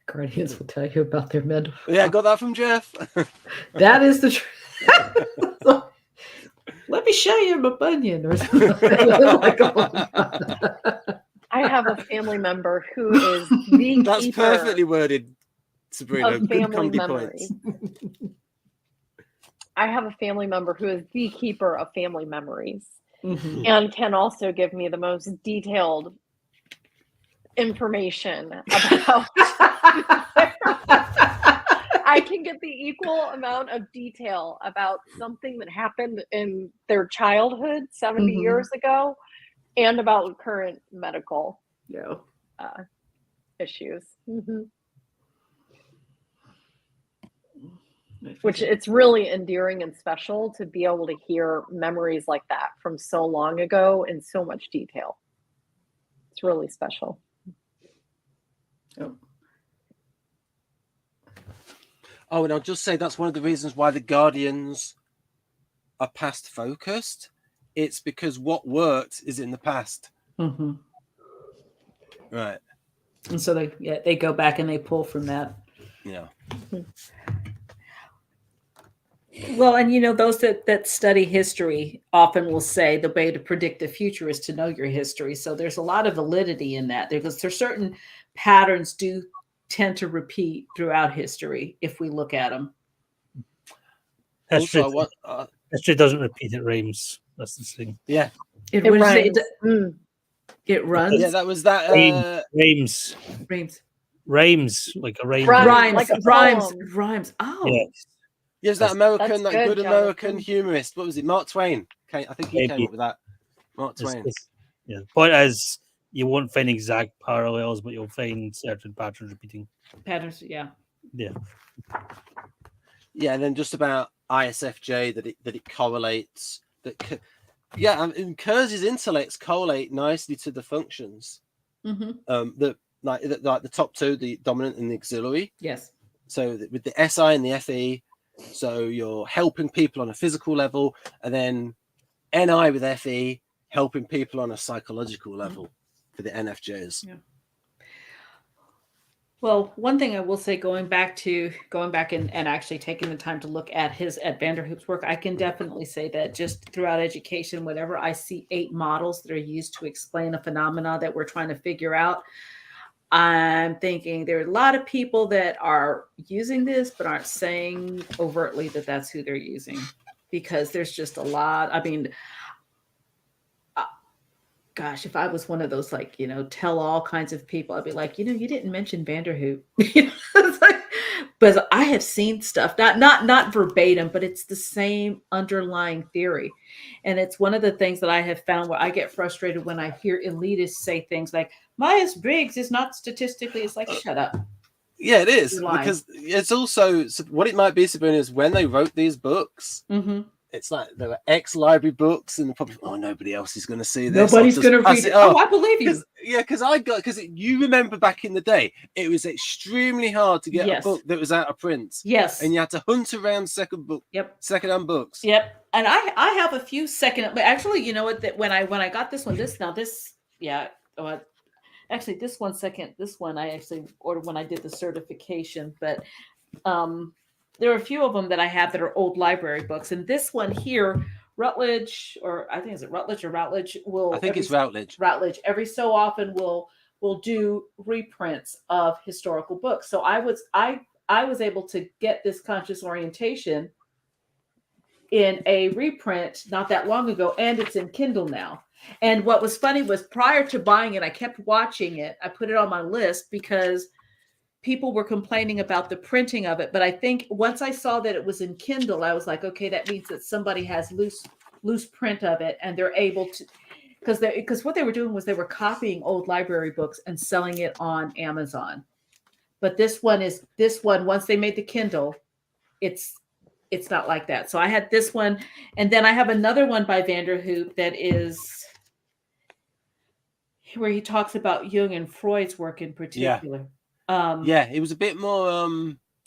Guardians will tell you about their mental. Yeah, I got that from Jeff. That is the truth. Let me show you my bunion or something. I have a family member who is the That's keeper perfectly worded, Sabrina. of Good family comedy memory. points. I have a family member who is the keeper of family memories and can also give me the most detailed information about I can get the equal amount of detail about something that happened in their childhood 70 years ago and about current medical issues. Which it's really endearing and special to be able to hear memories like that from so long ago in so much detail. It's really special. Oh, and I'll just say that's one of the reasons why the Guardians are past focused. It's because what worked is in the past. Mm-hmm. Right. And so they go back and they pull from that. Yeah. Well, and those that study history often will say the way to predict the future is to know your history. So there's a lot of validity in that, because there's certain patterns do tend to repeat throughout history if we look at them. History, Also, history doesn't repeat, it rhymes. That's the thing. Yeah. It It runs. rhymes. It runs. Yeah, that was that. Rhymes. Rhymes. Like a rhyme. Rhymes. Like a rhymes. poem. Rhymes. Oh. Yeah. Yes, that American, That's that good, good American Jonathan. humorist. What was it? Mark Twain. I think he came Maybe. up with that. Mark Twain. Yeah. The point is, you won't find exact parallels, but you'll find certain patterns repeating. Patterns. Yeah. Yeah. Yeah, and then just about ISFJ that it correlates. And Kurz's intellects correlate nicely to the functions. Mm-hmm. Like the top two, the dominant and the auxiliary. Yes. So with the SI and the FE, so you're helping people on a physical level, and then NI with FE helping people on a psychological level for the NFJs. Yeah. Well, one thing I will say, going back and actually taking the time to look at Vanderhoop's work, I can definitely say that just throughout education, whenever I see 8 models that are used to explain a phenomena that we're trying to figure out, I'm thinking there are a lot of people that are using this, but aren't saying overtly that that's who they're using, because there's just a lot. I mean, gosh, if I was one of those, tell all kinds of people, I'd be like, you didn't mention Vanderhoop. It's like, but I have seen stuff, not verbatim, but it's the same underlying theory. And it's one of the things that I have found where I get frustrated when I hear elitists say things like, Myers-Briggs is not statistically. It's like, shut up. Yeah, it is. You're lying. Because it's also what it might be, Sabrina, is when they wrote these books, it's like there were ex-library books, and probably, nobody else is going to see this. Nobody's going to read it. Oh, I believe you. Because you remember back in the day, it was extremely hard to get a book that was out of print. Yes. And you had to hunt around second-hand books. Yep. And I have a few but actually, you know what? That when I got this one, this one I actually ordered when I did the certification, but there are a few of them that I have that are old library books, and this one here, Routledge, or I think is it Routledge or Routledge, will. I think it's Routledge. Routledge every so often will do reprints of historical books. So I was able to get this conscious orientation in a reprint not that long ago, and it's in Kindle now. And what was funny was, prior to buying it, I kept watching it. I put it on my list because people were complaining about the printing of it. But I think once I saw that it was in Kindle, I was like, okay, that means that somebody has loose print of it, and they're able to, because what they were doing was they were copying old library books and selling it on Amazon. But this one, once they made the Kindle, it's not like that. So I had this one, and then I have another one by Vanderhoop that is where he talks about Jung and Freud's work in particular. It was a bit more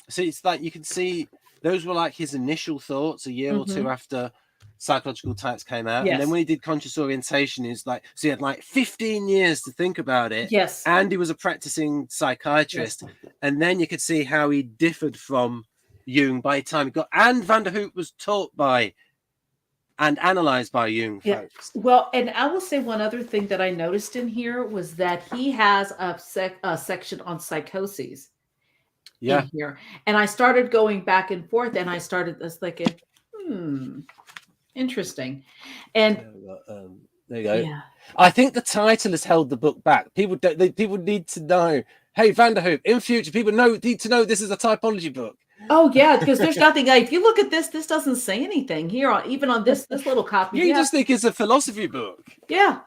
so it's like you can see those were like his initial thoughts a year or two after Psychological Types came out. And then when he did Conscious Orientation, he's like, so he had like 15 years to think about it. Yes. And he was a practicing psychiatrist. Yes. And then you could see how he differed from Jung by the time he got, and Vanderhoop was taught by and analyzed by Jung folks. Well, and I will say one other thing that I noticed in here was that he has a section on psychoses in here. And I started going back and forth, and I started thinking, interesting. And there you go. Yeah. I think the title has held the book back. People need to know, hey, Vanderhoop, in future, people need to know this is a typology book. Oh yeah, because there's nothing. If you look at this doesn't say anything here. Even on this little copy, you just think it's a philosophy book. Yeah.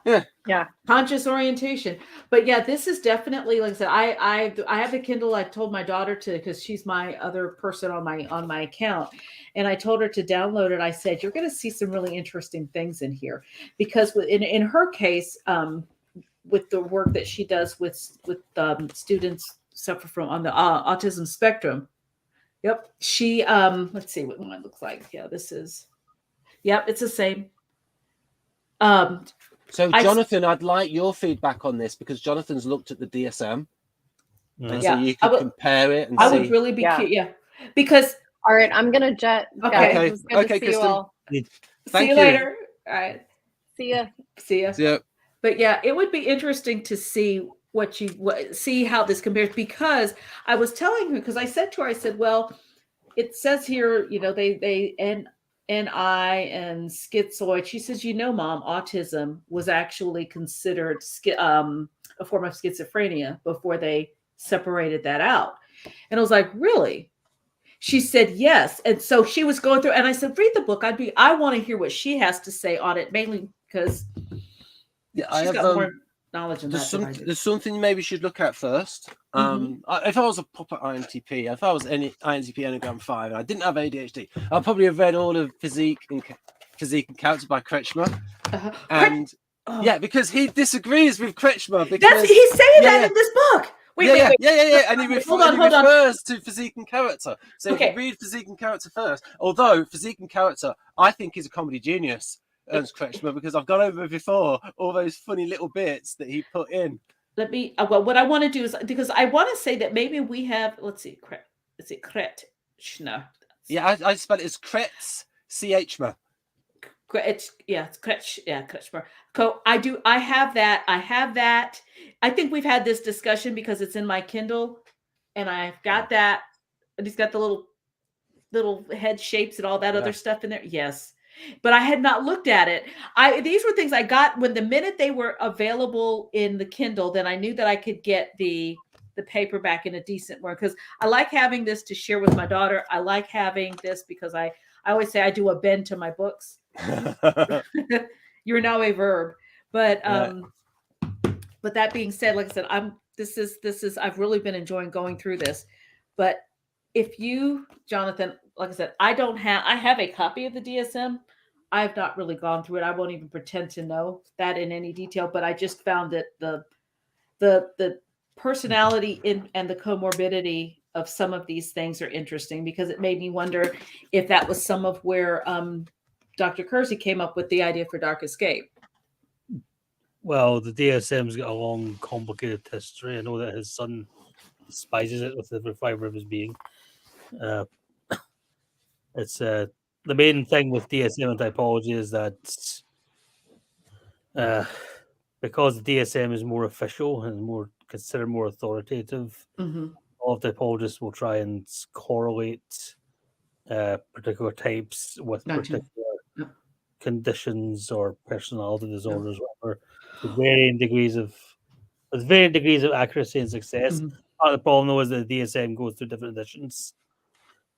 Yeah. Conscious orientation, but yeah, this is definitely, like I said, I have the Kindle. I told my daughter to, because she's my other person on my account, and I told her to download it. I said, you're going to see some really interesting things in here, because in her case, with the work that she does with students suffer from on the autism spectrum. Yep. She let's see what mine looks like. Yeah, this is yep, it's the same. So, I- Jonathan, I'd like your feedback on this because Jonathan's looked at the DSM, and so Yeah, you I could would- compare it and I see. would really be Yeah. curious. Yeah. Because All right, I'm gonna jet. Okay. Guys, Okay. it was good Okay, to see Christen. you all. see Thank you you. later. All right. See ya. See ya. Yeah. But yeah, it would be interesting to see see how this compares, because I was telling her, because I said to her, I said, well, it says here, they NI and schizoid. She says, Mom, autism was actually considered a form of schizophrenia before they separated that out. And I was like, really? She said yes. And so she was going through, and I said, read the book. I want to hear what she has to say on it, mainly because I she's have got more knowledge in that than I do. there's something you maybe should look at first. If I was a proper INTP, if I was any INTP Enneagram 5 and I didn't have ADHD, I'd probably have read all of Physique and Character by Kretschmer. And yeah, because he disagrees with Kretschmer because he's saying that in this book. Wait. And he Hold on. refers to Physique and Character. So Okay. if you read Physique and Character first, although Physique and Character, I think, is a comedy genius, Ernst Kretschmer, because I've gone over before all those funny little bits that he put in. Let me. Well, what I want to do is, because I want to say that maybe we have. Let's see, Kretschmer. Yeah, I spell it as Kretz, Chmer. It's Kretschmer. I have that. I think we've had this discussion because it's in my Kindle, and I've got that. And he's got the little head shapes and all that other stuff in there. Yes. But I had not looked at it. These were things I got when the minute they were available in the Kindle, then I knew that I could get the paperback in a decent way, because I like having this to share with my daughter. I like having this because I always say I do a bend to my books. You're now a verb. But but that being said, like I said, this is I've really been enjoying going through this. But if you, Jonathan, like I said, I have a copy of the DSM. I have not really gone through it. I won't even pretend to know that in any detail, but I just found that the personality and the comorbidity of some of these things are interesting, because it made me wonder if that was some of where Dr. Kersey came up with the idea for Dark Escape. Well, the DSM's got a long, complicated history. I know that his son despises it with every fiber of his being. It's the main thing with DSM and typology is that because the DSM is more official and considered more authoritative, all of typologists will try and correlate particular types with particular conditions or personality disorders, whatever, with varying degrees of accuracy and success. Part of the problem, though, is that the DSM goes through different editions.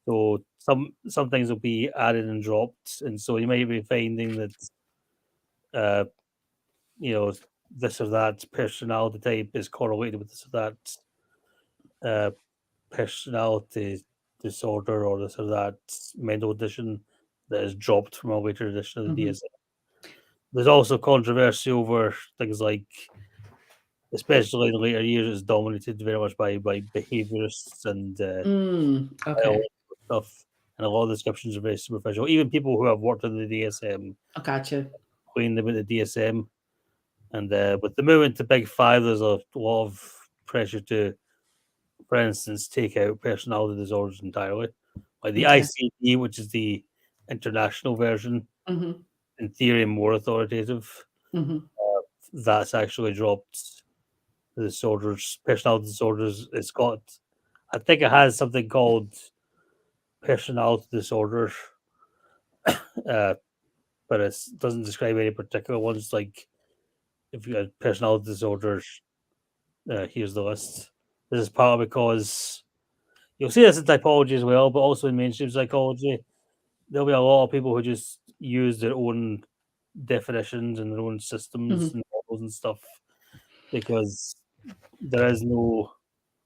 So some things will be added and dropped, and so you might be finding that this or that personality type is correlated with this or that personality disorder, or this or that mental condition that is dropped from a later edition of the DSM. There's also controversy over things like, especially in the later years, it's dominated very much by behaviorists and stuff, and a lot of the descriptions are very superficial. Even people who have worked on the DSM claim about the DSM. And with the movement to Big Five, there's a lot of pressure to, for instance, take out personality disorders entirely. Like the ICD, which is the international version, in theory more authoritative. That's actually dropped the disorders, personality disorders. It's got, I think it has something called personality disorder, but it doesn't describe any particular ones. Like if you had personality disorders, here's the list. This is partly because you'll see this in typology as well, but also in mainstream psychology, there'll be a lot of people who just use their own definitions and their own systems and models and stuff, because there is no,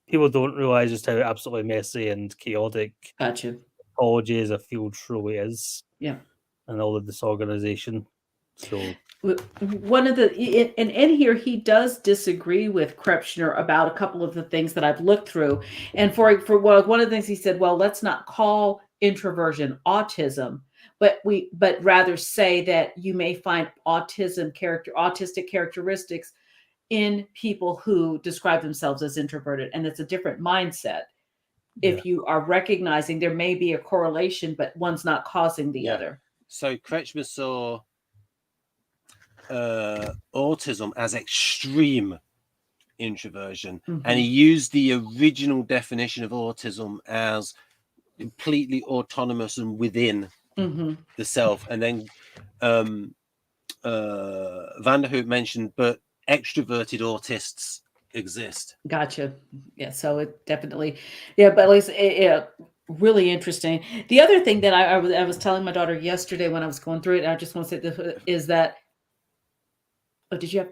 people don't realize just how absolutely messy and chaotic psychology as a field truly is. Yeah. And all the disorganization. So one of the and in here he does disagree with Krebsner about a couple of the things that I've looked through, and for one of the things he said, well, let's not call introversion autism, but rather say that you may find autistic characteristics in people who describe themselves as introverted, and it's a different mindset. If you are recognizing there may be a correlation, but one's not causing the other. So Kretschmer saw autism as extreme introversion, and he used the original definition of autism as completely autonomous and within the self. And then Vanderhoek mentioned, but extroverted autists exist. Gotcha. Yeah. So it definitely, but at least really interesting. The other thing that I was telling my daughter yesterday when I was going through it, and I just want to say this, is that. Oh, did you have?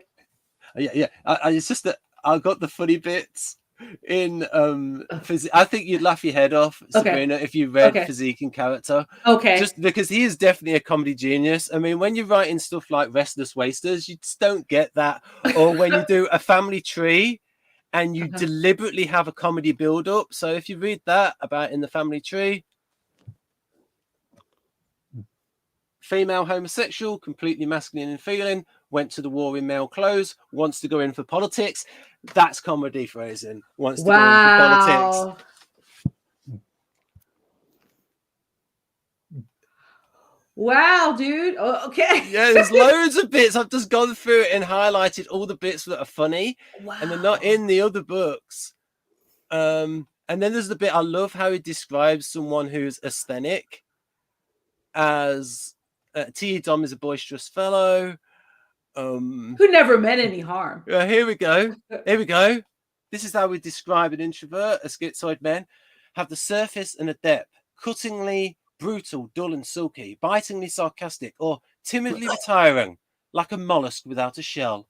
Yeah. It's just that I got the funny bits in I think you'd laugh your head off, Sabrina, if you read Physique and Character. Okay. Just because he is definitely a comedy genius. I mean, when you're writing stuff like Restless Wasters, you just don't get that. Or when you do A Family Tree and you deliberately have a comedy build-up. So if you read that about In the Family Tree, female homosexual, completely masculine in feeling, went to the war in male clothes, wants to go in for politics. That's comedy phrasing. Wants to go in for politics. Wow, dude. Oh, okay. Yeah, there's loads of bits. I've just gone through it and highlighted all the bits that are funny. Wow. And they're not in the other books. And then there's the bit, I love how he describes someone who's asthenic as T.E. Dom is a boisterous fellow. Who never meant any harm. Here we go. This is how we describe an introvert. A schizoid men have the surface and a depth, cuttingly brutal, dull and silky, bitingly sarcastic, or timidly retiring, like a mollusk without a shell.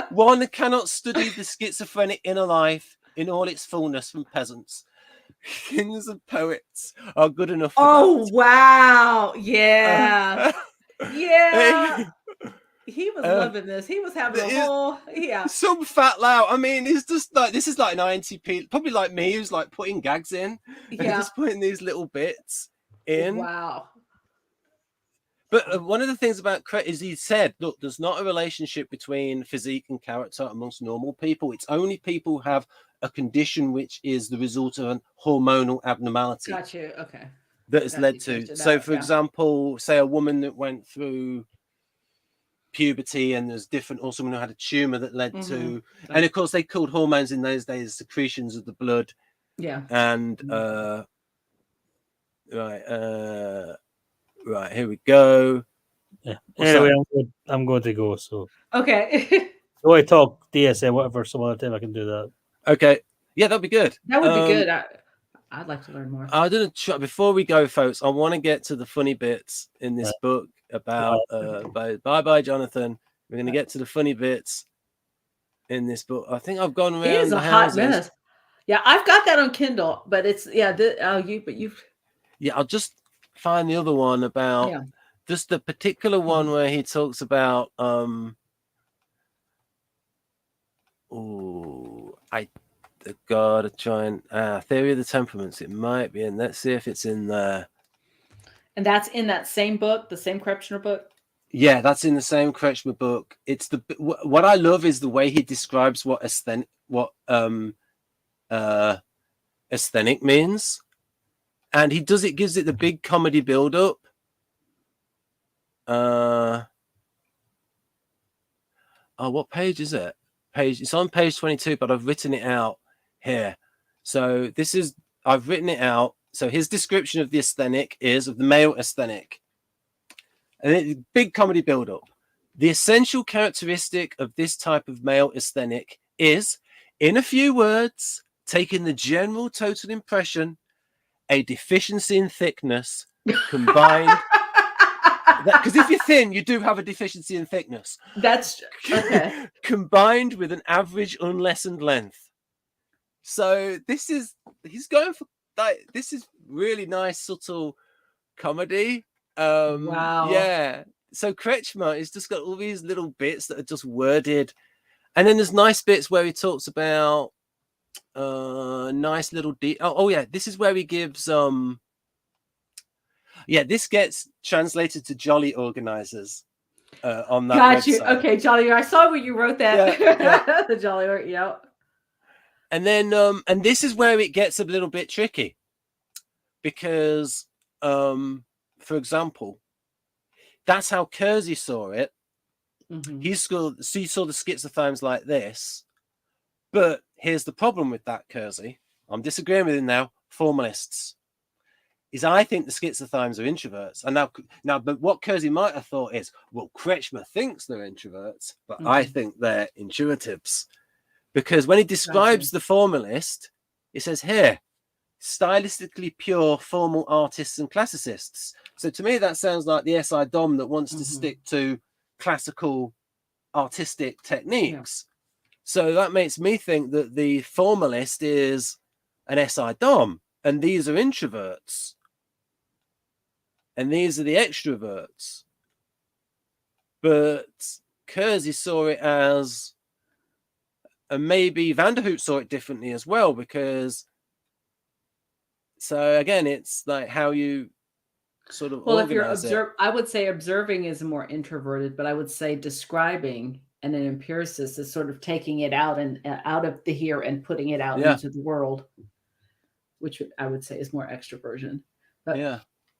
One cannot study the schizophrenic inner life in all its fullness from peasants. Kings and poets are good enough for that. Wow. Yeah. Yeah. He was loving this. He was having a whole, some fat lout. I mean, it's just like, this is like 90 people, probably like me, who's like putting gags in and just putting these little bits in. Wow. But one of the things about Cret is he said, look, there's not a relationship between physique and character amongst normal people. It's only people who have a condition which is the result of an hormonal abnormality. Gotcha. Okay. That has led to. So, for example, say a woman that went through puberty and there's different, or someone who had a tumor that led to, and of course they called hormones in those days secretions of the blood. Yeah. And right, here we go. Yeah. Anyway, I'm going to go. So okay. So I talk DSM, whatever, some other time I can do that. Okay. Yeah, that'd be good. That would be good. I'd like to learn more. I didn't try, before we go, folks, I want to get to the funny bits in this book about bye, Jonathan. We're going to get to the funny bits in this book. I think I've gone around. It is a hot mess. Yeah, I've got that on Kindle, but it's I'll just find the other one about just the particular one where he talks about gotta try and Theory of the Temperaments. It might be in. Let's see if it's in there. And that's in that same book, the same Krebsner book. Yeah, that's in the same Kretschmer book. It's what I love is the way he describes what asthenic means, and he gives it the big comedy build up. What page is it? It's on page 22, but I've written it out here. So I've written it out. So his description of the asthenic is of the male asthenic. And big comedy build-up. The essential characteristic of this type of male asthenic is, in a few words, taking the general total impression, a deficiency in thickness combined. Because if you're thin, you do have a deficiency in thickness. That's okay. Combined with an average unlessened length. So he's going for this is really nice, subtle comedy. Wow. Yeah. So Kretschmer has just got all these little bits that are just worded. And then there's nice bits where he talks about nice little oh yeah, this is where he gives this gets translated to jolly organizers on that Got website. you. Okay, Jolly. I saw when you wrote that. Yeah. The Jolly. Yeah. And then and this is where it gets a little bit tricky because for example, that's how Kersey saw it. Mm-hmm. He saw the schizothymes like this, but here's the problem with that, Kersey. I'm disagreeing with him now. Formalists is I think the schizothymes are introverts, and now, but what Kersey might have thought is, well, Kretschmer thinks they're introverts, but I think they're intuitives, because when he describes the formalist, he says here, stylistically pure formal artists and classicists. So to me, that sounds like the SI Dom that wants to stick to classical artistic techniques. So that makes me think that the formalist is an SI Dom, and these are introverts, and these are the extroverts. But Kersey saw it as, and maybe Vanderhoot saw it differently as well, because so again, it's like how you sort of if you're I would say observing is more introverted, but I would say describing and an empiricist is sort of taking it out and out of the here and putting it out into the world, which I would say is more extroversion. But,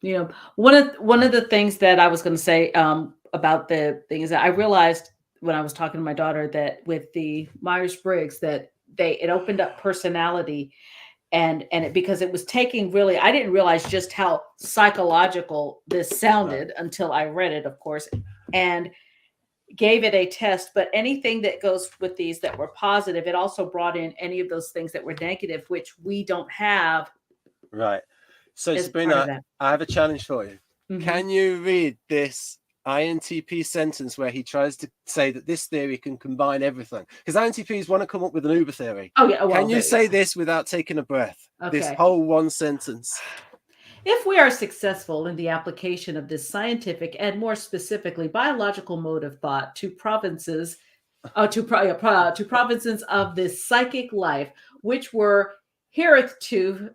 you know, one of the things that I was going to say about the thing is that I realized when I was talking to my daughter that with the Myers-Briggs that it opened up personality. And it, because it was taking really, I didn't realize just how psychological this sounded until I read it, of course, and gave it a test. But anything that goes with these that were positive, it also brought in any of those things that were negative, which we don't have. Right. So Sabrina, I have a challenge for you. Can you read this INTP sentence where he tries to say that this theory can combine everything? Because INTPs want to come up with an Uber theory. Oh yeah. Well, can you say this without taking a breath? Okay. This whole one sentence. If we are successful in the application of this scientific and more specifically biological mode of thought to provinces of this psychic life, which were hitherto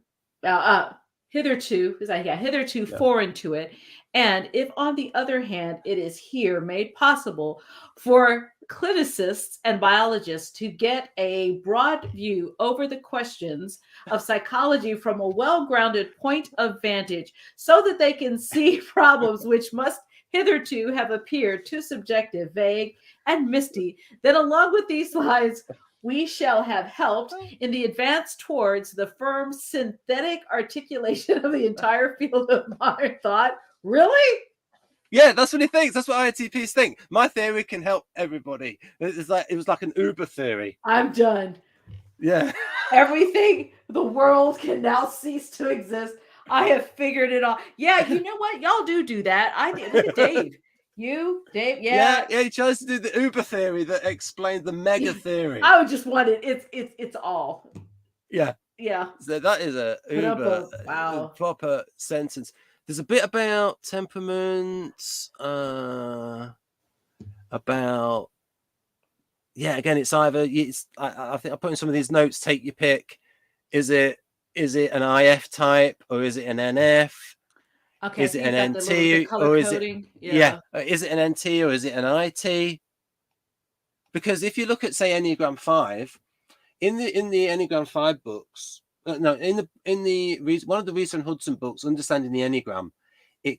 foreign to it, and if on the other hand it is here made possible for clinicists and biologists to get a broad view over the questions of psychology from a well-grounded point of vantage so that they can see problems which must hitherto have appeared too subjective, vague, and misty, then along with these lines, we shall have helped in the advance towards the firm synthetic articulation of the entire field of modern thought. Really? Yeah, that's what he thinks. That's what INTPs think. My theory can help everybody. It was like an Uber theory. I'm done. Yeah. Everything, the world can now cease to exist. I have figured it out. Yeah, you know what? Y'all do that. I did. Look at Dave. Dave, yeah, he tries to do the Uber theory that explains the mega theory. I would just want it. It's all. Yeah. So that is a Uber a proper sentence. There's a bit about temperaments, about again, it's either I think I put in some of these notes. Take your pick. Is it an IF type or is it an NF? Okay, is it an NT or is it is it an NT or is it an IT? Because if you look at, say, Enneagram 5, in the Enneagram 5 books, one of the Reese and Hudson books, Understanding the Enneagram, it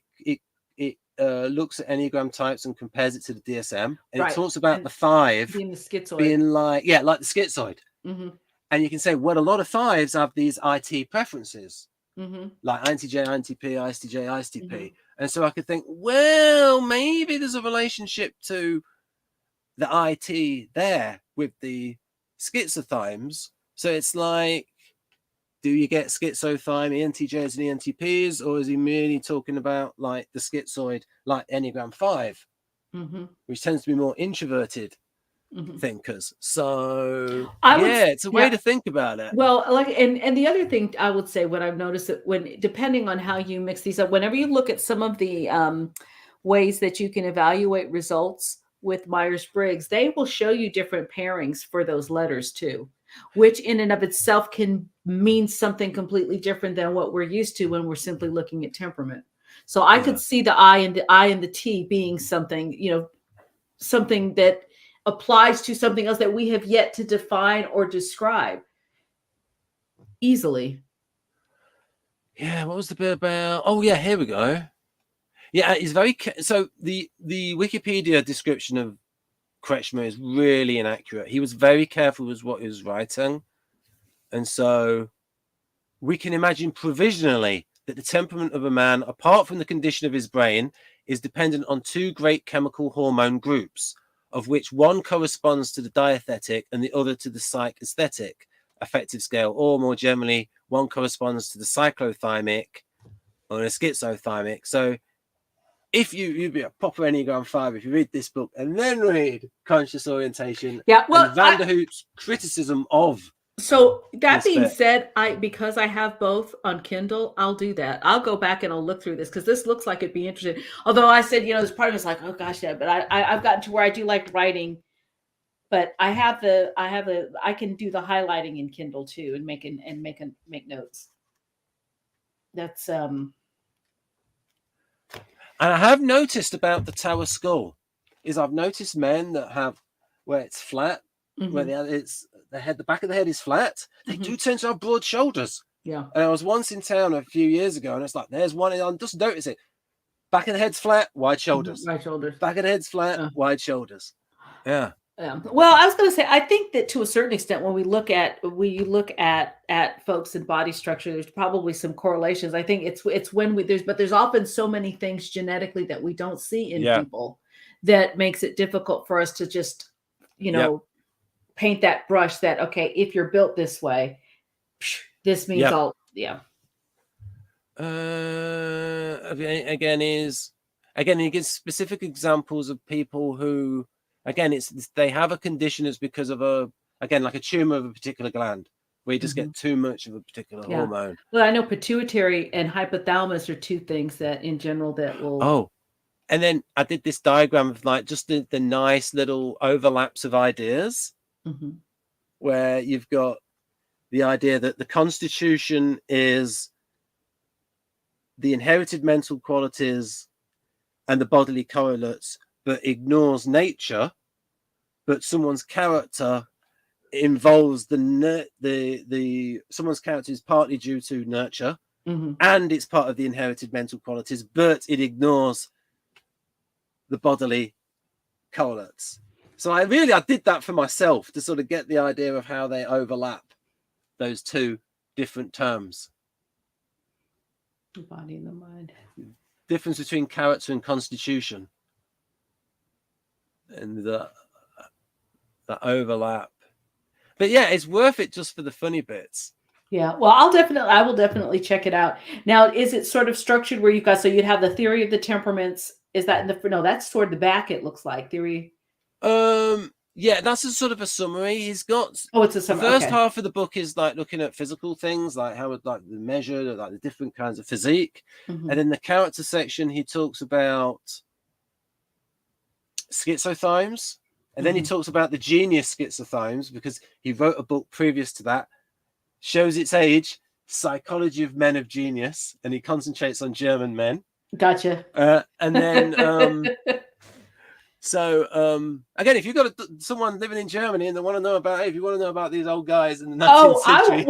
looks at Enneagram types and compares it to the DSM, and it talks about the 5 being the schizoid, being like the schizoid. And you can say, well, a lot of 5s have these IT preferences. Like INTJ, INTP, ISTJ, ISTP. And so I could think, well, maybe there's a relationship to the IT there with the schizothymes. So it's like, do you get schizothyme ENTJs and ENTPs, or is he merely talking about like the schizoid, like Enneagram 5, which tends to be more introverted? thinkers. So I would it's a way to think about it. Well, like, and the other thing I would say, what I've noticed, that when, depending on how you mix these up, whenever you look at some of the ways that you can evaluate results with Myers-Briggs, they will show you different pairings for those letters too, which in and of itself can mean something completely different than what we're used to when we're simply looking at temperament. So I could see the I and the T being something, something that applies to something else that we have yet to define or describe easily. Yeah, what was the bit about? Oh yeah, here we go. Yeah, it's very so the Wikipedia description of Kretschmer is really inaccurate. He was very careful with what he was writing, and so we can imagine provisionally that the temperament of a man, apart from the condition of his brain, is dependent on two great chemical hormone groups, of which one corresponds to the diethetic and the other to the psychesthetic affective scale, or more generally, one corresponds to the cyclothymic or the schizothymic. So if you'd be a proper Enneagram 5 if you read this book and then read Conscious Orientation, and Vanderhoop's criticism of. So that being said, because I have both on Kindle, I'll do that. I'll go back and I'll look through this, because this looks like it'd be interesting. Although I said, this part of it's like, oh gosh, yeah, but I've gotten to where I do like writing, but I can do the highlighting in Kindle too, and make notes. That's And I have noticed about the Tower Skull is I've noticed men that have where it's flat, where the back of the head is flat. They do tend to have broad shoulders. Yeah. And I was once in town a few years ago, and it's like, there's one, and I just notice it. Back of the head's flat, wide shoulders. Wide shoulders. Back of the head's flat, wide shoulders. Yeah. Well, I was going to say, I think that to a certain extent, when we look at folks in body structure, there's probably some correlations. I think it's when there's often so many things genetically that we don't see in people that makes it difficult for us to just, paint that brush that, okay, if you're built this way, this means all. Again, he gives specific examples of people who, again, they have a condition that's because of like a tumor of a particular gland, where you just get too much of a particular hormone. Well, I know pituitary and hypothalamus are two things that in general that will. Oh, and then I did this diagram of like just the nice little overlaps of ideas, where you've got the idea that the constitution is the inherited mental qualities and the bodily correlates, but ignores nature. But someone's character involves someone's character is partly due to nurture, and it's part of the inherited mental qualities, but it ignores the bodily correlates. So I did that for myself to sort of get the idea of how they overlap those two different terms. The body and the mind. Difference between character and constitution, and the overlap. But yeah, it's worth it just for the funny bits. Yeah, well, I will definitely check it out. Now, is it sort of structured where so you'd have the theory of the temperaments? Is that that's toward the back? It looks like theory. Yeah, that's a sort of a summary. He's got. Oh, it's a summary. The first half of the book is like looking at physical things, like how it like the measure, like the different kinds of physique, and in the character section, he talks about schizothymes. And then he talks about the genius schizothymes, because he wrote a book previous to that, shows its age, Psychology of Men of Genius, and he concentrates on German men. Gotcha. And then, again, if you've got someone living in Germany and they want to know about, if you want to know about these old guys in the 19th century.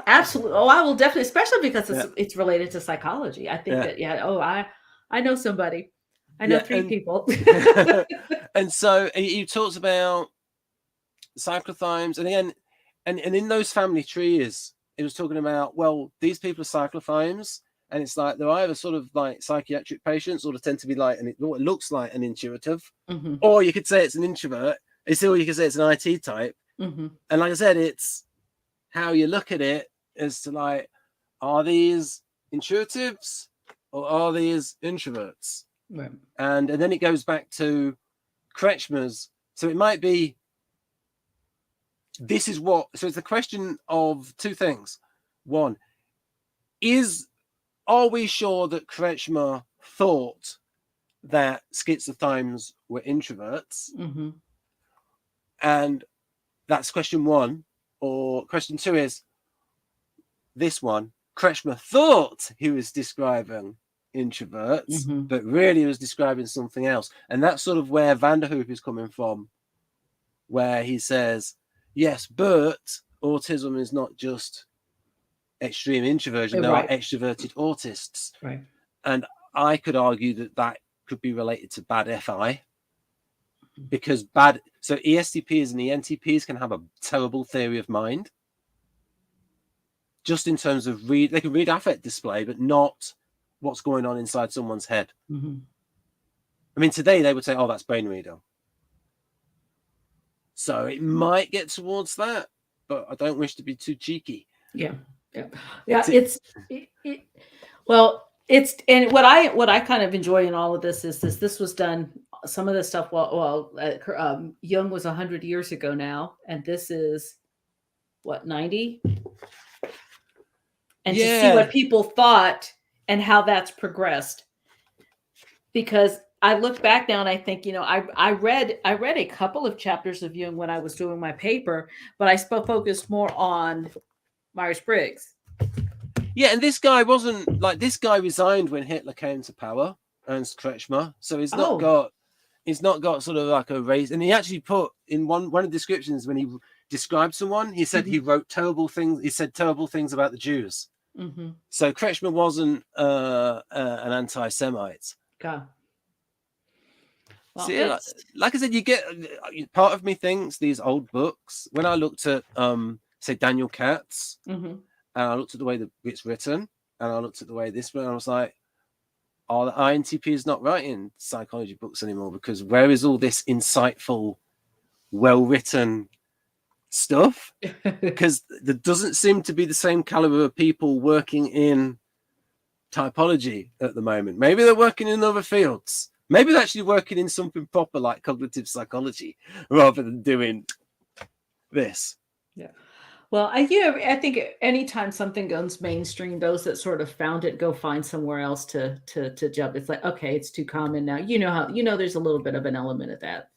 Absolutely. Oh, I will definitely, especially because it's related to psychology. I think that, I know somebody. I know three people. And so he talks about cyclothymes, and again, and in those family trees, it was talking about, well, these people are cyclothymes, and it's like they're either sort of like psychiatric patients, or they tend to be like, what it looks like an intuitive, or you could say it's an introvert. Or you could say it's an IT type. And like I said, it's how you look at it as to like, are these intuitives or are these introverts? Right. And then it goes back to Kretschmer's So it might be, this is what, so it's a question of two things. One, are we sure that Kretschmer thought that schizophrenics were introverts? Mm-hmm. And that's question one. Or question two is this one. Kretschmer thought he was describing introverts, Mm-hmm. but really he was describing something else. And that's sort of where Vanderhoop is coming from, where he says, yes, but autism is not just extreme introversion. There Right. are extroverted autists. Right. And I could argue that that could be related to bad FI, because so ESTPs and ENTPs can have a terrible theory of mind, just in terms of they can read affect display, but not what's going on inside someone's head. Mm-hmm. I mean, today they would say, oh, that's brain reader. So it might get towards that, but I don't wish to be too cheeky. Yeah. Well, it's, and what I kind of enjoy in all of this is this was done, some of this stuff Jung was 100 years ago now, and this is what, 90, and to see what people thought and how that's progressed. Because I look back now and I think, I read a couple of chapters of Jung when I was doing my paper, but I focused more on Myers-Briggs. Yeah, and this guy resigned when Hitler came to power, Ernst Kretschmer. So he's not got sort of like a race. And he actually put in one of the descriptions, when he described someone, he said he wrote terrible things. He said terrible things about the Jews. Mm-hmm. So Kretschmer wasn't an anti-Semite. God. Well, so yeah, like I said, you get part of me thinks these old books. When I looked at say Daniel Katz, mm-hmm. and I looked at the way that it's written, and I looked at the way this went, I was like, oh, the INTP is not writing psychology books anymore, because where is all this insightful, well-written stuff? Because there doesn't seem to be the same caliber of people working in typology at the moment. Maybe they're working in other fields. Maybe they're actually working in something proper like cognitive psychology rather than doing this. Yeah. Well, I think anytime something goes mainstream, those that sort of found it go find somewhere else to jump. It's like, okay, it's too common now. There's a little bit of an element of that.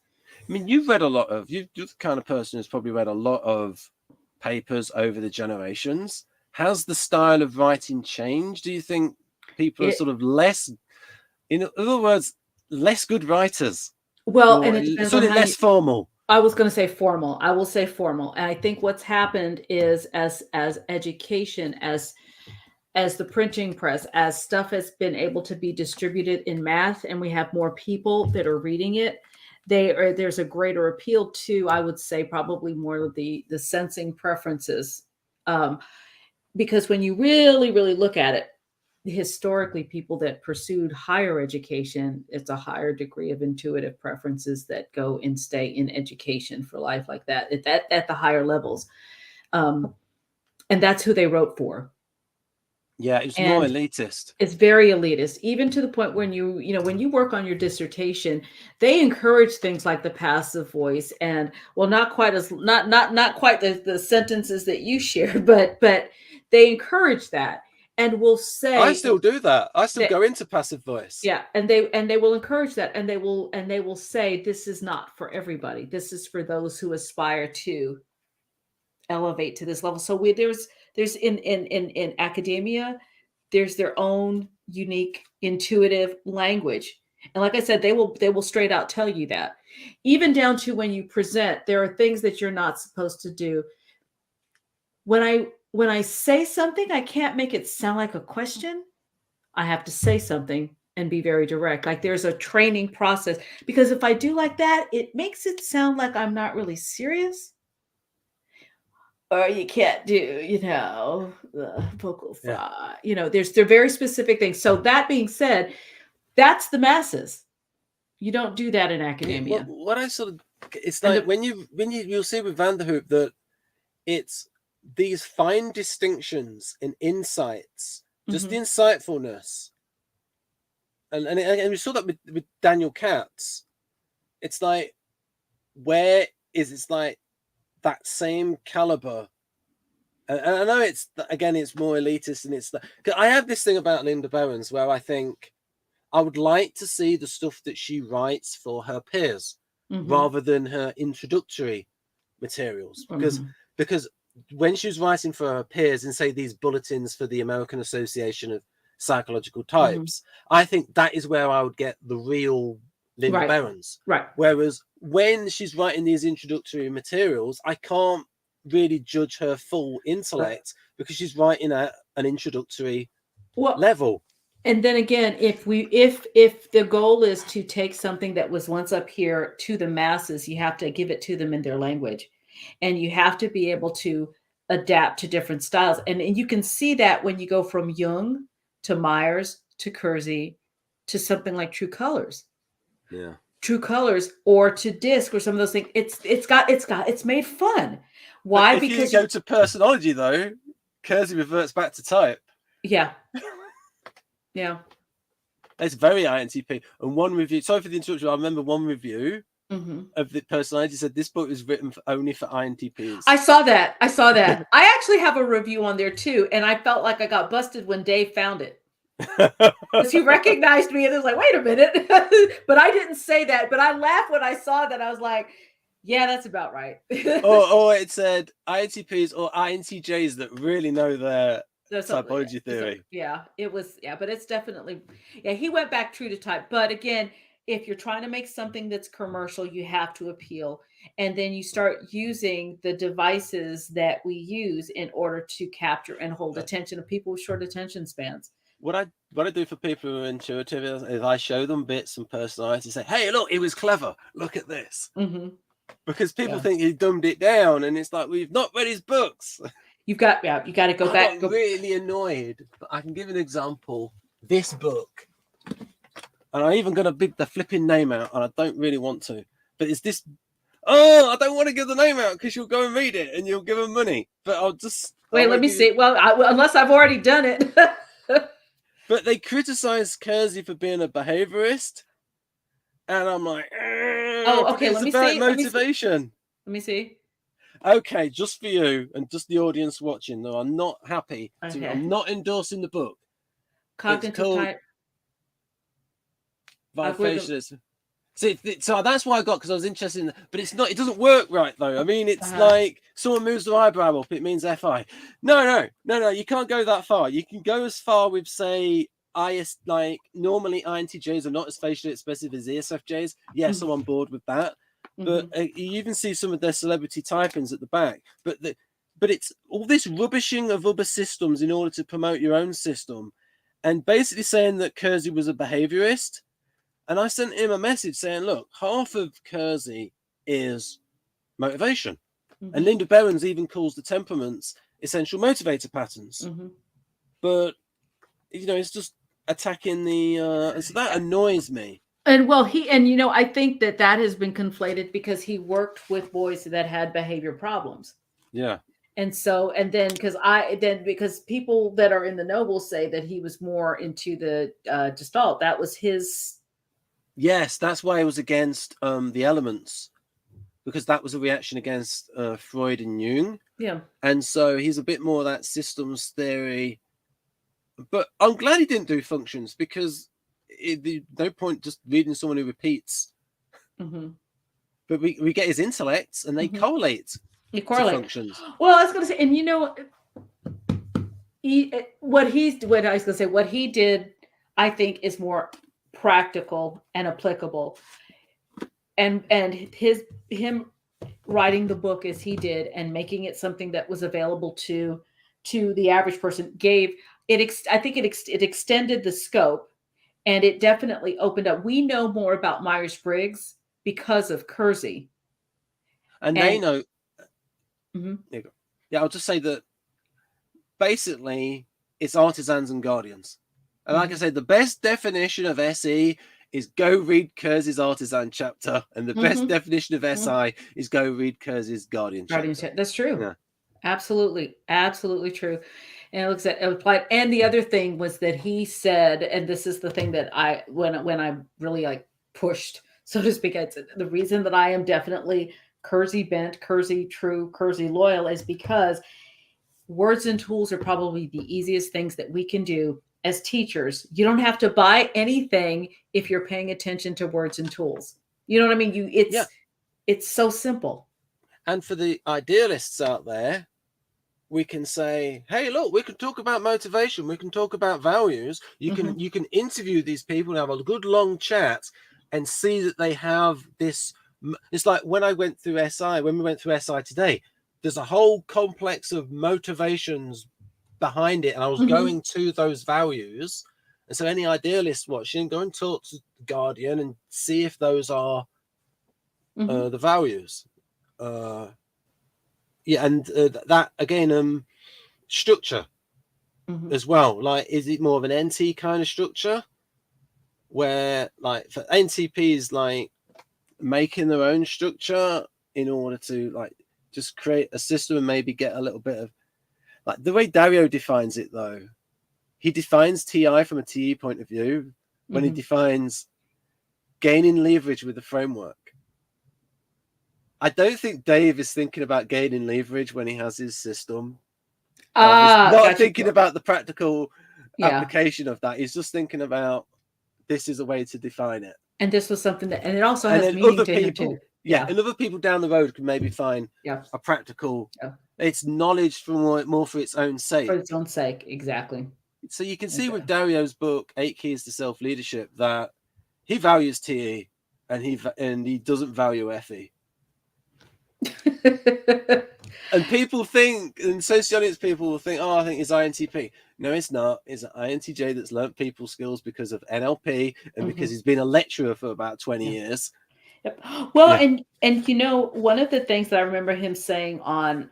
I mean, you've read a lot of, you're the kind of person who's probably read a lot of papers over the generations. Has the style of writing changed? Do you think people are sort of less, in other words, less good writers? Well, and it depends sort of less formal. I was going to say formal. I will say formal. And I think what's happened is as education, as the printing press, as stuff has been able to be distributed in mass, and we have more people that are reading it, there's a greater appeal to, I would say, probably more of the sensing preferences. Because when you really, really look at it, historically, people that pursued higher education, it's a higher degree of intuitive preferences that go and stay in education for life, like that at the higher levels. And that's who they wrote for. Yeah, it's more elitist. It's very elitist, even to the point when when you work on your dissertation, they encourage things like the passive voice, and not quite the sentences that you share, but they encourage that. And will say, I still do that. I still go into passive voice. Yeah, and they will encourage that, and they will say, this is not for everybody. This is for those who aspire to elevate to this level. So there's in academia, there's their own unique intuitive language, and like I said, they will straight out tell you that, even down to when you present, there are things that you're not supposed to do. When I say something, I can't make it sound like a question. I have to say something and be very direct. Like there's a training process, because if I do like that, it makes it sound like I'm not really serious. Or you can't do, the vocal fry. Yeah. They're very specific things. So that being said, that's the masses. You don't do that in academia. What I sort of, it's like when you'll see with Vanderhoop that it's these fine distinctions in insights, just the insightfulness, and we saw that with Daniel Katz. It's like where is it's like that same caliber. And I know it's more elitist, and it's cause I have this thing about Linda Berens where I think I would like to see the stuff that she writes for her peers rather than her introductory materials, because when she was writing for her peers and say these bulletins for the American Association of Psychological Types, I think that is where I would get the real Linda Berens. Right. Whereas when she's writing these introductory materials, I can't really judge her full intellect because she's writing at an introductory level. And then again, if the goal is to take something that was once up here to the masses, you have to give it to them in their language, and you have to be able to adapt to different styles. And you can see that when you go from Jung to Myers to Kersey to something like True Colors. Yeah. True Colors, or to Disc, or some of those things. It's made fun. Why? Because you go to personology though, Kersey reverts back to type. Yeah. Yeah. It's very INTP. And one review, sorry for the interruption, I remember one review of the personality said this book was written only for INTPs. I saw that. I actually have a review on there too, and I felt like I got busted when Dave found it. Because he recognized me and was like, wait a minute. But I didn't say that. But I laughed when I saw that. I was like, yeah, that's about right. or it said INTPs or INTJs that really know their typology theory. It was, but it's definitely, he went back true to type. But again, if you're trying to make something that's commercial, you have to appeal. And then you start using the devices that we use in order to capture and hold attention of people with short attention spans. What I do for people who are intuitive is I show them bits and personality, say, hey, look, it was clever. Look at this. Because people think he dumbed it down, and it's like, we've not read his books. You got to go back. I'm really annoyed, but I can give an example. This book, and I even got the flipping name out, and I don't really want to, but it's this. Oh, I don't want to give the name out because you'll go and read it and you'll give them money. But I'll just wait. Let me see. Well, unless I've already done it. But they criticize Kersey for being a behaviorist, and I'm like, oh, okay. Let me see. Motivation. Let me see. Okay, just for you and just the audience watching, though, I'm not happy. I'm not endorsing the book. Cognitive type. Bifacialism. See, so that's why I got, because I was interested in but it's not, it doesn't work right though. I mean, it's like someone moves their eyebrow up, it means FI. No, you can't go that far. You can go as far with, say, normally INTJs are not as facially expressive as ESFJs. Yes, I'm on board with that. But you even see some of their celebrity typings at the back. But it's all this rubbishing of other systems in order to promote your own system, and basically saying that Kersey was a behaviorist. And I sent him a message saying, look, half of Kersey is motivation. And Linda Berens even calls the temperaments essential motivator patterns. But, it's just attacking the... so that annoys me. And I think that has been conflated because he worked with boys that had behavior problems. Yeah. And so, because people that are in the know will say that he was more into the Gestalt. That was his... Yes, that's why he was against the elements, because that was a reaction against Freud and Jung. Yeah. And so he's a bit more of that systems theory. But I'm glad he didn't do functions, because no point just reading someone who repeats. But we get his intellects, and they correlate. They correlate. To functions. Well, I was going to say, and what he did, I think, is more practical and applicable, and him writing the book as he did and making it something that was available to the average person gave it. I think it extended the scope, and it definitely opened up. We know more about Myers-Briggs because of Kersey, and they know. Yeah, I'll just say that basically it's artisans and guardians. And like I said, the best definition of SE is go read Kersey's Artisan chapter, and the best definition of SI is go read Kersey's Guardian chapter. That's true. Yeah. Absolutely true. And it looks at applied. And the other thing was that he said, and this is the thing that when I really pushed so to speak. It's the reason that I am definitely Kersey bent, Kersey true, Kersey loyal is because words and tools are probably the easiest things that we can do as teachers. You don't have to buy anything if you're paying attention to words and tools. You know what I mean? It's so simple. And for the idealists out there, we can say, hey, look, we can talk about motivation. We can talk about values. You can interview these people and have a good long chat and see that they have this. It's like when we went through SI today, there's a whole complex of motivations behind it. And I was going to those values. And so any idealist watching, go and talk to the Guardian and see if those are the values. That again, structure as well. Like, is it more of an NT kind of structure where, like, for NTPs, like making their own structure in order to like just create a system and maybe get a little bit of like the way Dario defines it, though. He defines TI from a TE point of view when he defines gaining leverage with the framework. I don't think Dave is thinking about gaining leverage when he has his system. He's not thinking about the practical application of that. He's just thinking about this is a way to define it. And this was something that, and it also has meaning to him too. Yeah, and other people down the road can maybe find a practical. It's knowledge more for its own sake. For its own sake, exactly. So you can see with Dario's book, 8 Keys to Self-Leadership, that he values TE and he doesn't value FE. And people think, and sociologists people will think, oh, I think it's INTP. No, it's not. It's an INTJ that's learnt people skills because of NLP and because he's been a lecturer for about 20 years. Yep. Well, and you know, one of the things that I remember him saying on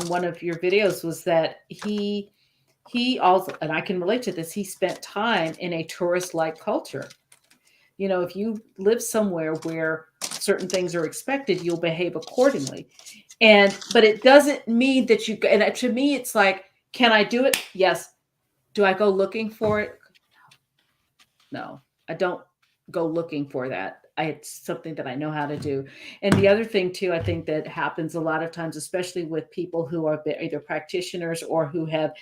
one of your videos was that he also, and I can relate to this, he spent time in a tourist-like culture. You know, if you live somewhere where certain things are expected, you'll behave accordingly. But it doesn't mean that you, and to me, it's like, can I do it? Yes. Do I go looking for it? No, I don't go looking for that. It's something that I know how to do. And the other thing too, I think that happens a lot of times, especially with people who are either practitioners or who have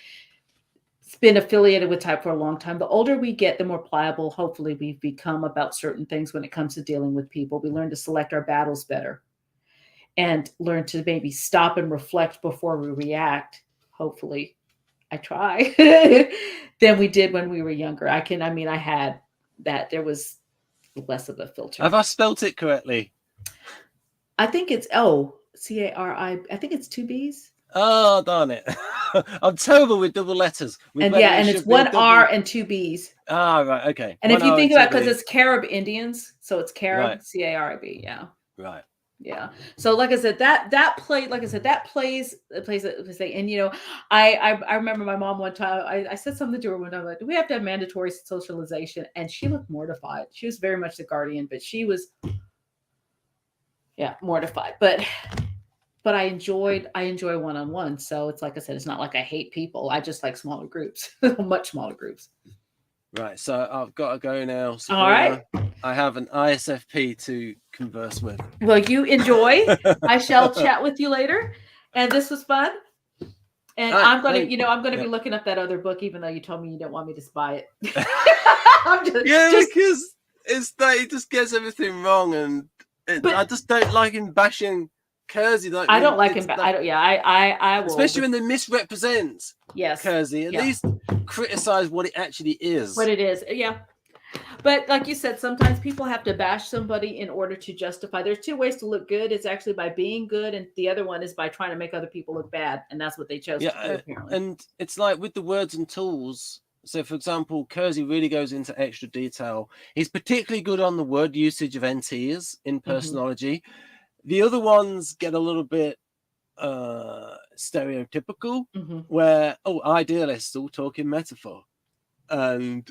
been affiliated with type for a long time. The older we get, the more pliable, hopefully, we've become about certain things when it comes to dealing with people. We learn to select our battles better and learn to maybe stop and reflect before we react. Hopefully, I try than we did when we were younger. I had that. There was less of a filter. Have I spelt it correctly? I think it's C-A-R-I. I think it's 2 B's. Oh, darn it. I'm terrible with double letters. And it's 1 R and 2 B's. Ah, right. Okay. And if you think about it, because it's Carib Indians, so it's Carib, right. C-A-R-I-B. Yeah. Right. Yeah. So like I said, that plays, and you know, I remember my mom one time, I said something to her one time, like, do we have to have mandatory socialization? And she looked mortified. She was very much the guardian, but she was mortified. But I enjoy one-on-one. So it's like I said, it's not like I hate people. I just like smaller groups, much smaller groups. Right. So I've got to go now. All right. I have an ISFP to converse with. Well, you enjoy. I shall chat with you later. And this was fun. And right, I'm going to be looking up that other book, even though you told me you don't want me to buy it. Because it's that he just gets everything wrong. And I just don't like him bashing Kersey. Like, I don't like him. I will. Especially when they misrepresent Kersey. At least criticize what it actually is. What it is. Yeah. But like you said, sometimes people have to bash somebody in order to justify. There's 2 ways to look good. It's actually by being good. And the other one is by trying to make other people look bad. And that's what they chose to do, apparently. And it's like with the words and tools. So, for example, Kersey really goes into extra detail. He's particularly good on the word usage of NTs in personology. The other ones get a little bit stereotypical, where, idealists all talk in metaphor. And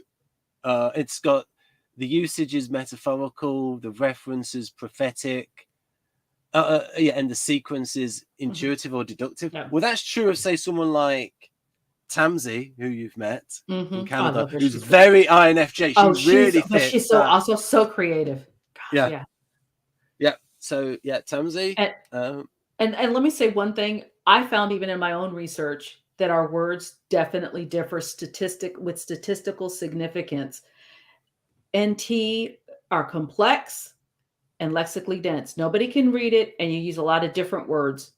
it's got the usage is metaphorical, the reference is prophetic, and the sequence is intuitive or deductive. Yeah. Well, that's true of, say, someone like Tamsi, who you've met in Canada, who's very INFJ. She really fits. She's also so creative. Yeah. So yeah, Tamsi. And let me say one thing. I found even in my own research that our words definitely differ with statistical significance. NT are complex and lexically dense. Nobody can read it, and you use a lot of different words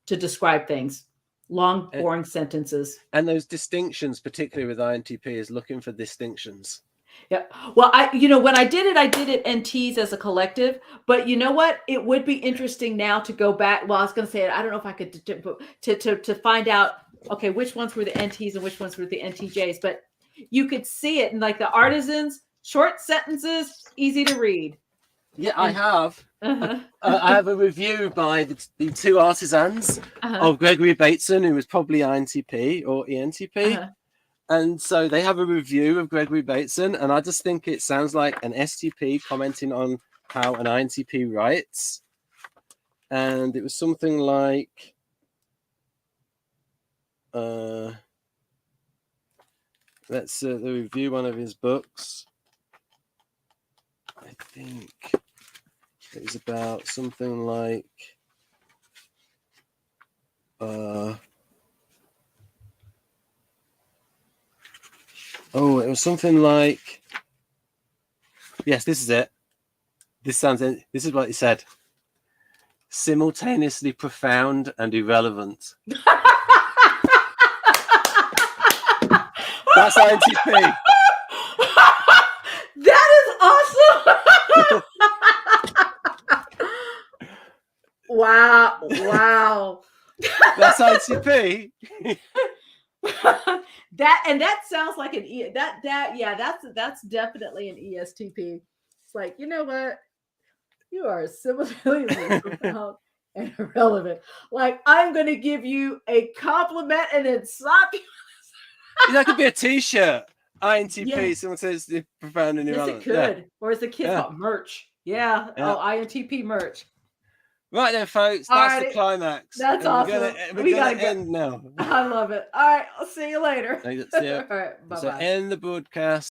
to describe things. Long, boring sentences. And those distinctions, particularly with INTP, is looking for distinctions. Yeah. Well, when I did it NTs as a collective, but you know what? It would be interesting now to go back. Well, I was going to say, I don't know if I could to find out, okay, which ones were the NTs and which ones were the NTJs, but you could see it in like the artisans, short sentences, easy to read. Yeah, I have. I have a review by the two artisans of Gregory Bateson, who was probably INTP or ENTP. And so they have a review of Gregory Bateson, and I just think it sounds like an STP commenting on how an INTP writes. And it was something like, let's review one of his books. I think it was about something like, it was something like, yes, this is it. This is what he said. Simultaneously profound and irrelevant. That's INTP. That is awesome. Wow. That's INTP. that sounds like an that's definitely an ESTP. It's like, you know what? You are simultaneously profound and irrelevant. Like, I'm going to give you a compliment and then slap you. That could be a T-shirt. INTP, simultaneously profound and irrelevant. Yes, it could. Or as the kids call it, merch. Yeah. Oh, INTP merch. Right then, folks. That's the climax. That's awesome. We're going to end now. I love it. All right. I'll see you later. See you. All right. Bye-bye. So end the broadcast.